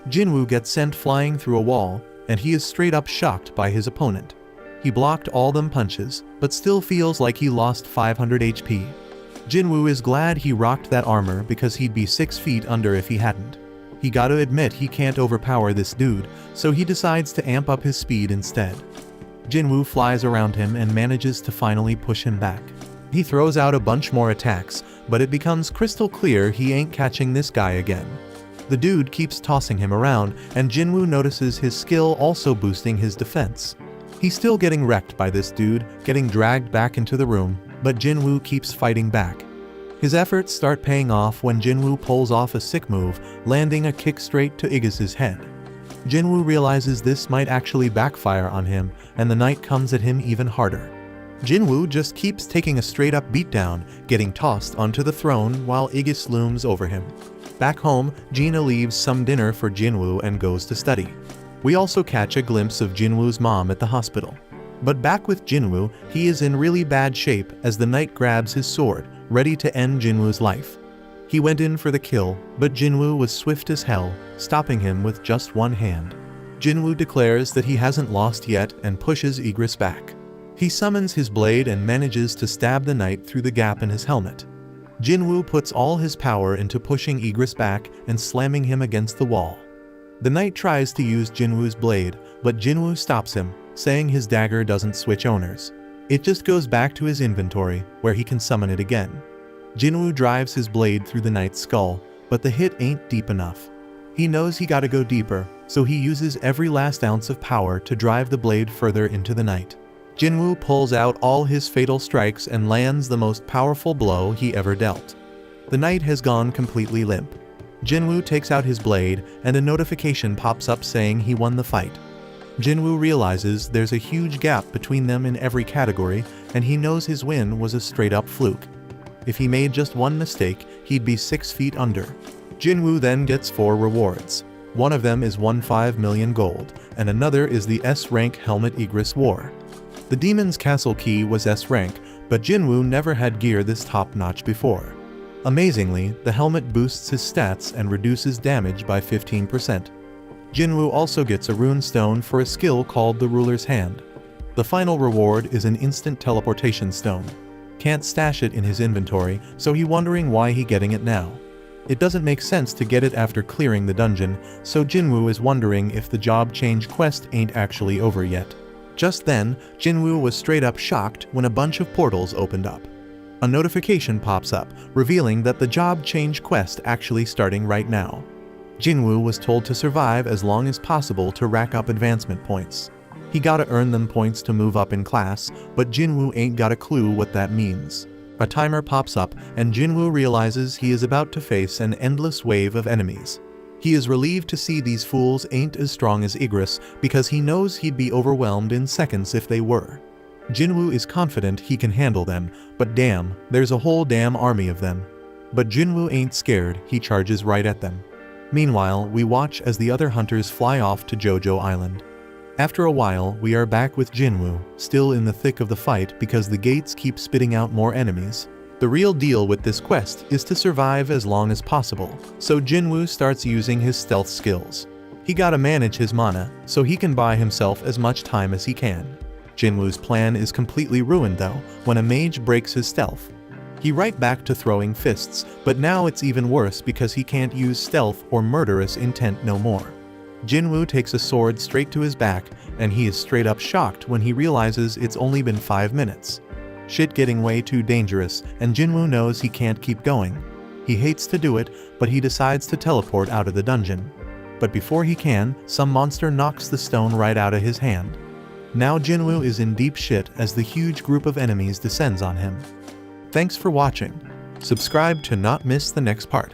Jin-Woo gets sent flying through a wall, and he is straight up shocked by his opponent. He blocked all them punches, but still feels like he lost 500 HP. Jin-Woo is glad he rocked that armor because he'd be 6 feet under if he hadn't. He gotta admit he can't overpower this dude, so he decides to amp up his speed instead. Jin-Woo flies around him and manages to finally push him back. He throws out a bunch more attacks, but it becomes crystal clear he ain't catching this guy again. The dude keeps tossing him around, and Jin-Woo notices his skill also boosting his defense. He's still getting wrecked by this dude, getting dragged back into the room, but Jin-Woo keeps fighting back. His efforts start paying off when Jin-Woo pulls off a sick move, landing a kick straight to Iggis's head. Jin-Woo realizes this might actually backfire on him, and the knight comes at him even harder. Jin-Woo just keeps taking a straight-up beatdown, getting tossed onto the throne while Iggis looms over him. Back home, Gina leaves some dinner for Jin-Woo and goes to study. We also catch a glimpse of Jinwoo's mom at the hospital. But back with Jinwoo, he is in really bad shape as the knight grabs his sword, ready to end Jinwoo's life. He went in for the kill, but Jinwoo was swift as hell, stopping him with just one hand. Jinwoo declares that he hasn't lost yet and pushes Igris back. He summons his blade and manages to stab the knight through the gap in his helmet. Jinwoo puts all his power into pushing Igris back and slamming him against the wall. The knight tries to use Jinwoo's blade, but Jinwoo stops him, saying his dagger doesn't switch owners. It just goes back to his inventory, where he can summon it again. Jinwoo drives his blade through the knight's skull, but the hit ain't deep enough. He knows he gotta go deeper, so he uses every last ounce of power to drive the blade further into the knight. Jinwoo pulls out all his fatal strikes and lands the most powerful blow he ever dealt. The knight has gone completely limp. Jinwoo takes out his blade, and a notification pops up saying he won the fight. Jinwoo realizes there's a huge gap between them in every category, and he knows his win was a straight-up fluke. If he made just one mistake, he'd be 6 feet under. Jinwoo then gets 4 rewards. One of them is 15 million gold, and another is the S-rank helmet Igris wore. The Demon's Castle key was S-rank, but Jinwoo never had gear this top-notch before. Amazingly, the helmet boosts his stats and reduces damage by 15%. Jinwoo also gets a rune stone for a skill called the Ruler's Hand. The final reward is an instant teleportation stone. Can't stash it in his inventory, so he wondering why he getting it now. It doesn't make sense to get it after clearing the dungeon, so Jinwoo is wondering if the job change quest ain't actually over yet. Just then, Jinwoo was straight up shocked when a bunch of portals opened up. A notification pops up, revealing that the job change quest actually starting right now. Jinwoo was told to survive as long as possible to rack up advancement points. He gotta earn them points to move up in class, but Jinwoo ain't got a clue what that means. A timer pops up, and Jinwoo realizes he is about to face an endless wave of enemies. He is relieved to see these fools ain't as strong as Igris, because he knows he'd be overwhelmed in seconds if they were. Jinwoo is confident he can handle them, but damn, there's a whole damn army of them. But Jinwoo ain't scared, he charges right at them. Meanwhile, we watch as the other hunters fly off to Jojo Island. After a while, we are back with Jinwoo, still in the thick of the fight because the gates keep spitting out more enemies. The real deal with this quest is to survive as long as possible, so Jinwoo starts using his stealth skills. He gotta manage his mana, so he can buy himself as much time as he can. Jinwoo's plan is completely ruined though, when a mage breaks his stealth. He right back to throwing fists, but now it's even worse because he can't use stealth or murderous intent no more. Jinwoo takes a sword straight to his back, and he is straight up shocked when he realizes it's only been 5 minutes. Shit getting way too dangerous, and Jinwoo knows he can't keep going. He hates to do it, but he decides to teleport out of the dungeon. But before he can, some monster knocks the stone right out of his hand. Now Jinwoo is in deep shit as the huge group of enemies descends on him. Thanks for watching. Subscribe to not miss the next part.